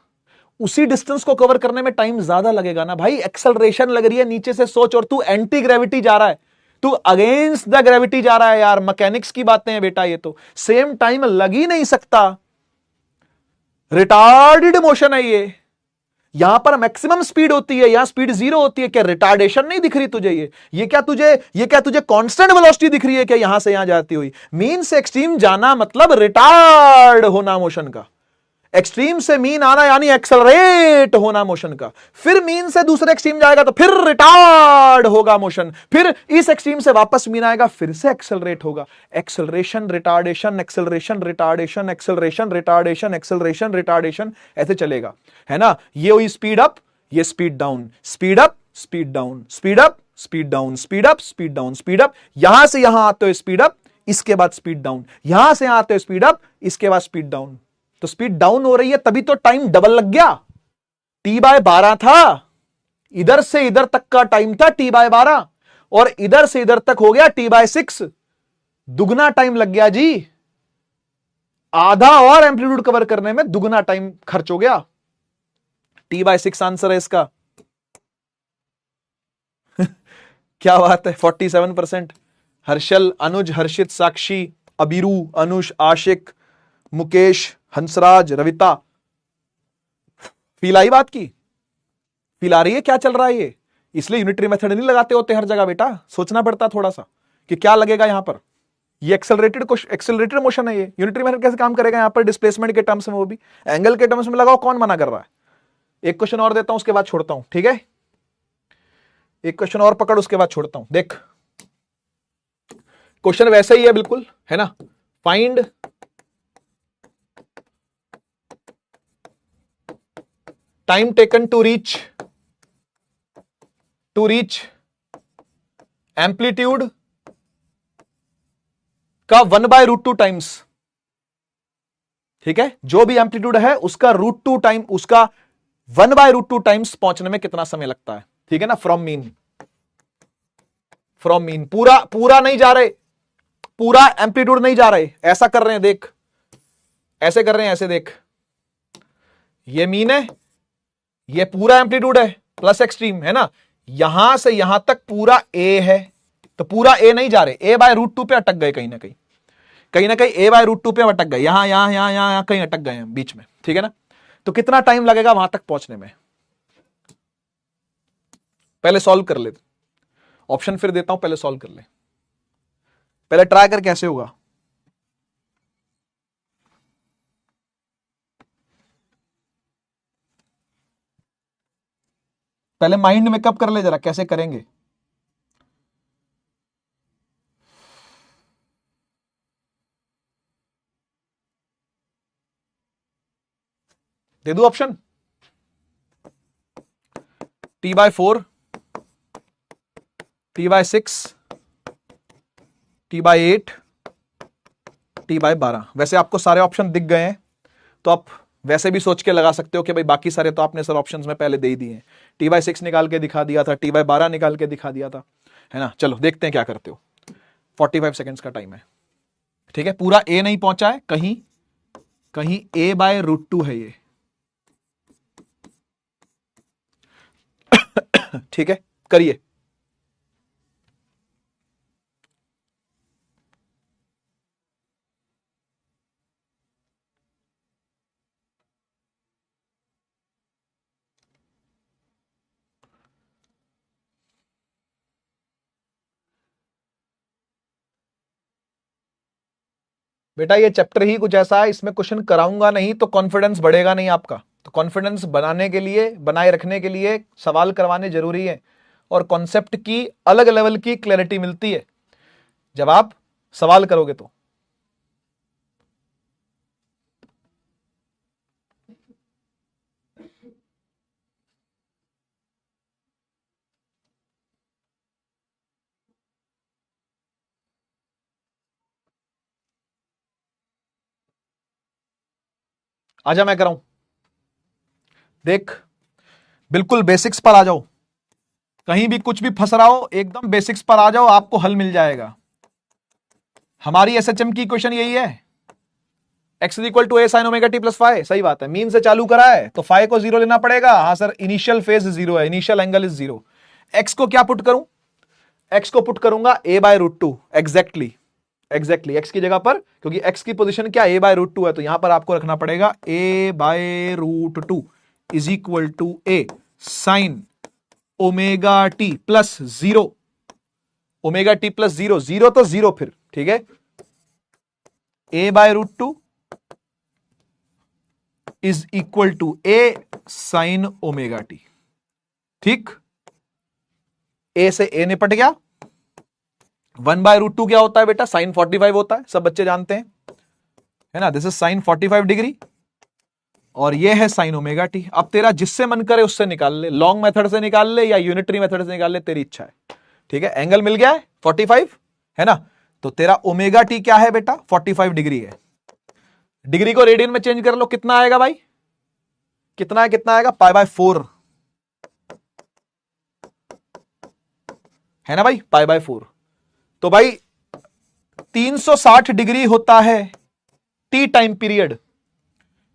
उसी डिस्टेंस को कवर करने में टाइम ज्यादा लगेगा ना भाई। एक्सेलरेशन लग रही है नीचे से, सोच, और तू एंटी ग्रेविटी जा रहा है, तू अगेंस्ट द ग्रेविटी जा रहा है यार, मैकेनिक्स की बातें हैं बेटा, ये तो सेम टाइम लग ही नहीं सकता, रिटार्डेड मोशन है ये। यहां पर मैक्सिमम स्पीड होती है, यहां स्पीड जीरो होती है। क्या रिटार्डेशन नहीं दिख रही तुझे? ये क्या तुझे कांस्टेंट वेलोसिटी दिख रही है क्या यहां से यहां जाती हुई? मीन से एक्सट्रीम जाना मतलब रिटार्ड होना मोशन का, एक्सट्रीम से मीन आना यानी एक्सेलरेट होना मोशन का, फिर मीन से दूसरे एक्सट्रीम जाएगा तो फिर रिटार्ड होगा मोशन, फिर इस एक्सट्रीम से वापस मीन आएगा, फिर से एक्सेलरेट होगा। Acceleration retardation, acceleration retardation, acceleration retardation, acceleration retardation, ऐसे चलेगा, है ना। ये हुई स्पीड अप, ये speed down, speed up speed down, speed up speed down, speed up speed down, speed up, यहां से यहां आते हो स्पीड अप, इसके बाद स्पीड डाउन, यहां से यहां आते हो स्पीड अप, इसके बाद स्पीड डाउन। तो स्पीड डाउन हो रही है, तभी तो टाइम डबल लग गया। T/12 था, इधर से इधर तक का टाइम था T/12, और इधर से इधर तक हो गया T/6, दुगना टाइम लग गया जी। आधा और एम्पलीट्यूड कवर करने में दुगना टाइम खर्च हो गया। T/6 आंसर है इसका। क्या बात है, 47%। हर्षल, अनुज, हर्षित, साक्षी, अबीरू, अनुष, आशिक, मुकेश, हंसराज, रविता, फील आई बात की? फील आ रही है क्या चल रहा है ये? इसलिए यूनिटरी मेथड नहीं लगाते होते हर जगह बेटा, सोचना पड़ता थोड़ा सा कि क्या लगेगा यहां पर। ये एक्सेलरेटेड मोशन है, ये यूनिटरी मेथड कैसे काम करेगा यहां पर? डिस्प्लेसमेंट के टर्म्स में, वो भी एंगल के टर्म्स में लगाओ, कौन मना कर रहा है? एक क्वेश्चन और देता हूं, उसके बाद छोड़ता हूं, ठीक है? एक क्वेश्चन और पकड़, उसके बाद छोड़ता हूं। देख, क्वेश्चन वैसे ही है बिल्कुल, है ना। Find time taken to reach amplitude का 1/√2 टाइम्स, ठीक है, जो भी एम्पलीट्यूड है उसका √2 टाइम, उसका 1/√2 टाइम्स पहुंचने में कितना समय लगता है, ठीक है ना। फ्रॉम मीन पूरा नहीं जा रहे, पूरा एम्पलीट्यूड नहीं जा रहे, ऐसा कर रहे हैं, देख, ऐसे कर रहे हैं, ऐसे देख, ये मीन है, ये पूरा एम्पलीट्यूड है प्लस एक्सट्रीम, है ना। यहां से यहां तक पूरा ए है, तो पूरा ए नहीं जा रहे, A/√2 पे अटक गए, कहीं ना कहीं A/√2 पे अटक गए, यहां कहीं अटक गए हैं बीच में, ठीक है ना। तो कितना टाइम लगेगा वहां तक पहुंचने में? पहले सॉल्व कर ले, ऑप्शन फिर देता हूं, पहले सॉल्व कर ले, पहले ट्राई कर कैसे होगा। पहले माइंड मेकअप कर ले जरा, कैसे करेंगे। दे दू option, T/4, T/6, T/8, T/12। वैसे आपको सारे ऑप्शन दिख गए हैं, तो आप वैसे भी सोच के लगा सकते हो कि भाई बाकी सारे तो आपने सर ऑप्शंस में पहले दे ही दिए हैं। T/6 निकाल के दिखा दिया था, T/12 निकाल के दिखा दिया था, है ना। चलो देखते हैं क्या करते हो। 45 सेकेंड्स का टाइम है, ठीक है। पूरा ए नहीं पहुंचा है, कहीं कहीं A/√2 है ये, ठीक है, करिए। बेटा ये चैप्टर ही कुछ ऐसा है, इसमें क्वेश्चन कराऊंगा नहीं तो कॉन्फिडेंस बढ़ेगा नहीं आपका। तो कॉन्फिडेंस बनाने के लिए, बनाए रखने के लिए सवाल करवाने जरूरी है, और कॉन्सेप्ट की अलग लेवल की क्लैरिटी मिलती है जब आप सवाल करोगे तो। आजा मैं कराऊं, देख बिल्कुल बेसिक्स पर आ जाओ, कहीं भी कुछ भी फंस रहा हो एकदम बेसिक्स पर आ जाओ, आपको हल मिल जाएगा। हमारी एसएचएम की इक्वेशन यही है, x is equal to A sine omega T plus phi. सही बात है, मीन से चालू करा है तो फाइव को जीरो लेना पड़ेगा। हाँ सर, इनिशियल फेज जीरो है, initial angle is zero. x को क्या पुट करूं, x को पुट करूंगा a by root two, exactly x की जगह पर, क्योंकि x की पोजीशन क्या a बाय रूट टू है, तो यहां पर आपको रखना पड़ेगा a by root two is equal to a sine omega T plus zero, omega T plus zero, zero तो जीरो फिर, ठीक है, a by root two is equal to a sine omega t. ठीक, a से a निपट गया। 1 bye root to क्या होता है बेटा, साइन 45 होता है, सब बच्चे जानते हैं, है ना। दिस इज साइन 45 डिग्री और ये है साइन ओमेगा टी। अब तेरा जिससे मन करे उससे निकाल ले, लॉन्ग मेथड से निकाल ले या यूनिटरी मेथड से निकाल ले, तेरी इच्छा है। ठीक है, एंगल मिल गया है 45, है ना। तो तेरा ओमेगा टी क्या है बेटा, 45 डिग्री है। डिग्री को रेडियन में चेंज कर लो, कितना आएगा भाई, कितना है, कितना आएगा, पाई बाय 4, है ना भाई, पाई बाय 4। तो भाई 360 डिग्री होता है टी टाइम पीरियड,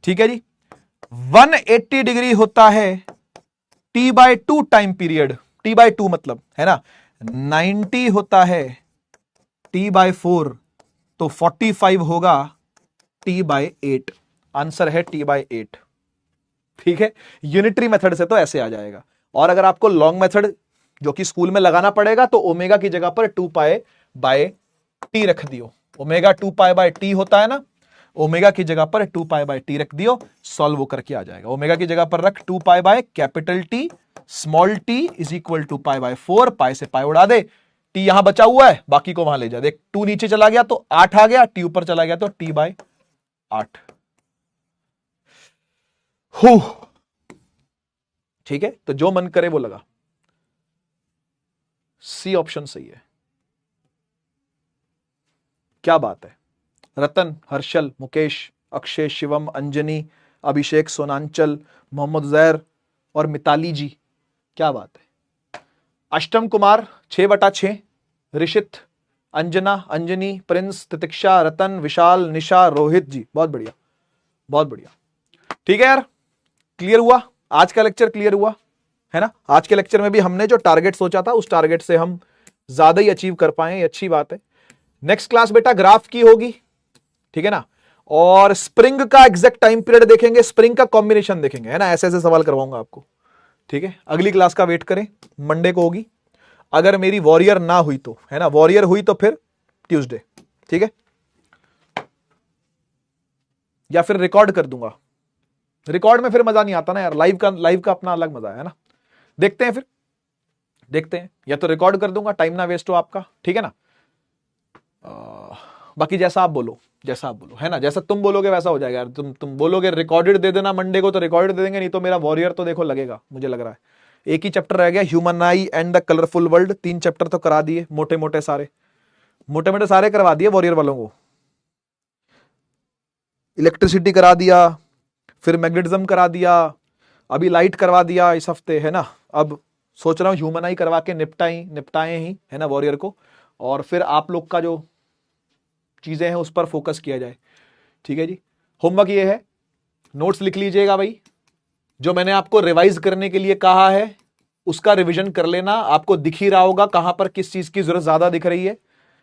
ठीक है जी। 180 डिग्री होता है t by 2 time period, t by 2 मतलब, है ना। 90 होता है टी बाय 4, तो 45 होगा टी बाय 8। आंसर है टी बाय 8। ठीक है, यूनिटरी मेथड से तो ऐसे आ जाएगा, और अगर आपको लॉन्ग मेथड जो कि स्कूल में लगाना पड़ेगा तो ओमेगा की जगह पर 2 पाई बाय टी रख दियो। ओमेगा 2 पाई बाय टी होता है ना, ओमेगा की जगह पर 2 पाई बाय टी रख दियो, सॉल्व वो करके आ जाएगा। ओमेगा की जगह पर रख 2 pi by capital t small t is equal to pi by 4, pi से पाई उड़ा दे, टी यहां बचा हुआ है, बाकी को वहां ले जा, देख 2 नीचे चला गया तो 8 आ गया, टी ऊपर चला गया तो टी बाय 8। ठीक है, तो जो मन करे वो लगा, सी ऑप्शन सही है। क्या बात है, रतन, हर्षल, मुकेश, अक्षय, शिवम, अंजनी, अभिषेक, सोनांचल, मोहम्मद जैर और मिताली जी, क्या बात है। अष्टम कुमार 6/6, ऋषित, अंजना, अंजनी, प्रिंस, तितिक्षा, रतन, विशाल, निशा, रोहित जी, बहुत बढ़िया, बहुत बढ़िया। ठीक है यार, क्लियर हुआ, आज का लेक्चर क्लियर हुआ, है ना। आज के लेक्चर में भी हमने जो टारगेट सोचा था उस टारगेट से हम ज्यादा ही अचीव कर पाए, ये अच्छी बात है। नेक्स्ट क्लास बेटा ग्राफ की होगी, ठीक है ना, और स्प्रिंग का एग्जैक्ट टाइम पीरियड देखेंगे, स्प्रिंग का कॉम्बिनेशन देखेंगे, है ना। ऐसे ऐसे सवाल करवाऊंगा आपको, ठीक है। अगली क्लास का वेट करें, मंडे को होगी, अगर मेरी वॉरियर ना हुई तो, है ना, वॉरियर हुई तो फिर ट्यूसडे, ठीक है, या फिर रिकॉर्ड कर दूंगा। रिकॉर्ड में फिर मजा नहीं आता ना यार, लाइव का अपना अलग मजा है ना। देखते हैं फिर, देखते हैं, या तो रिकॉर्ड कर दूंगा, टाइम ना वेस्ट हो आपका, ठीक है ना। बाकी जैसा आप बोलो, जैसा आप बोलो, है ना, जैसा तुम बोलोगे वैसा हो जाएगा यार। तुम बोलोगे रिकॉर्डेड दे देना मंडे को तो रिकॉर्डेड दे देंगे, नहीं तो मेरा वॉरियर तो देखो लगेगा, मुझे लग रहा है। एक ही चैप्टर रह गया, human I and the colourful world, 3 chapter तो करा दिए, मोटे मोटे सारे करवा दिए वॉरियर वालों को। इलेक्ट्रिसिटी करा दिया, फिर मैग्नेटिज्म करा दिया, अभी लाइट करवा दिया इस हफ्ते, है ना। अब सोच रहा हूं ह्यूमन आई करवा के निपटाए ही, है ना, वॉरियर को, और फिर आप लोग का जो चीजें हैं उस पर फोकस किया जाए, ठीक है जी। होमवर्क ये है, नोट्स लिख लीजिएगा भाई, जो मैंने आपको रिवाइज करने के लिए कहा है उसका रिवीजन कर लेना। आपको दिख ही रहा होगा कहां पर किस चीज की जरूरत ज्यादा दिख रही है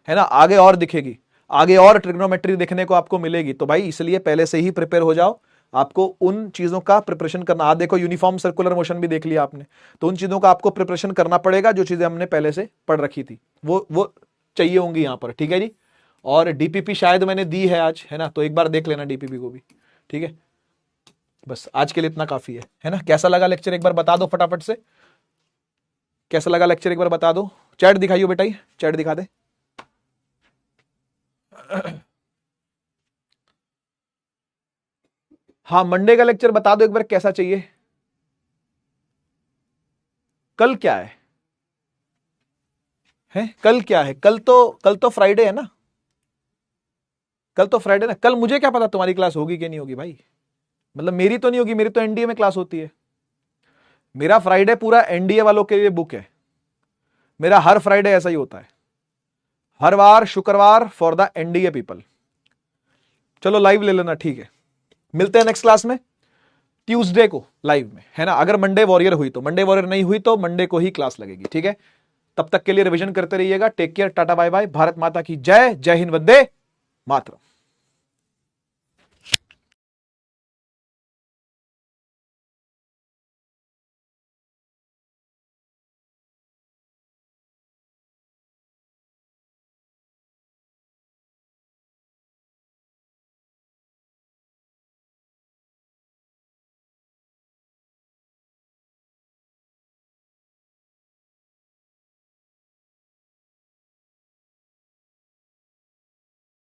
ना, आगे और दिखेगी, आगे और ट्रिग्नोमेट्री देखने को आपको मिलेगी, तो भाई इसलिए पहले से ही प्रिपेयर हो जाओ। आपको उन चीजों का प्रिपरेशन करना, आप देखो यूनिफॉर्म सर्कुलर मोशन भी देख लिया आपने, तो उन चीजों का आपको प्रिपरेशन करना पड़ेगा, जो चीजें हमने पहले से पढ़ रखी थी वो चाहिए होंगी यहां पर, ठीक है जी। और डीपीपी शायद मैंने दी है आज, है ना, तो एक बार देख लेना डीपीपी को भी, ठीक है। बस आज के लिए इतना काफी है ना। कैसा लगा लेक्चर एक बार बता दो फटाफट से, कैसा लगा लेक्चर एक बार बता दो। चैट दिखाइयो बेटा, चैट दिखा दे। हाँ, मंडे का लेक्चर बता दो एक बार कैसा चाहिए। कल क्या है कल क्या है, कल तो फ्राइडे है ना, कल तो फ्राइडे ना। कल मुझे क्या पता तुम्हारी क्लास होगी कि नहीं होगी भाई, मतलब मेरी तो नहीं होगी, मेरी तो एनडीए में क्लास होती है। मेरा फ्राइडे पूरा एनडीए वालों के लिए बुक है, मेरा हर फ्राइडे ऐसा ही होता है, हर बार शुक्रवार फॉर द एनडीए पीपल। चलो लाइव ले लेना, ठीक है, मिलते हैं नेक्स्ट क्लास में ट्यूसडे को लाइव में, है ना। अगर मंडे वॉरियर हुई तो, मंडे वॉरियर नहीं हुई तो मंडे को ही क्लास लगेगी, ठीक है। तब तक के लिए रिवीजन करते रहिएगा। Take care, tata bye bye, Bharat माता की जय, जय हिंद, वंदे मातरम।